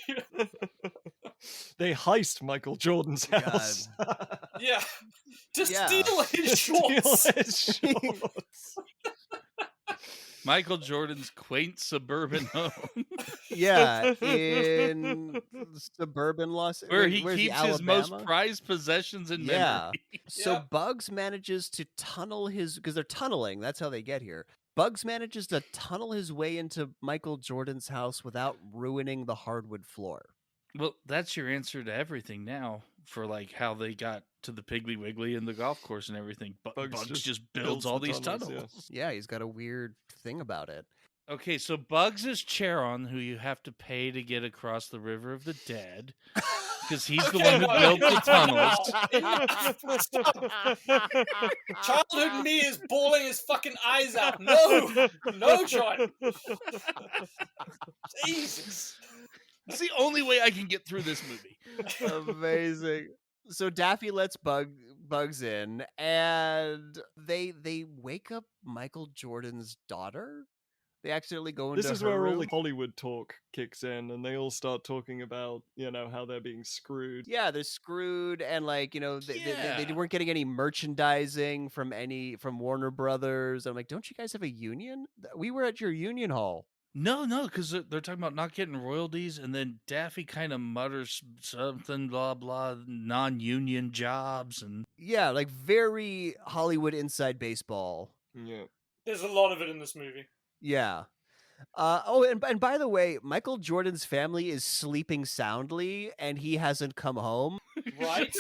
Speaker 2: They heist Michael Jordan's
Speaker 1: God.
Speaker 2: house.
Speaker 4: Yeah. To
Speaker 1: Yeah.
Speaker 4: steal his
Speaker 2: Steal
Speaker 4: shorts!
Speaker 2: his shorts.
Speaker 3: Michael Jordan's quaint suburban home,
Speaker 1: Yeah, in suburban
Speaker 3: where he
Speaker 1: where's
Speaker 3: keeps his most
Speaker 1: Alabama?
Speaker 3: prized possessions in
Speaker 1: Yeah.
Speaker 3: memory.
Speaker 1: So
Speaker 4: Yep.
Speaker 1: Bugs manages to tunnel because they're tunneling. That's how they get here. Bugs manages to tunnel his way into Michael Jordan's house without ruining the hardwood floor.
Speaker 3: Well, that's your answer to everything now for like how they got to the Piggly Wiggly and the golf course and everything. But
Speaker 2: Bugs
Speaker 3: Bugs
Speaker 2: just
Speaker 3: just
Speaker 2: builds
Speaker 3: builds all
Speaker 2: the
Speaker 3: these
Speaker 2: tunnels,
Speaker 3: tunnels.
Speaker 2: yeah.
Speaker 1: Yeah, he's got a weird thing about it.
Speaker 3: Okay, so Bugs is Charon, who you have to pay to get across the River of the Dead. because he's the one who built the tunnels.
Speaker 4: Childhood me is bawling his fucking eyes out. No, John. Jesus.
Speaker 3: It's the only way I can get through this movie.
Speaker 1: Amazing. So Daffy lets Bugs in, and they wake up Michael Jordan's daughter. They accidentally go into
Speaker 2: This is
Speaker 1: her
Speaker 2: where all
Speaker 1: room.
Speaker 2: the Hollywood talk kicks in, and they all start talking about, how they're being screwed.
Speaker 1: Yeah, they're screwed, and they
Speaker 3: Yeah.
Speaker 1: weren't getting any merchandising from Warner Brothers. I'm like, don't you guys have a union? We were at your union hall.
Speaker 3: No, because they're talking about not getting royalties, and then Daffy kind of mutters something, blah, blah, non-union jobs, and...
Speaker 1: Yeah, like very Hollywood inside baseball.
Speaker 2: Yeah.
Speaker 4: There's a lot of it in this movie.
Speaker 1: Yeah. And by the way, Michael Jordan's family is sleeping soundly, and he hasn't come home.
Speaker 4: Right?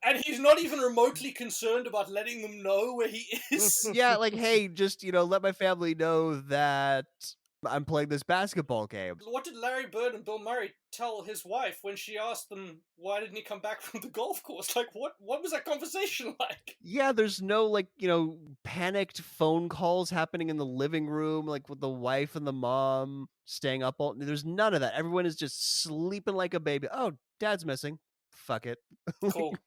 Speaker 4: And he's not even remotely concerned about letting them know where he is.
Speaker 1: Yeah, like, hey, just, let my family know that I'm playing this basketball game.
Speaker 4: What did Larry Bird and Bill Murray tell his wife when she asked them why didn't he come back from the golf course? Like, what was that conversation like?
Speaker 1: Yeah, there's no, panicked phone calls happening in the living room, like with the wife and the mom staying up all... There's none of that. Everyone is just sleeping like a baby. Oh, dad's missing. Fuck it.
Speaker 4: Cool.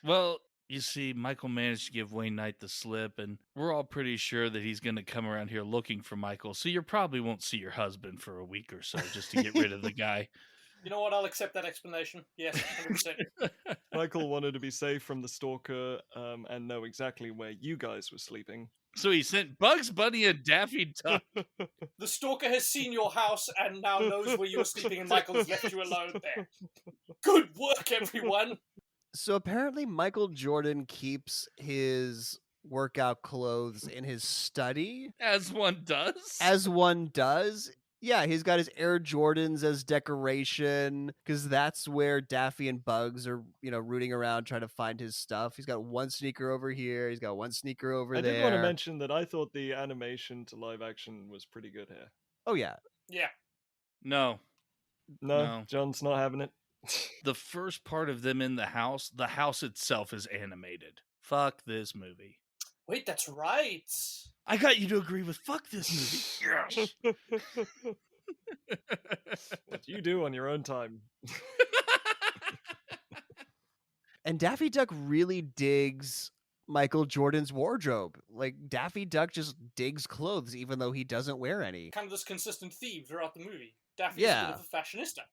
Speaker 3: Well, you see, Michael managed to give Wayne Knight the slip, and we're all pretty sure that he's going to come around here looking for Michael, so you probably won't see your husband for a week or so just to get rid of the guy.
Speaker 4: You know what? I'll accept that explanation. Yes, 100%.
Speaker 2: Michael wanted to be safe from the stalker and know exactly where you guys were sleeping.
Speaker 3: So he sent Bugs Bunny and Daffy Duck.
Speaker 4: The stalker has seen your house and now knows where you're sleeping, and Michael has left you alone there. Good work, everyone.
Speaker 1: So apparently Michael Jordan keeps his workout clothes in his study.
Speaker 3: As one does.
Speaker 1: As one does. Yeah, he's got his Air Jordans as decoration, because that's where Daffy and Bugs are, rooting around trying to find his stuff. He's got one sneaker over here. He's got one sneaker over there.
Speaker 2: I did want to mention that I thought the animation to live action was pretty good here.
Speaker 1: Oh, yeah.
Speaker 4: Yeah.
Speaker 3: No.
Speaker 2: No, John's not having it.
Speaker 3: The first part of them in the house itself is animated. Fuck this movie.
Speaker 4: Wait, that's right.
Speaker 3: I got you to agree with fuck this movie. Yes.
Speaker 2: What do you do on your own time?
Speaker 1: And Daffy Duck really digs Michael Jordan's wardrobe. Like, Daffy Duck just digs clothes even though he doesn't wear any.
Speaker 4: Kind of this consistent theme throughout the movie. Daffy's a bit of a fashionista.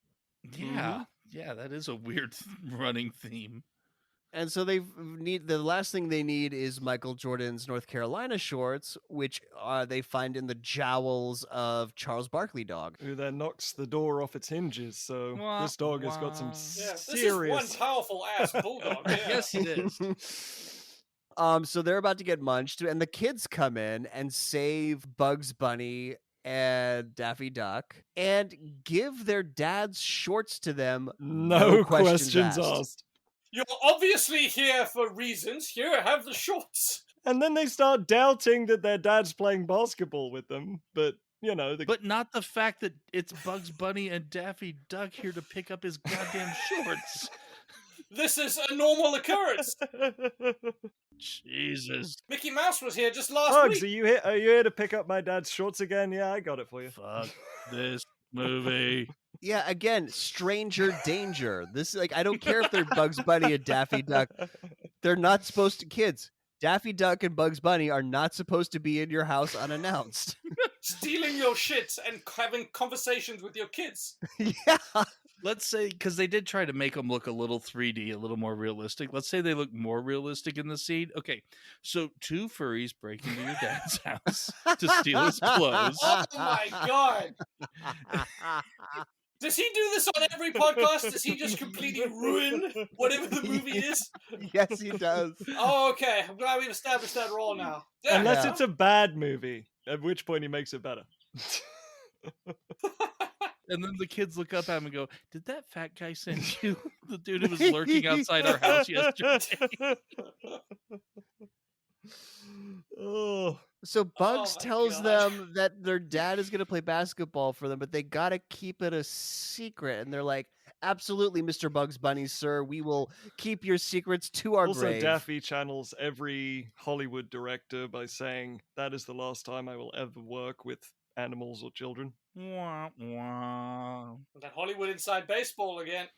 Speaker 3: Yeah, that is a weird running theme.
Speaker 1: And so the last thing they need is Michael Jordan's North Carolina shorts, which they find in the jowls of Charles Barkley dog.
Speaker 2: Who then knocks the door off its hinges. So this dog has got some
Speaker 4: This
Speaker 2: serious...
Speaker 4: is one powerful ass bulldog. Yeah.
Speaker 3: Yes, it is.
Speaker 1: So they're about to get munched, and the kids come in and save Bugs Bunny and Daffy Duck and give their dad's shorts to them.
Speaker 2: No questions asked.
Speaker 4: You're obviously here for reasons. Here, have the shorts.
Speaker 2: And then they start doubting that their dad's playing basketball with them. But,
Speaker 3: But not the fact that it's Bugs Bunny and Daffy Duck here to pick up his goddamn shorts.
Speaker 4: This is a normal occurrence.
Speaker 3: Jesus.
Speaker 4: Mickey Mouse was here just last
Speaker 2: Bugs,
Speaker 4: week.
Speaker 2: are you here to pick up my dad's shorts again? Yeah, I got it for you.
Speaker 3: Fuck this movie.
Speaker 1: Yeah, again, stranger danger. This is I don't care if they're Bugs Bunny and Daffy Duck. They're not supposed to, kids. Daffy Duck and Bugs Bunny are not supposed to be in your house unannounced.
Speaker 4: Stealing your shit and having conversations with your kids.
Speaker 1: Yeah.
Speaker 3: Let's say, because they did try to make them look a little 3D, a little more realistic. Let's say they look more realistic in the scene. Okay, so two furries break into your dad's house to steal his clothes.
Speaker 4: Oh my god. Does he do this on every podcast? Does he just completely ruin whatever the movie is?
Speaker 1: Yes, he does.
Speaker 4: Oh, okay. I'm glad we've established that role now. Yeah.
Speaker 2: Unless it's a bad movie, at which point he makes it better.
Speaker 3: And then the kids look up at him and go, "Did that fat guy send you? The dude who was lurking outside our house yesterday."
Speaker 2: Oh.
Speaker 1: So Bugs
Speaker 4: my
Speaker 1: tells
Speaker 4: God.
Speaker 1: them that their dad is going to play basketball for them, but they got to keep it a secret. And they're like, absolutely, Mr. Bugs Bunny, sir. We will keep your secrets to our
Speaker 2: Also,
Speaker 1: grave.
Speaker 2: Daffy channels every Hollywood director by saying, that is the last time I will ever work with animals or children.
Speaker 3: Wah, wah.
Speaker 4: That Hollywood inside baseball again.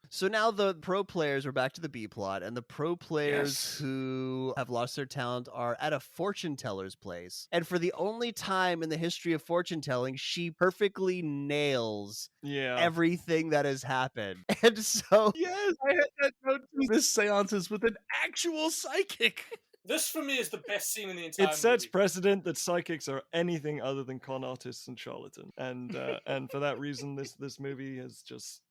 Speaker 1: So now the pro players are back to the B plot, and the pro players
Speaker 2: Yes.
Speaker 1: who have lost their talent are at a fortune teller's place. And for the only time in the history of fortune telling, she perfectly nails
Speaker 2: Yeah.
Speaker 1: everything that has happened. And so
Speaker 3: Yes, I had that note too. This seance is with an actual psychic.
Speaker 4: This for me is the best scene in the entire
Speaker 2: It sets
Speaker 4: movie.
Speaker 2: precedent that psychics are anything other than con artists and charlatans, and for that reason, this movie has just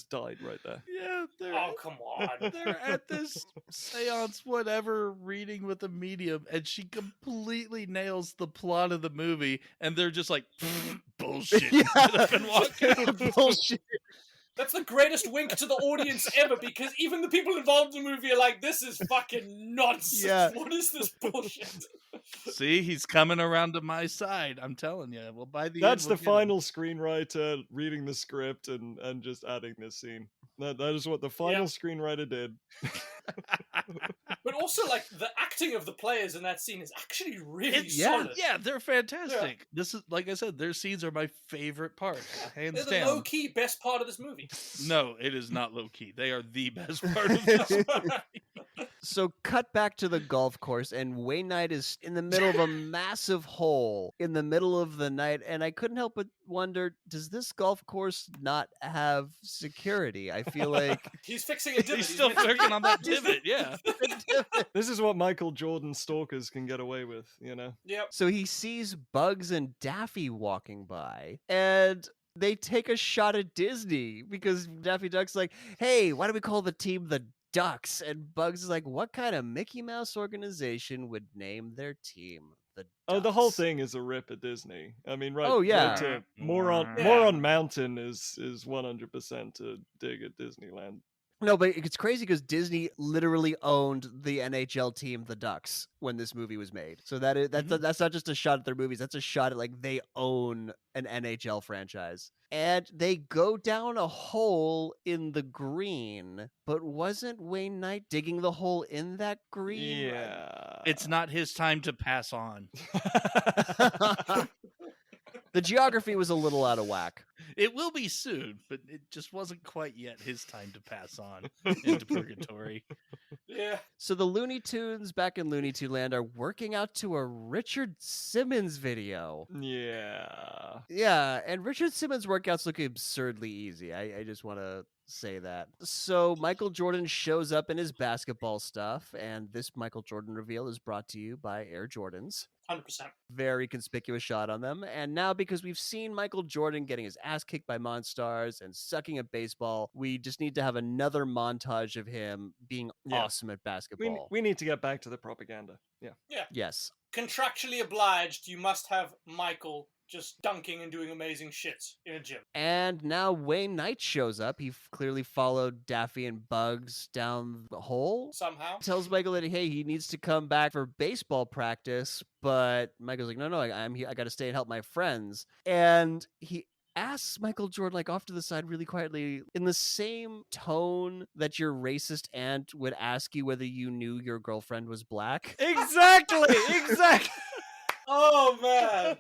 Speaker 2: died right there.
Speaker 3: Yeah,
Speaker 4: Oh, come on.
Speaker 3: they're at this seance, whatever, reading with a medium, and she completely nails the plot of the movie, and they're just like, bullshit.
Speaker 1: Yeah.
Speaker 3: Get up and walk out.
Speaker 1: bullshit.
Speaker 4: That's the greatest wink to the audience ever, because even the people involved in the movie are like, this is fucking nonsense.
Speaker 1: Yeah.
Speaker 4: What is this bullshit?
Speaker 3: See, he's coming around to my side. I'm telling you. Well, by the
Speaker 2: That's
Speaker 3: end,
Speaker 2: the final screenwriter reading the script and just adding this scene. That is what the final screenwriter did.
Speaker 4: But also, like, the acting of the players in that scene is actually really
Speaker 1: yeah.
Speaker 4: solid.
Speaker 3: Yeah, they're fantastic. This is, like I said, their scenes are my favorite part, hands
Speaker 4: They're the
Speaker 3: down.
Speaker 4: low-key best part of this movie.
Speaker 3: No, it is not low key. They are the best part of this.
Speaker 1: So cut back to the golf course, and Wayne Knight is in the middle of a massive hole in the middle of the night, and I couldn't help but wonder, does this golf course not have security? I feel like
Speaker 4: He's fixing a divot.
Speaker 3: He's still working on that divot, yeah.
Speaker 2: This is what Michael Jordan stalkers can get away with,
Speaker 4: Yep.
Speaker 1: so he sees Bugs and Daffy walking by, and they take a shot at Disney because Daffy Duck's like, hey, why do we call the team the Ducks? And Bugs is like, what kind of Mickey Mouse organization would name their team the Ducks?
Speaker 2: Oh, the whole thing is a rip at Disney. I mean, right?
Speaker 1: Oh, yeah.
Speaker 2: Right to more on Mountain is 100% a dig at Disneyland.
Speaker 1: No, but it's crazy because Disney literally owned the NHL team, the Ducks, when this movie was made. So that's not just a shot at their movies. That's a shot at, like, they own an NHL franchise. And they go down a hole in the green, but wasn't Wayne Knight digging the hole in that green?
Speaker 2: Yeah.
Speaker 3: It's not his time to pass on.
Speaker 1: The geography was a little out of whack.
Speaker 3: It will be soon, but it just wasn't quite yet his time to pass on into purgatory.
Speaker 4: Yeah.
Speaker 1: So the Looney Tunes back in Looney Tune Land are working out to a Richard Simmons video.
Speaker 2: Yeah.
Speaker 1: Yeah, and Richard Simmons workouts look absurdly easy. I just want to say that. So Michael Jordan shows up in his basketball stuff, and this Michael Jordan reveal is brought to you by Air Jordans.
Speaker 4: 100%.
Speaker 1: Very conspicuous shot on them. And now, because we've seen Michael Jordan getting his ass kicked by Monstars and sucking at baseball, we just need to have another montage of him being awesome at basketball.
Speaker 2: We need to get back to the propaganda. Yeah.
Speaker 4: Yeah.
Speaker 1: Yes.
Speaker 4: Contractually obliged, you must have Michael just dunking and doing amazing shit in a gym.
Speaker 1: And now Wayne Knight shows up. He clearly followed Daffy and Bugs down the hole.
Speaker 4: Somehow.
Speaker 1: Tells Michael that, hey, he needs to come back for baseball practice. But Michael's like, no, I'm here. I got to stay and help my friends. And he asks Michael Jordan, like, off to the side really quietly, in the same tone that your racist aunt would ask you whether you knew your girlfriend was black.
Speaker 2: Exactly.
Speaker 4: Oh, man.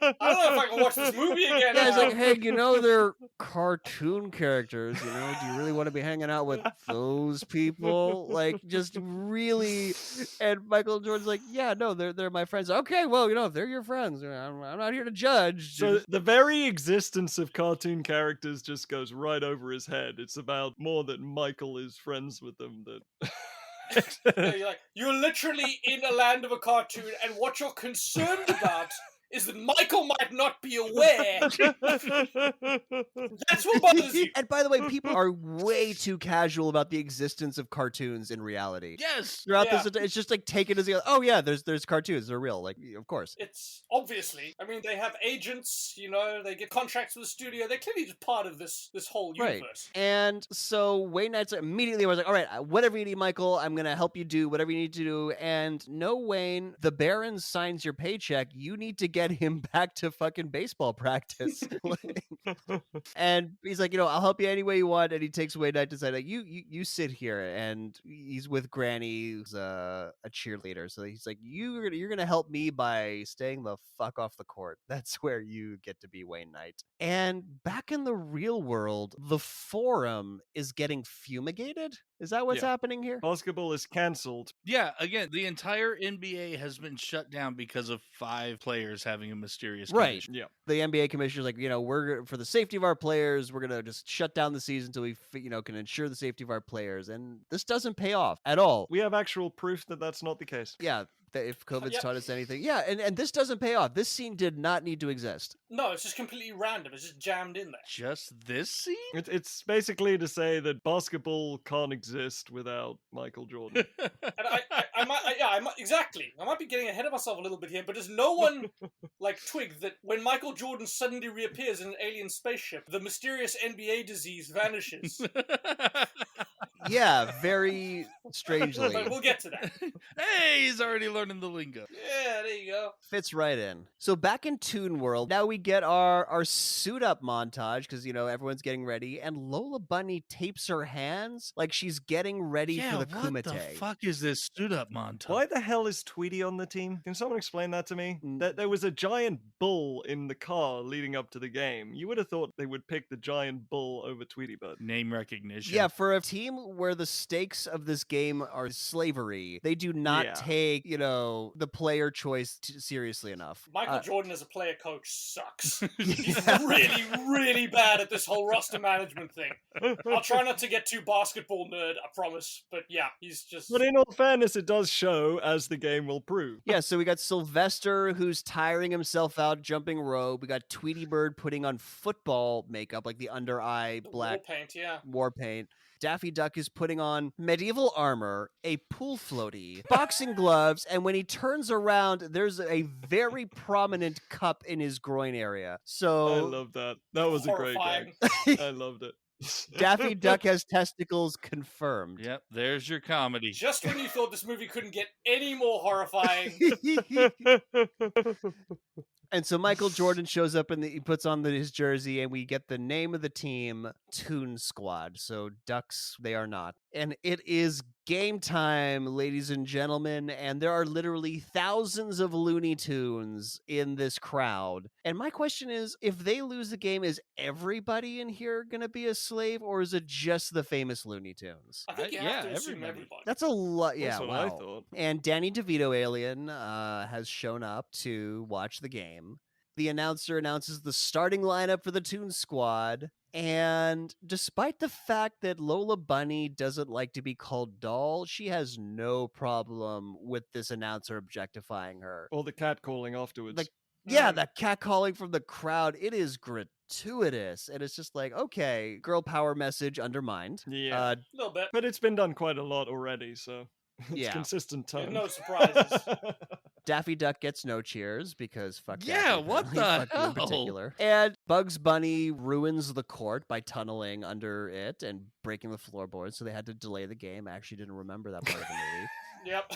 Speaker 4: I don't know if I can watch this movie again.
Speaker 1: Yeah, he's
Speaker 4: now.
Speaker 1: like, hey, they're cartoon characters, do you really want to be hanging out with those people? Like, just really. And Michael Jordan's like, yeah, no, they're my friends. Okay, well, if they're your friends, I'm not here to judge.
Speaker 2: So the very existence of cartoon characters just goes right over his head. It's about more that Michael is friends with them that...
Speaker 4: Yeah, you're literally in a land of a cartoon, and what you're concerned about is that Michael might not be aware. That's what bothers you.
Speaker 1: And by the way, people are way too casual about the existence of cartoons in reality.
Speaker 3: Yes.
Speaker 1: Throughout
Speaker 4: Yeah.
Speaker 1: this, it's just like taken as oh yeah, there's cartoons, they're real, like of course.
Speaker 4: It's obviously. I mean, they have agents. You know, they get contracts with the studio. They're clearly just part of this whole universe.
Speaker 1: And so Wayne Knight's immediately was like, all right, whatever you need, Michael, I'm going to help you do whatever you need to do. And no, Wayne, the Baron signs your paycheck. You need to get him back to fucking baseball practice. And he's like, I'll help you any way you want. And he takes Wayne Knight to say, like, you sit here. And he's with Granny, who's a cheerleader. So he's like, you're going to help me by staying the fuck off the court. That's where you get to be Wayne Knight. And back in the real world, the Forum is getting fumigated. Is that what's happening here?
Speaker 2: Basketball is cancelled.
Speaker 3: Yeah, again, the entire NBA has been shut down because of 5 players having a mysterious
Speaker 1: Right.
Speaker 3: condition.
Speaker 2: Yeah.
Speaker 1: The NBA commissioner's like, we're for the safety of our players, we're going to just shut down the season until we, can ensure the safety of our players. And this doesn't pay off at all.
Speaker 2: We have actual proof that that's not the case.
Speaker 1: Yeah, that if COVID's
Speaker 4: Yep.
Speaker 1: taught us anything. Yeah, and this doesn't pay off. This scene did not need to exist.
Speaker 4: No, it's just completely random. It's just jammed in there.
Speaker 3: Just this scene?
Speaker 2: It's basically to say that basketball can't exist without Michael Jordan.
Speaker 4: And I might exactly. I might be getting ahead of myself a little bit here, but does no one twig that when Michael Jordan suddenly reappears in an alien spaceship, the mysterious NBA disease vanishes?
Speaker 1: Yeah, very strangely.
Speaker 4: But we'll get to that.
Speaker 3: Hey, he's already learning the lingo.
Speaker 4: Yeah, there you go.
Speaker 1: Fits right in. So back in Toon World, now we get our suit up montage because everyone's getting ready, and Lola Bunny tapes her hands like she's getting ready for the
Speaker 3: what
Speaker 1: Kumite.
Speaker 3: the fuck is this suit up montage?
Speaker 2: Why the hell is Tweety on the team? Can someone explain that to me?
Speaker 1: Mm.
Speaker 2: There was a giant bull in the car leading up to the game. You would have thought they would pick the giant bull over Tweety Bird.
Speaker 3: Name recognition.
Speaker 1: Yeah, for a team where the stakes of this game are slavery, they do not take, the player choice seriously enough.
Speaker 4: Michael Jordan as a player coach sucks. He's
Speaker 1: Yeah.
Speaker 4: really, really bad at this whole roster management thing. I'll try not to get too basketball nerd, I promise. But yeah, he's just...
Speaker 2: But in all fairness, it does show, as the game will prove.
Speaker 1: Yeah, so we got Sylvester who's tiring himself out jumping rope. We got Tweety Bird putting on football makeup, like the under eye black
Speaker 4: war paint, yeah.
Speaker 1: war paint. Daffy Duck is putting on medieval armor, a pool floaty, boxing gloves, and when he turns around, there's a very prominent cup in his groin area.
Speaker 2: I
Speaker 1: So
Speaker 2: love that. That was a great
Speaker 4: Horrifying.
Speaker 2: gag. I loved it.
Speaker 1: Daffy Duck has testicles confirmed.
Speaker 3: Yep, there's your comedy.
Speaker 4: Just when you thought this movie couldn't get any more horrifying.
Speaker 1: And so Michael Jordan shows up and he puts on his jersey, and we get the name of the team, Toon Squad. So Ducks, they are not. And it is game time, ladies and gentlemen. And there are literally thousands of Looney Tunes in this crowd. And my question is, if they lose the game, is everybody in here going to be a slave, or is it just the famous Looney Tunes?
Speaker 4: I think you have to assume everybody.
Speaker 1: That's a lot. Yeah,
Speaker 2: That's what
Speaker 1: wow.
Speaker 2: I thought.
Speaker 1: And Danny DeVito Alien has shown up to watch the game. The announcer announces the starting lineup for the Toon Squad. And despite the fact that Lola Bunny doesn't like to be called doll, she has no problem with this announcer objectifying her.
Speaker 2: Or the cat calling afterwards.
Speaker 1: Like, yeah, that catcalling from the crowd, it is gratuitous. And it's just like, okay, girl power message undermined.
Speaker 2: Yeah.
Speaker 4: A little bit.
Speaker 2: But it's been done quite a lot already, so it's
Speaker 1: Yeah.
Speaker 2: consistent
Speaker 4: There's
Speaker 2: tone.
Speaker 4: no surprises.
Speaker 1: Daffy Duck gets no cheers because fuck
Speaker 3: Yeah,
Speaker 1: Daffy,
Speaker 3: what
Speaker 1: apparently.
Speaker 3: the
Speaker 1: Fuck you in
Speaker 3: hell?
Speaker 1: particular. And Bugs Bunny ruins the court by tunneling under it and breaking the floorboards, so they had to delay the game. I actually didn't remember that part of the movie.
Speaker 4: Yep.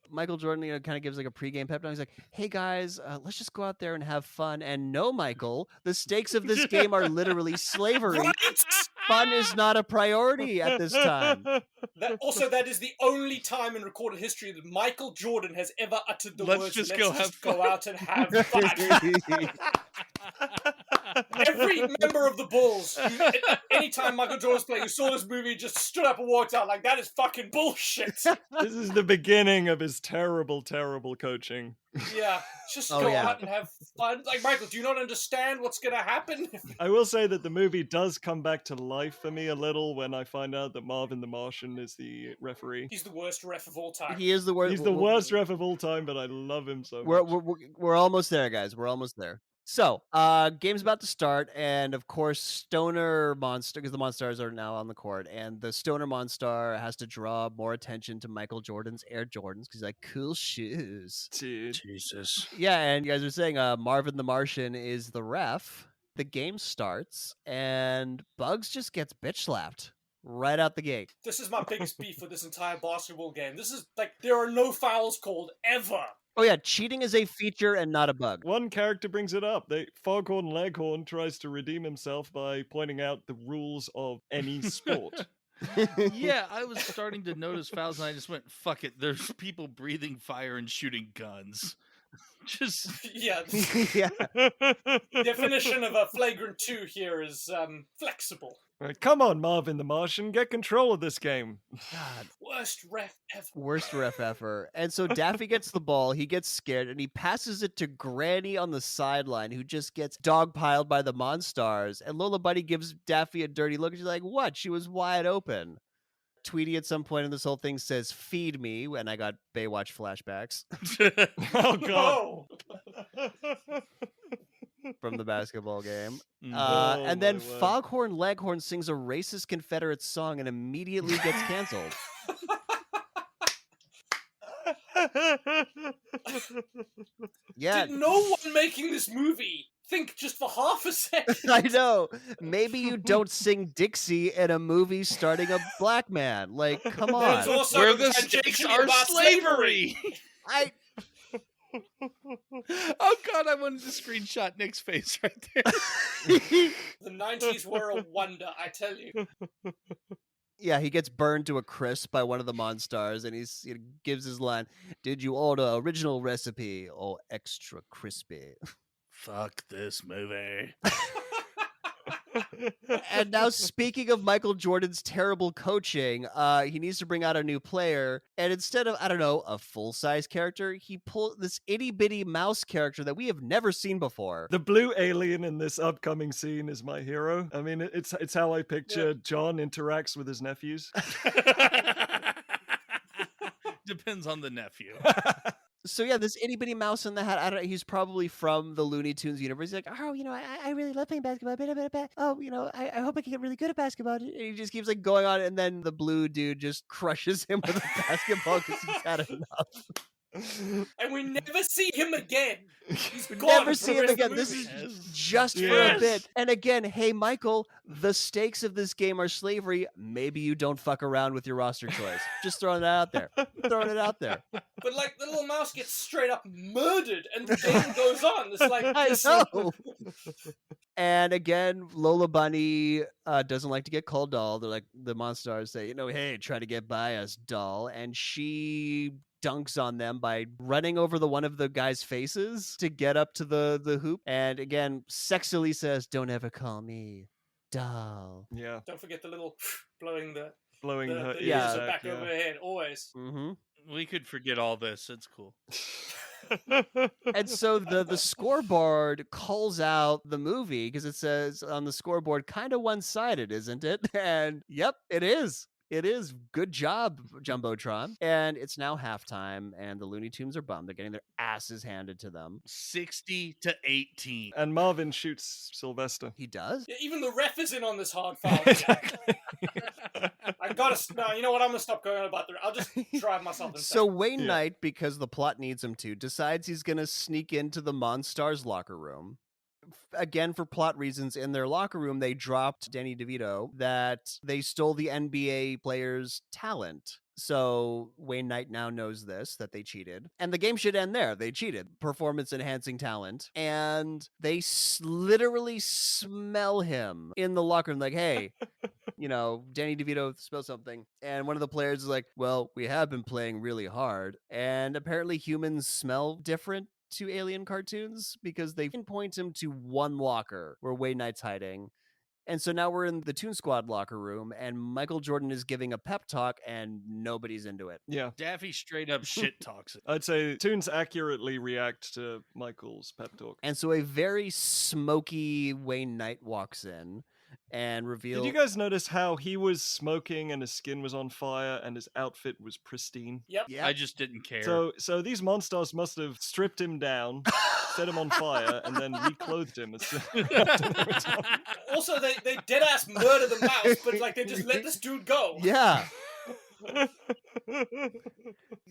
Speaker 1: Michael Jordan, kind of gives like a pregame pep talk. He's like, "Hey guys, let's just go out there and have fun." And no, Michael, the stakes of this game are literally slavery.
Speaker 4: Right?
Speaker 1: Fun is not a priority at this time.
Speaker 4: That is the only time in recorded history that Michael Jordan has ever uttered the
Speaker 3: Let's
Speaker 4: words,
Speaker 3: just
Speaker 4: "Let's
Speaker 3: go
Speaker 4: just
Speaker 3: have
Speaker 4: go
Speaker 3: fun."
Speaker 4: out and have fun." Every member of the Bulls, anytime Michael Jordan was playing, who saw this movie, just stood up and walked out like, that is fucking bullshit.
Speaker 2: This is the beginning of his terrible, terrible coaching.
Speaker 4: Yeah, just
Speaker 1: Oh,
Speaker 4: go
Speaker 1: yeah.
Speaker 4: out and have fun. Like, Michael, do you not understand what's going to happen?
Speaker 2: I will say that the movie does come back to life for me a little when I find out that Marvin the Martian is the referee.
Speaker 4: He's the worst ref of all time.
Speaker 1: He is the worst.
Speaker 2: He's the worst ref of all time, but I love him so
Speaker 1: We're,
Speaker 2: much.
Speaker 1: we're almost there, guys. We're almost there. So, game's about to start, and of course, Stoner Monster, because the Monstars are now on the court, and the Stoner Monstar has to draw more attention to Michael Jordan's Air Jordans because he's like, cool shoes.
Speaker 2: Dude.
Speaker 3: Jesus.
Speaker 1: Yeah, and you guys are saying Marvin the Martian is the ref. The game starts, and Bugs just gets bitch slapped right out the gate.
Speaker 4: This is my biggest beef with this entire basketball game. This is like, there are no fouls called ever.
Speaker 1: Oh yeah, cheating is a feature and not a bug.
Speaker 2: One character brings it up. Foghorn Leghorn tries to redeem himself by pointing out the rules of any sport.
Speaker 3: Yeah, I was starting to notice fouls, and I just went, "Fuck it." There's people breathing fire and shooting guns. Just
Speaker 4: Yeah,
Speaker 1: Yeah.
Speaker 4: definition of a flagrant 2 here is flexible.
Speaker 2: Right, come on, Marvin the Martian, get control of this game.
Speaker 1: God,
Speaker 4: Worst ref ever.
Speaker 1: worst ref ever. And so Daffy gets the ball, he gets scared, and he passes it to Granny on the sideline, who just gets dogpiled by the Monstars. And Lola Bunny gives Daffy a dirty look, and she's like, what? She was wide open. Tweety at some point in this whole thing says, feed me, and I got Baywatch flashbacks
Speaker 2: Oh god.
Speaker 4: No.
Speaker 1: from the basketball game.
Speaker 3: Mm.
Speaker 2: Oh,
Speaker 1: And then
Speaker 2: my word.
Speaker 1: Foghorn Leghorn sings a racist Confederate song and immediately gets canceled. Yeah,
Speaker 4: Did no one making this movie think just for half a second?
Speaker 1: I know. Maybe you don't sing Dixie in a movie starting a black man. Like, come
Speaker 4: There's
Speaker 1: on.
Speaker 4: also
Speaker 3: Where
Speaker 4: a
Speaker 3: the stakes
Speaker 4: tangentially
Speaker 3: are
Speaker 4: about
Speaker 3: slavery.
Speaker 1: I
Speaker 3: Oh god, I wanted to screenshot Nick's face right there.
Speaker 4: The 90s were a wonder, I tell you.
Speaker 1: Yeah, he gets burned to a crisp by one of the Monstars, and he gives his line, did you order original recipe or extra crispy?
Speaker 3: Fuck this movie.
Speaker 1: And now, speaking of Michael Jordan's terrible coaching, he needs to bring out a new player. And instead of, I don't know, a full-size character, he pulled this itty-bitty mouse character that we have never seen before.
Speaker 2: The blue alien in this upcoming scene is my hero. I mean, it's how I picture John interacts with his nephews.
Speaker 3: Depends on the nephew.
Speaker 1: So yeah, this itty-bitty mouse in the hat, I don't know, he's probably from the Looney Tunes universe. He's like, oh, I really love playing basketball. Oh, I hope I can get really good at basketball. And he just keeps like going on, and then the blue dude just crushes him with a basketball because he's had enough.
Speaker 4: And we never see him again. He's gone
Speaker 1: Never
Speaker 4: for
Speaker 1: see
Speaker 4: the
Speaker 1: him
Speaker 4: rest of
Speaker 1: again.
Speaker 4: the
Speaker 1: This
Speaker 4: movie.
Speaker 1: is just for a
Speaker 3: Yes.
Speaker 1: bit. And again, hey, Michael, the stakes of this game are slavery. Maybe you don't fuck around with your roster choice. Just throwing it out there. Throwing it out there.
Speaker 4: But like the little mouse gets straight up murdered, and the game goes on. It's like
Speaker 1: I
Speaker 4: this-
Speaker 1: know. And again, Lola Bunny doesn't like to get called doll. They're like, the Monstars say, hey, try to get by us, doll. And she dunks on them by running over one of the guys' faces to get up to the hoop. And again, sexily says, don't ever call me doll.
Speaker 2: Yeah,
Speaker 4: Don't forget the little blowing the
Speaker 2: blowing her
Speaker 4: the
Speaker 2: ears
Speaker 1: yeah.
Speaker 4: back
Speaker 2: yeah.
Speaker 4: over her head. Always.
Speaker 1: Mm-hmm.
Speaker 3: We could forget all this. It's cool.
Speaker 1: And so the scoreboard calls out the movie because it says on the scoreboard, kind of one-sided, isn't it? And yep, it is. It is. Good job, Jumbotron. And it's now halftime, and the Looney Tunes are bummed. They're getting their asses handed to them.
Speaker 3: 60-18.
Speaker 2: And Marvin shoots Sylvester.
Speaker 1: He does?
Speaker 4: Yeah, even the ref is in on this hard foul.
Speaker 2: Exactly.
Speaker 4: I gotta. No, you know what? I'm gonna stop going on about that. I'll just drive myself insane.
Speaker 1: So Wayne
Speaker 2: Yeah.
Speaker 1: Knight, because the plot needs him to, decides he's going to sneak into the Monstars locker room. Again, for plot reasons, in their locker room, they dropped Danny DeVito that they stole the NBA players' talent. So Wayne Knight now knows this, that they cheated. And the game should end there. They cheated. Performance-enhancing talent. And they literally smell him in the locker room like, hey, Danny DeVito spilled something. And one of the players is like, well, we have been playing really hard. And apparently humans smell different to Alien cartoons because they pinpoint him to one locker where Wayne Knight's hiding. And so now we're in the Toon Squad locker room, and Michael Jordan is giving a pep talk, and nobody's into it.
Speaker 2: Yeah.
Speaker 3: Daffy straight up shit talks it.
Speaker 2: I'd say Toons accurately react to Michael's pep talk.
Speaker 1: And so a very smoky Wayne Knight walks in and reveals...
Speaker 2: Did you guys notice how he was smoking and his skin was on fire and his outfit was pristine?
Speaker 4: Yep.
Speaker 1: Yeah.
Speaker 3: I just didn't care.
Speaker 2: So these monsters must have stripped him down, set him on fire, and then reclothed him.
Speaker 4: Also, they dead ass murder the mouse, but like they just let this dude go.
Speaker 1: Yeah.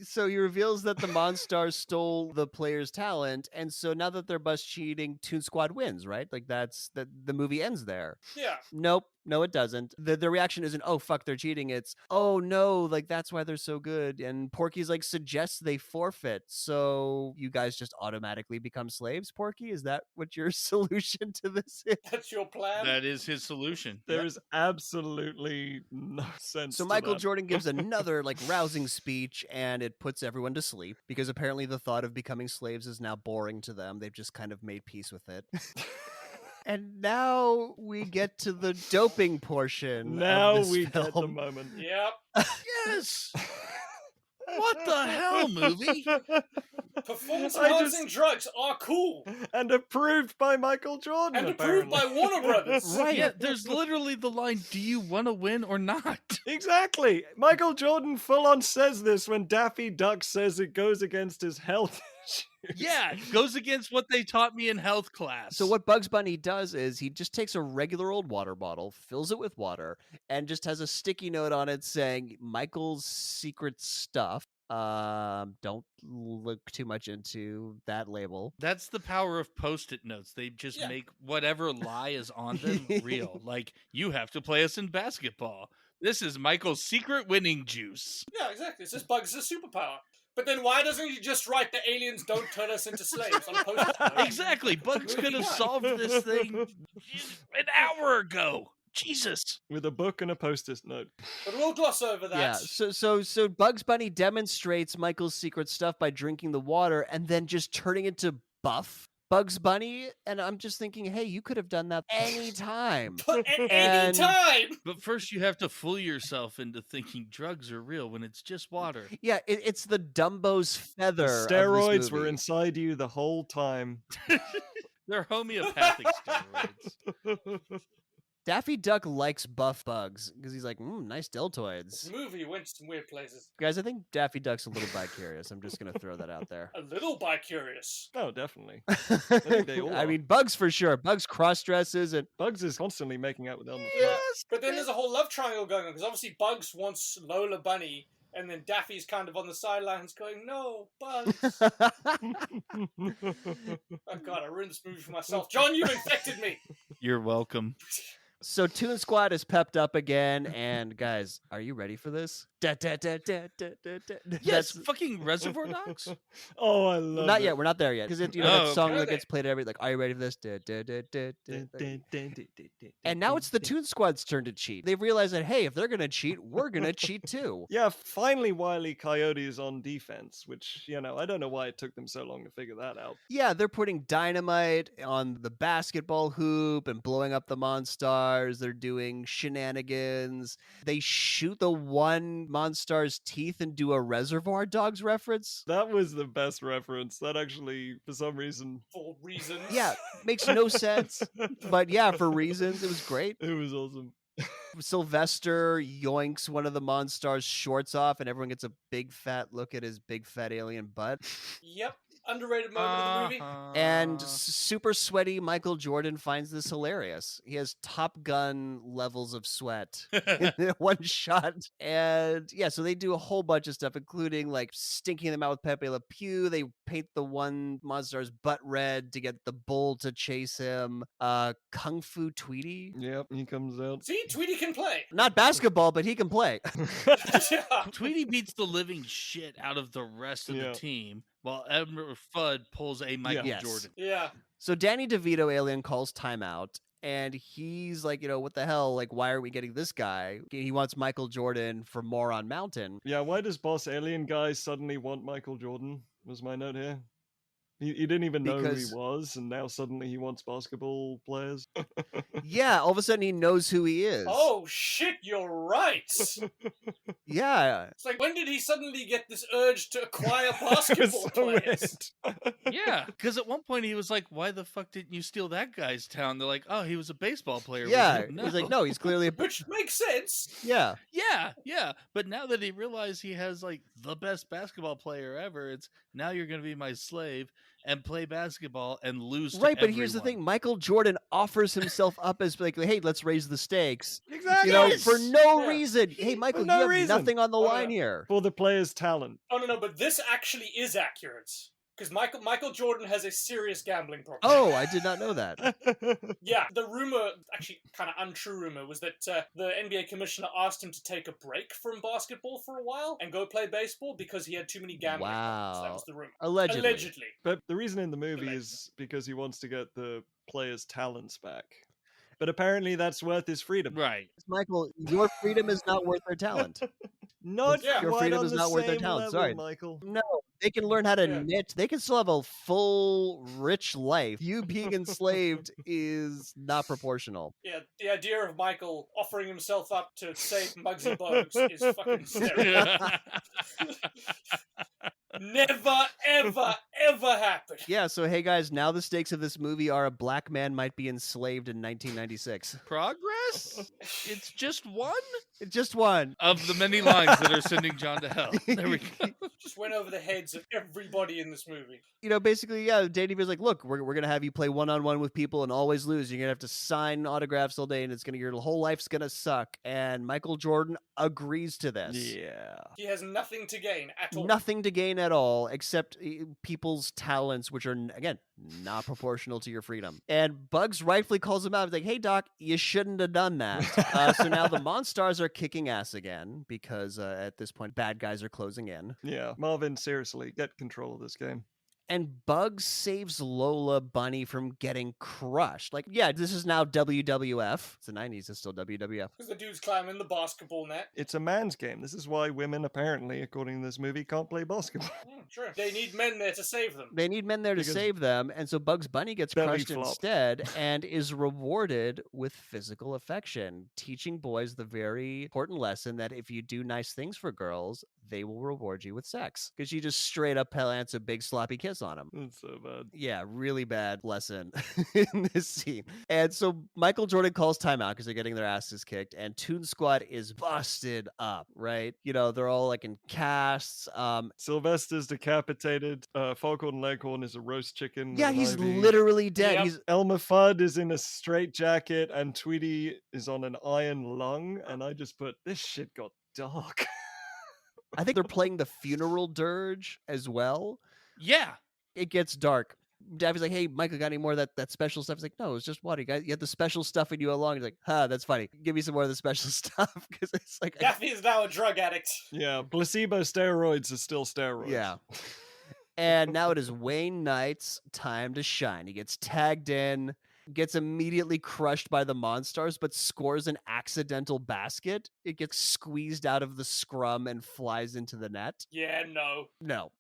Speaker 1: So he reveals that the Monstars stole the player's talent, and so now that they're bus cheating, Toon Squad wins, right? Like that's the movie ends there.
Speaker 4: Yeah.
Speaker 1: Nope, no, it doesn't. The reaction isn't, oh fuck, they're cheating. It's, oh no, like that's why they're so good. And Porky's like suggests they forfeit, so you guys just automatically become slaves. Porky, is that what your solution to this is?
Speaker 4: That's your plan.
Speaker 3: That is his solution.
Speaker 2: There is absolutely no sense.
Speaker 1: So
Speaker 2: to
Speaker 1: Michael
Speaker 2: that.
Speaker 1: Jordan gives another like rousing speech, and it puts everyone to sleep because apparently the thought of becoming slaves is now boring to them. They've just kind of made peace with it. And now we get to the doping portion.
Speaker 2: Now
Speaker 1: of this
Speaker 2: we get the
Speaker 1: film.
Speaker 2: moment.
Speaker 4: Yep.
Speaker 3: Yes. What the hell, movie?
Speaker 4: Performance
Speaker 2: I
Speaker 4: enhancing drugs are cool
Speaker 2: And approved by Michael Jordan.
Speaker 4: and approved by
Speaker 2: apparently.
Speaker 4: Warner Brothers.
Speaker 1: Right.
Speaker 3: Yeah, there's literally the line, do you want to win or not?
Speaker 2: Exactly. Michael Jordan full on says this when Daffy Duck says it goes against his health issues.
Speaker 3: Yeah, it goes against what they taught me in health class.
Speaker 1: So what Bugs Bunny does is he just takes a regular old water bottle, fills it with water, and just has a sticky note on it saying Michael's secret stuff. Don't look too much into that label.
Speaker 3: That's the power of Post-it notes. They just
Speaker 4: Yeah.
Speaker 3: make whatever lie is on them real. Like, you have to play us in basketball. This is Michael's secret winning juice.
Speaker 4: Yeah, exactly. It's just Bugs' superpower. But then why doesn't he just write the aliens don't turn us into slaves on a post-it note?
Speaker 3: Exactly. Bugs could have solved this thing an hour ago. Jesus.
Speaker 2: With a book and a post-it note.
Speaker 4: But we'll gloss over that.
Speaker 1: Yeah, so Bugs Bunny demonstrates Michael's secret stuff by drinking the water and then just turning into buff Bugs Bunny. And I'm just thinking, hey, you could have done that anytime.
Speaker 4: But at any
Speaker 1: And-
Speaker 4: time.
Speaker 3: But first, you have to fool yourself into thinking drugs are real when it's just water.
Speaker 1: Yeah, it's the Dumbo's feather.
Speaker 2: The
Speaker 1: of this
Speaker 2: steroids were
Speaker 1: movie.
Speaker 2: inside you the whole time.
Speaker 3: They're homeopathic steroids.
Speaker 1: Daffy Duck likes buff bugs because he's like, nice
Speaker 4: This
Speaker 1: deltoids.
Speaker 4: movie went to some weird places.
Speaker 1: Guys, I think Daffy Duck's a little bi-curious. I'm just going to throw that out there.
Speaker 4: A little bi-curious.
Speaker 2: Oh, definitely. think they all
Speaker 1: I
Speaker 2: are.
Speaker 1: mean, Bugs for sure. Bugs cross-dresses and...
Speaker 2: Bugs is constantly making out with Elmer.
Speaker 4: But then there's a whole love triangle going on, because obviously Bugs wants Lola Bunny, and then Daffy's kind of on the sidelines going, no, Bugs. Oh god, I ruined this movie for myself. John, you infected me!
Speaker 3: You're welcome.
Speaker 1: So Toon Squad is pepped up again, and guys, are you ready for this?
Speaker 3: Yes,
Speaker 1: That's-
Speaker 3: fucking Reservoir Dogs.
Speaker 2: Oh, I love
Speaker 1: not
Speaker 2: it.
Speaker 1: yet. We're not there yet because you know
Speaker 3: Oh,
Speaker 1: that song
Speaker 4: okay.
Speaker 1: that gets played every like. Are you ready for this? And now it's the Toon Squad's turn to cheat. They've realized that hey, if they're gonna cheat, we're gonna cheat too.
Speaker 2: Yeah, finally Wile E. Coyote is on defense, which, I don't know why it took them so long to figure that out.
Speaker 1: Yeah, they're putting dynamite on the basketball hoop and blowing up the Monstars. They're doing shenanigans. They shoot the one Monstar's teeth and do a Reservoir Dogs reference.
Speaker 2: That was the best reference. That actually, for some reason,
Speaker 4: For reasons.
Speaker 1: Yeah, makes no sense. But yeah, for reasons, it was great.
Speaker 2: it was awesome.
Speaker 1: Sylvester yoinks one of the Monstars' shorts off, and everyone gets a big fat look at his big fat alien butt.
Speaker 4: Yep. Underrated moment of the movie.
Speaker 1: And super sweaty Michael Jordan finds this hilarious. He has Top Gun levels of sweat in one shot. And yeah, so they do a whole bunch of stuff, including like stinking them out with Pepe Le Pew. They paint the one Monster's butt red to get the bull to chase him. Kung Fu Tweety.
Speaker 2: Yep, he comes out.
Speaker 4: See, Tweety can play.
Speaker 1: Not basketball, but he can play.
Speaker 4: Yeah.
Speaker 3: Tweety beats the living shit out of the rest of
Speaker 2: Yeah.
Speaker 3: the team, while Edward Fudd pulls a Michael
Speaker 1: Yes.
Speaker 3: Jordan.
Speaker 4: Yeah.
Speaker 1: So Danny DeVito, alien, calls timeout. And he's like, what the hell? Like, why are we getting this guy? He wants Michael Jordan for Moron Mountain.
Speaker 2: Yeah, why does Boss Alien Guy suddenly want Michael Jordan? Was my note here. He didn't even know who he
Speaker 1: Because-
Speaker 2: was, and now suddenly he wants basketball players.
Speaker 1: Yeah, all of a sudden he knows who he is.
Speaker 4: Oh shit, you're right.
Speaker 1: Yeah.
Speaker 4: It's like, when did he suddenly get this urge to acquire
Speaker 2: It was
Speaker 4: basketball
Speaker 2: so
Speaker 4: players?
Speaker 2: weird.
Speaker 3: Yeah, because at one point he was like, "Why the fuck didn't you steal that guy's town?" They're like, "Oh, he was a baseball player." We
Speaker 1: Yeah.
Speaker 3: didn't
Speaker 1: He's like,
Speaker 3: know."
Speaker 1: no, he's clearly a.
Speaker 4: Which makes sense.
Speaker 1: Yeah.
Speaker 3: Yeah. But now that he realized he has like the best basketball player ever, it's now you're going to be my slave and play basketball and lose. To
Speaker 1: Right, but here's the
Speaker 3: everyone."
Speaker 1: thing: Michael Jordan offers himself up as like, "Hey, let's raise the stakes."
Speaker 2: Exactly.
Speaker 1: You know,
Speaker 3: Yes!
Speaker 1: for no
Speaker 4: Yeah.
Speaker 1: reason. Hey, Michael,
Speaker 2: no
Speaker 1: you have
Speaker 2: reason.
Speaker 1: nothing on the
Speaker 4: Oh, no,
Speaker 1: line
Speaker 4: no.
Speaker 1: here.
Speaker 2: For the player's talent.
Speaker 4: Oh no, but this actually is accurate. Because Michael Jordan has a serious gambling problem.
Speaker 1: Oh, I did not know that.
Speaker 4: Yeah, the rumor, actually kind of untrue rumor, was that the NBA commissioner asked him to take a break from basketball for a while and go play baseball because he had too many gambling problems. That
Speaker 1: Wow.
Speaker 4: was the rumor.
Speaker 1: Allegedly.
Speaker 4: Allegedly.
Speaker 2: But the reason in the movie
Speaker 4: Allegedly.
Speaker 2: is because he wants to get the player's talents back. But apparently that's worth his freedom.
Speaker 3: Right.
Speaker 1: Michael, your freedom is not worth their talent.
Speaker 2: Not
Speaker 4: Yeah.
Speaker 1: Your
Speaker 2: quite
Speaker 1: freedom
Speaker 2: on
Speaker 1: is
Speaker 2: the
Speaker 1: not worth their
Speaker 2: same
Speaker 1: talent.
Speaker 2: level,
Speaker 1: Sorry.
Speaker 2: Michael.
Speaker 1: No, they can learn how to
Speaker 4: Yeah.
Speaker 1: knit. They can still have a full, rich life. You being enslaved is not proportional.
Speaker 4: Yeah, the idea of Michael offering himself up to save Muggsy Bogues is fucking hysterical. Never, ever, ever happened.
Speaker 1: Yeah, so hey guys, now the stakes of this movie are a black man might be enslaved in 1996.
Speaker 3: Progress? It's just one
Speaker 1: Just one.
Speaker 3: of the many lines that are sending John to hell. There we go.
Speaker 4: Just went over the heads of everybody in this movie.
Speaker 1: You know, basically, yeah, Danny was like, look, we're going to have you play one-on-one with people and always lose. You're going to have to sign autographs all day, and your whole life's going to suck. And Michael Jordan agrees to this.
Speaker 2: Yeah.
Speaker 4: He has nothing to gain at all.
Speaker 1: Nothing to gain at all except people's talents, which are, again, not proportional to your freedom. And Bugs rightfully calls him out. He's like, hey, Doc, you shouldn't have done that. So now the Monstars are kicking ass again because at this point, bad guys are closing in.
Speaker 2: Yeah. Marvin, seriously, get control of this game.
Speaker 1: And Bugs saves Lola Bunny from getting crushed. Like, yeah, this is now WWF. It's the 90s, it's still WWF.
Speaker 4: Because the dude's climbing the basketball net.
Speaker 2: It's a man's game. This is why women, apparently, according to this movie, can't play basketball.
Speaker 4: Sure. They need men there to save them.
Speaker 1: They need men there to
Speaker 2: Because
Speaker 1: save them, and so Bugs Bunny gets
Speaker 2: belly
Speaker 1: crushed
Speaker 2: flop.
Speaker 1: instead and is rewarded with physical affection, teaching boys the very important lesson that if you do nice things for girls, they will reward you with sex. Because she just straight up plants a big sloppy kiss on him.
Speaker 2: That's so bad.
Speaker 1: Yeah, really bad lesson in this scene. And so Michael Jordan calls timeout because they're getting their asses kicked, and Toon Squad is busted up, right? You know, they're all like in casts.
Speaker 2: Sylvester's decapitated. Foghorn Leghorn is a roast chicken. with
Speaker 1: Yeah,
Speaker 2: an
Speaker 1: he's
Speaker 2: IV.
Speaker 1: literally dead.
Speaker 4: Yep.
Speaker 1: He's
Speaker 2: Elmer Fudd is in a straitjacket, and Tweety is on an iron lung. And I just put, this shit got dark.
Speaker 1: I think they're playing the funeral dirge as well.
Speaker 3: Yeah.
Speaker 1: It gets dark. Daffy's like, hey, Michael, got any more of that special stuff? He's like, no, it's just water. You had the special stuff in you all along. He's like, that's funny. Give me some more of the special stuff. Because it's like,
Speaker 4: Daffy is now a drug addict.
Speaker 2: Yeah, placebo steroids are still steroids.
Speaker 1: yeah. And now it is Wayne Knight's time to shine. He gets tagged in, gets immediately crushed by the Monstars, but scores an accidental basket. It gets squeezed out of the scrum and flies into the net.
Speaker 4: Yeah, no.
Speaker 1: No.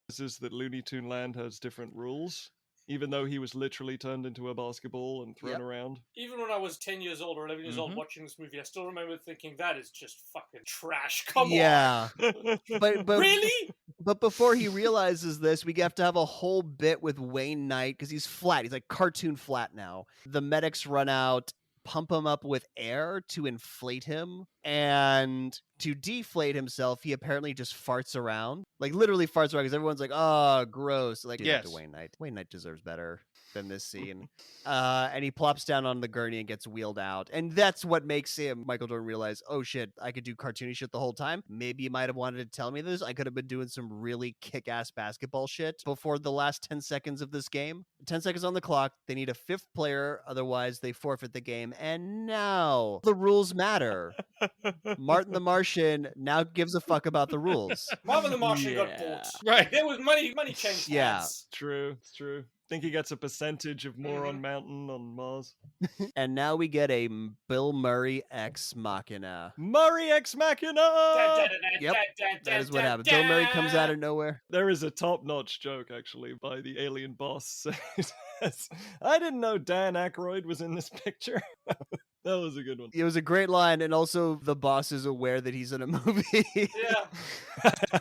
Speaker 2: This is that Looney Tune Land has different rules, even though he was literally turned into a basketball and thrown
Speaker 1: Yep.
Speaker 2: around.
Speaker 4: Even when I was 10 years old or 11 years old
Speaker 3: Mhm.
Speaker 4: watching this movie, I still remember thinking, that is just fucking trash. Come
Speaker 1: Yeah.
Speaker 4: on.
Speaker 1: But
Speaker 4: Really?
Speaker 1: But before he realizes this, we have to have a whole bit with Wayne Knight because he's flat. He's like cartoon flat now. The medics run out, pump him up with air to inflate him. And to deflate himself, he apparently just farts around. Like literally farts around because everyone's like, oh, gross. Like, give it to
Speaker 3: Yes.
Speaker 1: Wayne Knight. Wayne Knight deserves better than this scene. And he plops down on the gurney and gets wheeled out. And that's what makes Michael Jordan, realize, oh shit, I could do cartoony shit the whole time. Maybe you might have wanted to tell me this. I could have been doing some really kick-ass basketball shit before the last 10 seconds of this game. 10 seconds on the clock. They need a fifth player. Otherwise, they forfeit the game. And now the rules matter. Martin the Martian now gives a fuck about the rules.
Speaker 4: Marvin the Martian got
Speaker 2: Yeah.
Speaker 4: bought.
Speaker 3: Right.
Speaker 4: There was money changed
Speaker 1: Yeah.
Speaker 4: hands.
Speaker 2: True, it's true. think he gets a percentage of Moron Mountain on Mars.
Speaker 1: And now we get a Bill Murray ex machina.
Speaker 2: Murray Ex Machina!
Speaker 1: Yep, that is what happened. Bill Murray comes out of nowhere.
Speaker 2: There is a top-notch joke, actually, by the alien boss. I didn't know Dan Aykroyd was in this picture. That was a good one.
Speaker 1: It was a great line, and also the boss is aware that he's in a movie.
Speaker 4: Yeah.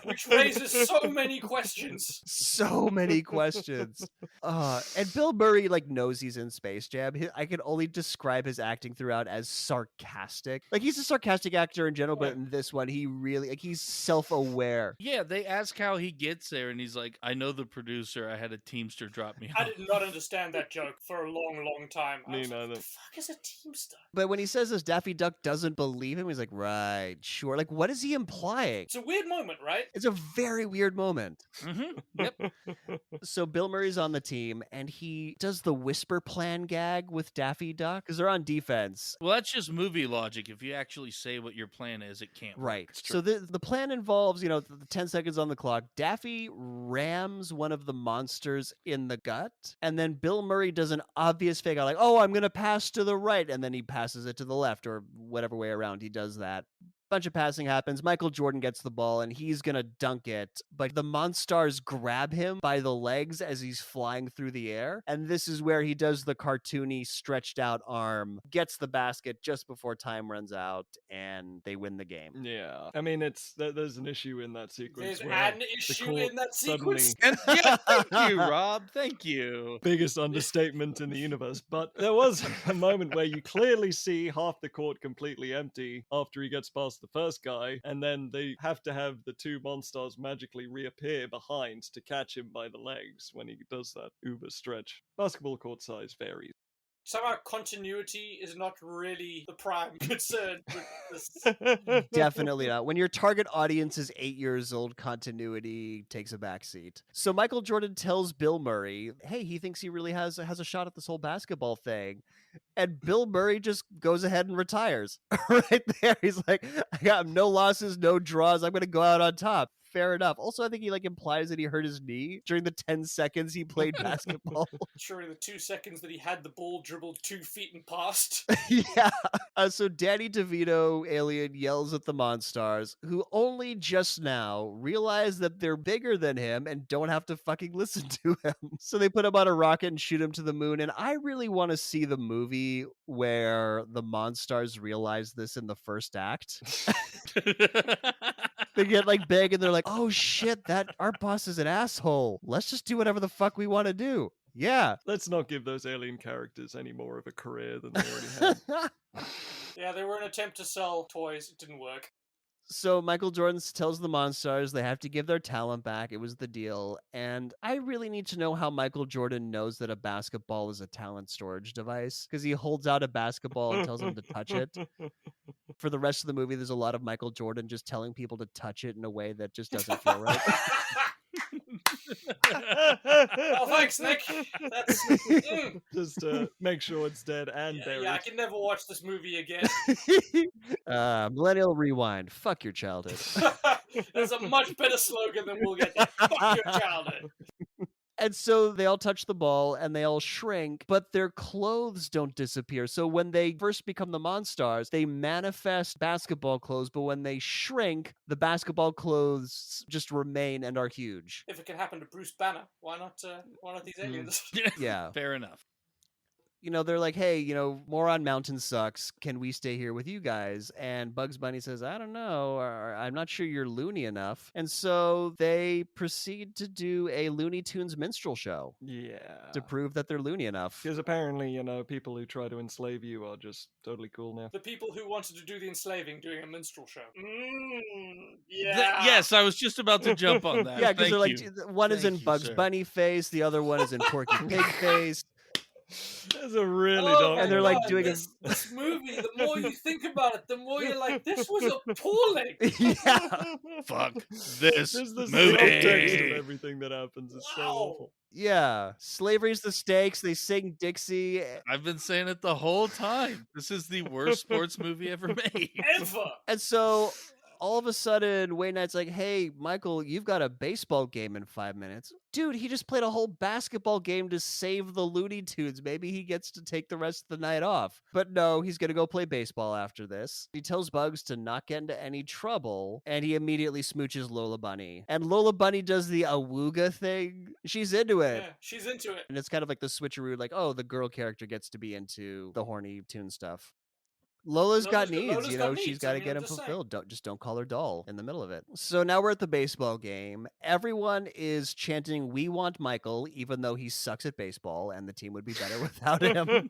Speaker 4: Which raises so many questions.
Speaker 1: So many questions. And Bill Murray like knows he's in Space Jam. I can only describe his acting throughout as sarcastic. Like he's a sarcastic actor in general, but in this one, he really like he's self-aware.
Speaker 3: Yeah, they ask how he gets there, and he's like, "I know the producer. I had a Teamster drop me off."
Speaker 4: I did not understand that joke for a long, long time. I
Speaker 2: Me
Speaker 4: was like,
Speaker 2: neither.
Speaker 4: what the fuck is a Teamster?
Speaker 1: But when he says this, Daffy Duck doesn't believe him. He's like, right, sure. Like, what is he implying?
Speaker 4: It's a weird moment, right?
Speaker 1: It's a very weird moment.
Speaker 3: Yep.
Speaker 1: So Bill Murray's on the team, and he does the whisper plan gag with Daffy Duck because they're on defense.
Speaker 3: Well, that's just movie logic. If you actually say what your plan is, it can't work.
Speaker 1: Right.
Speaker 3: It's
Speaker 1: So
Speaker 3: true.
Speaker 1: the plan involves, the 10 seconds on the clock. Daffy rams one of the monsters in the gut, and then Bill Murray does an obvious fake out, like, oh, I'm going to pass to the right, and then he passes it to the left, or whatever way around he does that. Bunch of passing happens. Michael Jordan gets the ball and he's gonna dunk it, but the Monstars grab him by the legs as he's flying through the air, and this is where he does the cartoony stretched out arm, gets the basket just before time runs out, and they win the game.
Speaker 2: Yeah. I mean, there's an issue in that sequence.
Speaker 4: There's
Speaker 2: where
Speaker 4: an
Speaker 2: the
Speaker 4: issue
Speaker 2: court
Speaker 4: in that
Speaker 2: suddenly-
Speaker 4: sequence.
Speaker 3: And yeah, thank you, Rob. Thank you.
Speaker 2: Biggest understatement in the universe. But there was a moment where you clearly see half the court completely empty after he gets past the first guy, and then they have to have the two Monstars magically reappear behind to catch him by the legs when he does that uber stretch. Basketball court size varies.
Speaker 4: Somehow continuity is not really the prime concern with this.
Speaker 1: Definitely not. When your target audience is 8 years old, continuity takes a backseat. So Michael Jordan tells Bill Murray, hey, he thinks he really has a shot at this whole basketball thing. And Bill Murray just goes ahead and retires right there. He's like, I got no losses, no draws. I'm going to go out on top. Fair enough. Also, I think he implies that he hurt his knee during the 10 seconds he played basketball.
Speaker 4: During the 2 seconds that he had the ball dribbled 2 feet and passed.
Speaker 1: Yeah. So Danny DeVito, alien, yells at the Monstars, who only just now realize that they're bigger than him and don't have to fucking listen to him. So they put him on a rocket and shoot him to the moon. And I really want to see the movie where the Monstars realize this in the first act. They get big and they're like, oh shit, that our boss is an asshole. Let's just do whatever the fuck we want to do. Yeah.
Speaker 2: Let's not give those alien characters any more of a career than they already had.
Speaker 4: Yeah, they were an attempt to sell toys. It didn't work.
Speaker 1: So Michael Jordan tells the Monstars they have to give their talent back. It was the deal. And I really need to know how Michael Jordan knows that a basketball is a talent storage device, because he holds out a basketball and tells them to touch it. For the rest of the movie, there's a lot of Michael Jordan just telling people to touch it in a way that just doesn't feel right.
Speaker 4: Oh, thanks, Nick. That's
Speaker 2: Just make sure it's dead and buried.
Speaker 4: yeah, I can never watch this movie again.
Speaker 1: Millennial Rewind. Fuck your childhood.
Speaker 4: There's a much better slogan than we'll get there. Fuck your childhood.
Speaker 1: And so they all touch the ball and they all shrink, but their clothes don't disappear. So when they first become the Monstars, they manifest basketball clothes, but when they shrink, the basketball clothes just remain and are huge.
Speaker 4: If it can happen to Bruce Banner, why not these aliens?
Speaker 1: Yeah.
Speaker 3: Fair enough.
Speaker 1: They're like, hey, Moron Mountain sucks. Can we stay here with you guys? And Bugs Bunny says, I don't know. Or, I'm not sure you're loony enough. And so they proceed to do a Looney Tunes minstrel show
Speaker 2: Yeah.
Speaker 1: to prove that they're loony enough.
Speaker 2: Because apparently, people who try to enslave you are just totally cool now.
Speaker 4: The people who wanted to do the enslaving doing a minstrel show. Yeah.
Speaker 3: Yes, I was just about to jump on that.
Speaker 1: Yeah, because they're like,
Speaker 3: Thank you.
Speaker 1: one is
Speaker 3: Thank
Speaker 1: in
Speaker 3: you,
Speaker 1: Bugs
Speaker 3: sir.
Speaker 1: Bunny face, the other one is in Porky Pig face.
Speaker 2: That's a really
Speaker 4: Oh
Speaker 2: dark
Speaker 4: my
Speaker 1: And they're like
Speaker 4: God,
Speaker 1: doing
Speaker 4: this movie. The more you think about it, the more you're like, this was appalling.
Speaker 1: Yeah.
Speaker 3: Fuck this
Speaker 2: Just the
Speaker 3: movie.
Speaker 2: subtext of everything that happens is so
Speaker 4: Wow.
Speaker 2: awful.
Speaker 1: Yeah. Slavery's the stakes. They sing Dixie.
Speaker 3: I've been saying it the whole time. This is the worst sports movie ever made.
Speaker 4: Ever.
Speaker 1: And so all of a sudden, Wayne Knight's like, hey, Michael, you've got a baseball game in 5 minutes. Dude, he just played a whole basketball game to save the Looney Tunes. Maybe he gets to take the rest of the night off. But no, he's going to go play baseball after this. He tells Bugs to not get into any trouble, and he immediately smooches Lola Bunny. And Lola Bunny does the awooga thing. She's into it.
Speaker 4: Yeah, she's into it.
Speaker 1: And it's kind of like the switcheroo, like, oh, the girl character gets to be into the horny tune stuff. Lola's got needs, you know, she's got to get them fulfilled. Don't call her doll in the middle of it. So now we're at the baseball game. Everyone is chanting, "We want Michael," even though he sucks at baseball and the team would be better without him.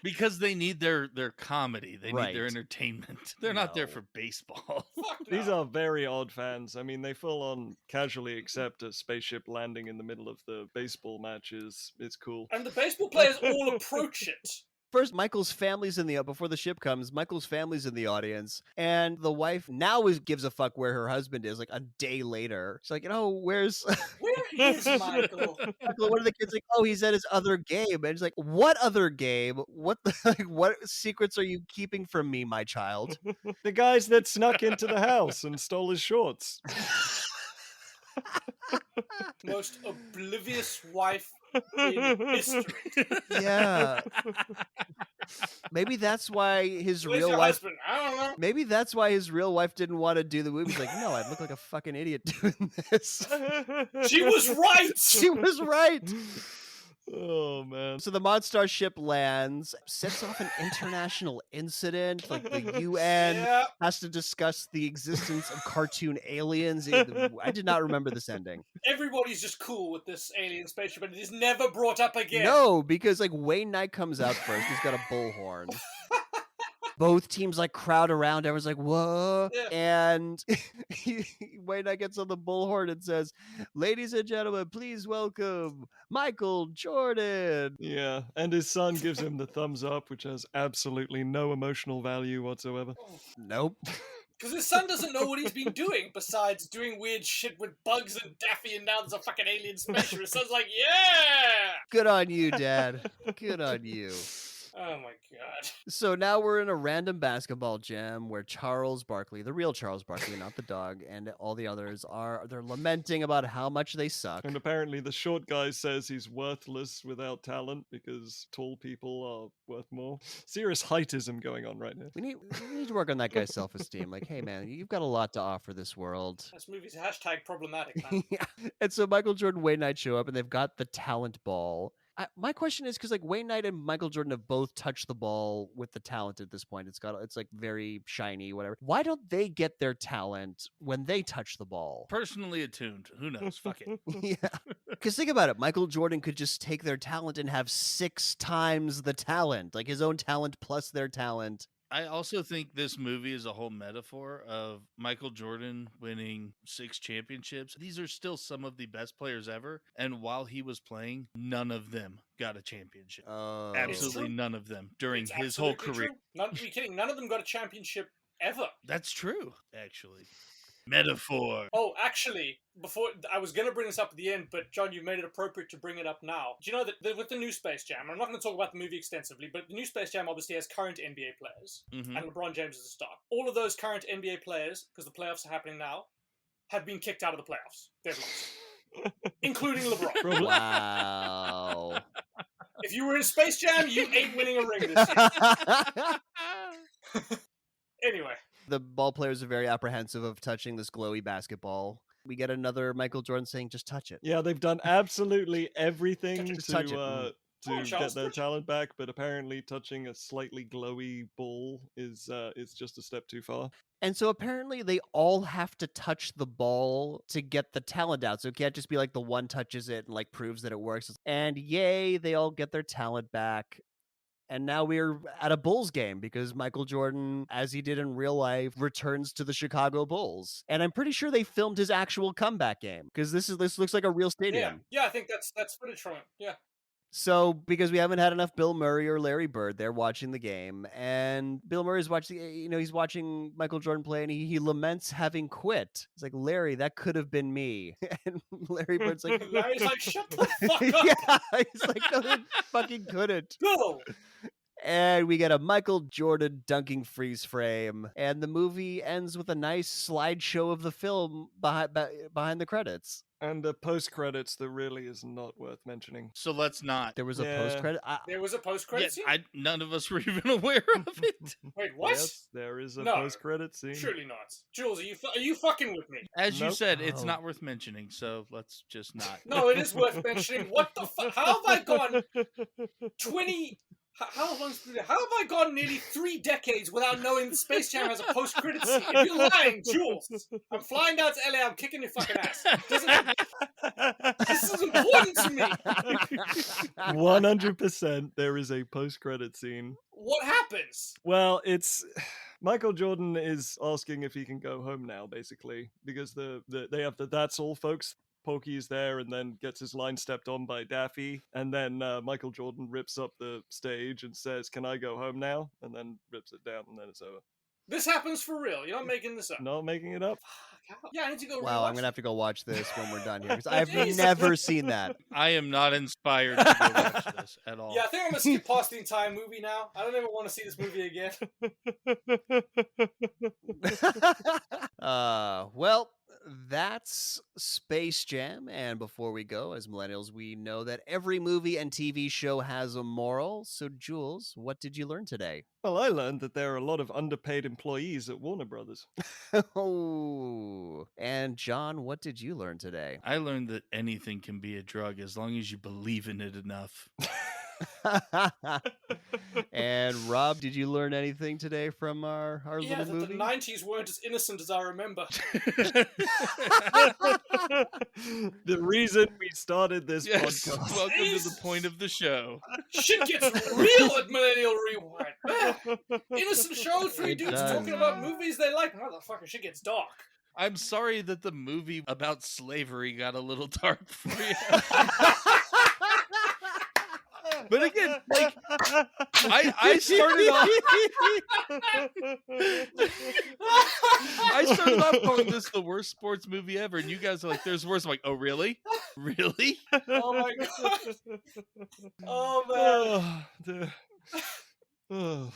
Speaker 3: Because they need their comedy. They need their
Speaker 1: Right.
Speaker 3: entertainment. They're not there
Speaker 1: No.
Speaker 3: for baseball.
Speaker 4: Fuck
Speaker 2: These
Speaker 4: no.
Speaker 2: are very odd fans. I mean, they full on casually accept a spaceship landing in the middle of the baseball matches. It's cool.
Speaker 4: And the baseball players all approach it.
Speaker 1: First, Michael's family's in the before the ship comes. Michael's family's in the audience, and the wife now gives a fuck where her husband is. Like a day later, she's like, you know, where's
Speaker 4: Where is Michael?
Speaker 1: Michael? One of the kids like, oh, he's at his other game, and he's like, what other game? What what secrets are you keeping from me, my child?
Speaker 2: The guys that snuck into the house and stole his shorts.
Speaker 4: Most oblivious wife in history.
Speaker 1: Yeah, maybe that's why his
Speaker 4: Where's
Speaker 1: real
Speaker 4: your
Speaker 1: wife.
Speaker 4: husband? I don't know.
Speaker 1: Maybe that's why his real wife didn't want to do the movie. She's like, no, I'd look like a fucking idiot doing this.
Speaker 4: She was right.
Speaker 1: She was right.
Speaker 2: Oh, man.
Speaker 1: So the Monstar ship lands, sets off an international incident. Like the UN
Speaker 4: Yeah.
Speaker 1: has to discuss the existence of cartoon aliens. I did not remember this ending.
Speaker 4: Everybody's just cool with this alien spaceship, and it is never brought up again.
Speaker 1: No, because like Wayne Knight comes out first. He's got a bullhorn. Both teams like crowd around. Everyone's like, whoa.
Speaker 4: Yeah.
Speaker 1: And Wayne Knight gets on the bullhorn and says, ladies and gentlemen, please welcome Michael Jordan.
Speaker 2: Yeah, and his son gives him the thumbs up, which has absolutely no emotional value whatsoever.
Speaker 1: Nope.
Speaker 4: Because his son doesn't know what he's been doing besides doing weird shit with Bugs and Daffy, and now there's a fucking alien spaceship. His son's like, yeah!
Speaker 1: Good on you, Dad. Good on you.
Speaker 4: Oh my god.
Speaker 1: So now we're in a random basketball gym where Charles Barkley, the real Charles Barkley, not the dog, and all the others they're lamenting about how much they suck.
Speaker 2: And apparently the short guy says he's worthless without talent because tall people are worth more. Serious heightism going on right here.
Speaker 1: We need to work on that guy's self-esteem. Like, hey man, you've got a lot to offer this world.
Speaker 4: This movie's hashtag problematic, man.
Speaker 1: Yeah. And so Michael Jordan, Wayne Knight show up, and they've got the talent ball. My question is because like Wayne Knight and Michael Jordan have both touched the ball with the talent at this point. It's like very shiny, whatever. Why don't they get their talent when they touch the ball?
Speaker 3: Personally attuned. Who knows? Fuck it.
Speaker 1: Yeah, because think about it. Michael Jordan could just take their talent and have 6 times the talent, like his own talent plus their talent.
Speaker 3: I also think this movie is a whole metaphor of Michael Jordan winning 6 championships. These are still some of the best players ever. And while he was playing, none of them got a championship.
Speaker 1: Oh,
Speaker 3: Absolutely
Speaker 4: true.
Speaker 3: none of them during
Speaker 4: It's
Speaker 3: his whole
Speaker 4: absolutely
Speaker 3: career.
Speaker 4: true. Are you kidding? None of them got a championship ever.
Speaker 3: That's true, actually. Metaphor.
Speaker 4: Oh, actually, before I was going to bring this up at the end, but John, you made it appropriate to bring it up now. Do you know that with the new Space Jam, I'm not going to talk about the movie extensively, but the new Space Jam obviously has current NBA players,
Speaker 3: Mhm.
Speaker 4: and LeBron James is a star. All of those current NBA players, because the playoffs are happening now, have been kicked out of the playoffs. They've lost, including LeBron.
Speaker 1: wow.
Speaker 4: If you were in Space Jam, you ain't winning a ring this year. Anyway.
Speaker 1: The ball players are very apprehensive of touching this glowy basketball. We get another Michael Jordan saying, just touch it.
Speaker 2: Yeah, they've done absolutely everything
Speaker 1: Just touch it.
Speaker 2: to
Speaker 4: Come on,
Speaker 2: get
Speaker 4: Charles,
Speaker 2: their
Speaker 4: touch it.
Speaker 2: talent back, but apparently touching a slightly glowy ball is just a step too far.
Speaker 1: And so apparently they all have to touch the ball to get the talent out. So it can't just be like the one touches it and like proves that it works. And yay, they all get their talent back. And now we're at a Bulls game because Michael Jordan, as he did in real life, returns to the Chicago Bulls. And I'm pretty sure they filmed his actual comeback game because this looks like a real stadium.
Speaker 4: Yeah, I think that's footage from it. Yeah.
Speaker 1: So, because we haven't had enough Bill Murray or Larry Bird, they're watching the game, and Bill Murray's watching, he's watching Michael Jordan play, and he laments having quit. He's like, Larry, that could have been me. And Larry Bird's like,
Speaker 4: Larry's like, shut the fuck up,
Speaker 1: yeah, he's like, no, it fucking couldn't.
Speaker 4: Bill.
Speaker 1: And we get a Michael Jordan dunking freeze frame, and the movie ends with a nice slideshow of the film behind the credits.
Speaker 2: And the post credits that really is not worth mentioning.
Speaker 3: So let's not.
Speaker 1: There was a
Speaker 2: Yeah.
Speaker 1: post credit.
Speaker 4: There was a post
Speaker 3: Yeah,
Speaker 4: credit scene.
Speaker 3: none of us were even aware of it.
Speaker 4: Wait, what?
Speaker 2: Yes, there is a
Speaker 4: No.
Speaker 2: post credit scene.
Speaker 4: Surely not. Jules, are you fucking with me?
Speaker 3: As you
Speaker 2: Nope.
Speaker 3: said, it's
Speaker 1: Oh.
Speaker 3: not worth mentioning, so let's just not.
Speaker 4: No, it is worth mentioning. What the fuck? How have I gone 20? How long? How have I gone nearly 3 decades without knowing that Space Jam has a post-credit scene? If you're lying, Jules, I'm flying down to LA. I'm kicking your fucking ass. This is important to me.
Speaker 2: 100% there is a post credit scene.
Speaker 4: What happens?
Speaker 2: Well, it's Michael Jordan is asking if he can go home now, basically, because they have the "That's all, folks." Pokey is there and then gets his line stepped on by Daffy, and then Michael Jordan rips up the stage and says, "Can I go home now?" and then rips it down, and then it's over.
Speaker 4: This happens for real. You're not making this up.
Speaker 2: Not making it up.
Speaker 4: Yeah, I need to go.
Speaker 1: Wow, I'm
Speaker 4: rewatch
Speaker 1: gonna have to go watch this when we're done here because I've
Speaker 4: Jesus.
Speaker 1: never seen that.
Speaker 3: I am not inspired to go watch this at all.
Speaker 4: Yeah, I think I'm gonna skip past the entire movie now. I don't ever want to see this movie again.
Speaker 1: Well, that's Space Jam. And before we go, as millennials, we know that every movie and TV show has a moral. So, Jules, what did you learn today?
Speaker 2: Well, I learned that there are a lot of underpaid employees at Warner Brothers.
Speaker 1: Oh, and John, what did you learn today?
Speaker 3: I learned that anything can be a drug as long as you believe in it enough.
Speaker 1: And Rob, did you learn anything today from our
Speaker 4: Yeah,
Speaker 1: little
Speaker 4: that
Speaker 1: movie?
Speaker 4: the 90s weren't as innocent as I remember.
Speaker 2: The reason we started this
Speaker 3: Yes,
Speaker 2: podcast.
Speaker 3: welcome to the point of the show.
Speaker 4: Shit gets real at Millennial Rewind. Innocent show, 3
Speaker 1: It
Speaker 4: dudes
Speaker 1: does.
Speaker 4: talking about movies they like. Motherfucker, shit gets dark.
Speaker 3: I'm sorry that the movie about slavery got a little dark for you. But again, like, I started off calling this the worst sports movie ever, and you guys are like, "There's worse." I'm like, "Oh, really? Really?"
Speaker 4: Oh my god. Oh man.
Speaker 2: Oh.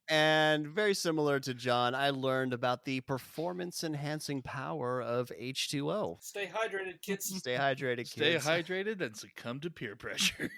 Speaker 1: And very similar to John, I learned about the performance-enhancing power of H2O.
Speaker 4: Stay hydrated, kids.
Speaker 1: Stay hydrated,
Speaker 3: Stay
Speaker 1: kids.
Speaker 3: hydrated and succumb to peer pressure.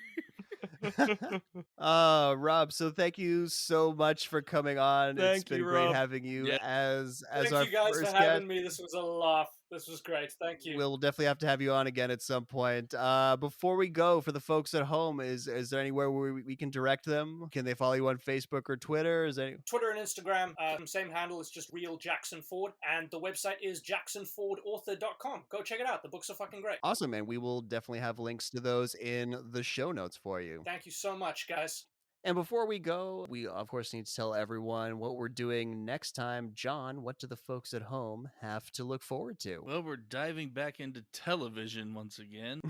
Speaker 1: Rob, so thank you so much for coming on. It's
Speaker 2: Thank
Speaker 1: been
Speaker 2: you,
Speaker 1: great
Speaker 2: Rob.
Speaker 1: having you
Speaker 3: Yeah.
Speaker 1: as
Speaker 4: Thank
Speaker 1: our
Speaker 4: you guys
Speaker 1: first
Speaker 4: for having
Speaker 1: guest.
Speaker 4: me. This was a laugh. This was great. Thank you.
Speaker 1: We'll definitely have to have you on again at some point. Before we go, for the folks at home, is there anywhere where we can direct them? Can they follow you on Facebook or Twitter? Is there any...
Speaker 4: Twitter and Instagram, same handle. It's just Real Jackson Ford, and the website is jacksonfordauthor.com. Go check it out. The books are fucking great.
Speaker 1: Awesome, and we will definitely have links to those in the show notes for you.
Speaker 4: Thank you so much, guys.
Speaker 1: And before we go, we of course need to tell everyone what we're doing next time. John, what do the folks at home have to look forward to?
Speaker 3: Well, we're diving back into television once again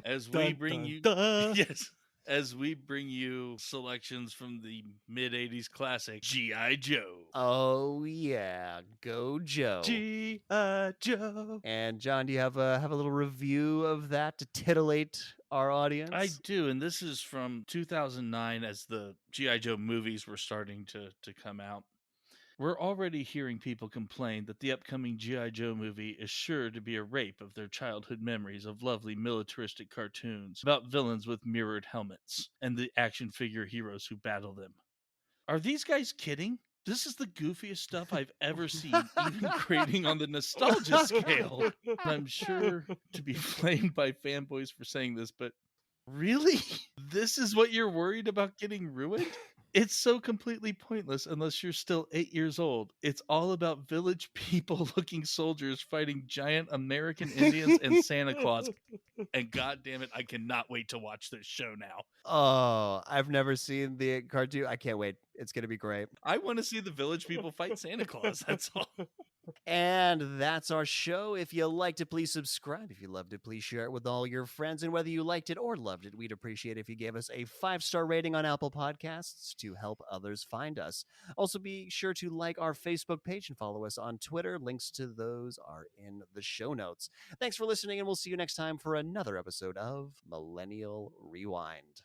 Speaker 3: as we
Speaker 2: Dun,
Speaker 3: bring
Speaker 2: dun,
Speaker 3: you
Speaker 2: dun.
Speaker 3: yes, as we bring you selections from the mid '80s classic G.I. Joe.
Speaker 1: Oh yeah, go Joe.
Speaker 2: G.I. Joe.
Speaker 1: And John, do you have a little review of that to titillate our audience?
Speaker 3: I do, and this is from 2009 as the G.I. Joe movies were starting to come out. We're already hearing people complain that the upcoming G.I. Joe movie is sure to be a rape of their childhood memories of lovely militaristic cartoons about villains with mirrored helmets and the action figure heroes who battle them. Are these guys kidding? This is the goofiest stuff I've ever seen, even grading on the nostalgia scale. I'm sure to be flamed by fanboys for saying this, but really? This is what you're worried about getting ruined? It's so completely pointless unless you're still 8 years old. It's all about village people looking soldiers fighting giant American Indians and Santa Claus. And god damn it, I cannot wait to watch this show now.
Speaker 1: Oh, I've never seen the cartoon. I can't wait. It's going to be great.
Speaker 3: I want to see the village people fight Santa Claus, that's all.
Speaker 1: And that's our show. If you liked it, please subscribe. If you loved it, please share it with all your friends. And whether you liked it or loved it, we'd appreciate if you gave us a 5-star rating on Apple Podcasts to help others find us. Also, be sure to like our Facebook page and follow us on Twitter. Links to those are in the show notes. Thanks for listening, and we'll see you next time for another episode of Millennial Rewind.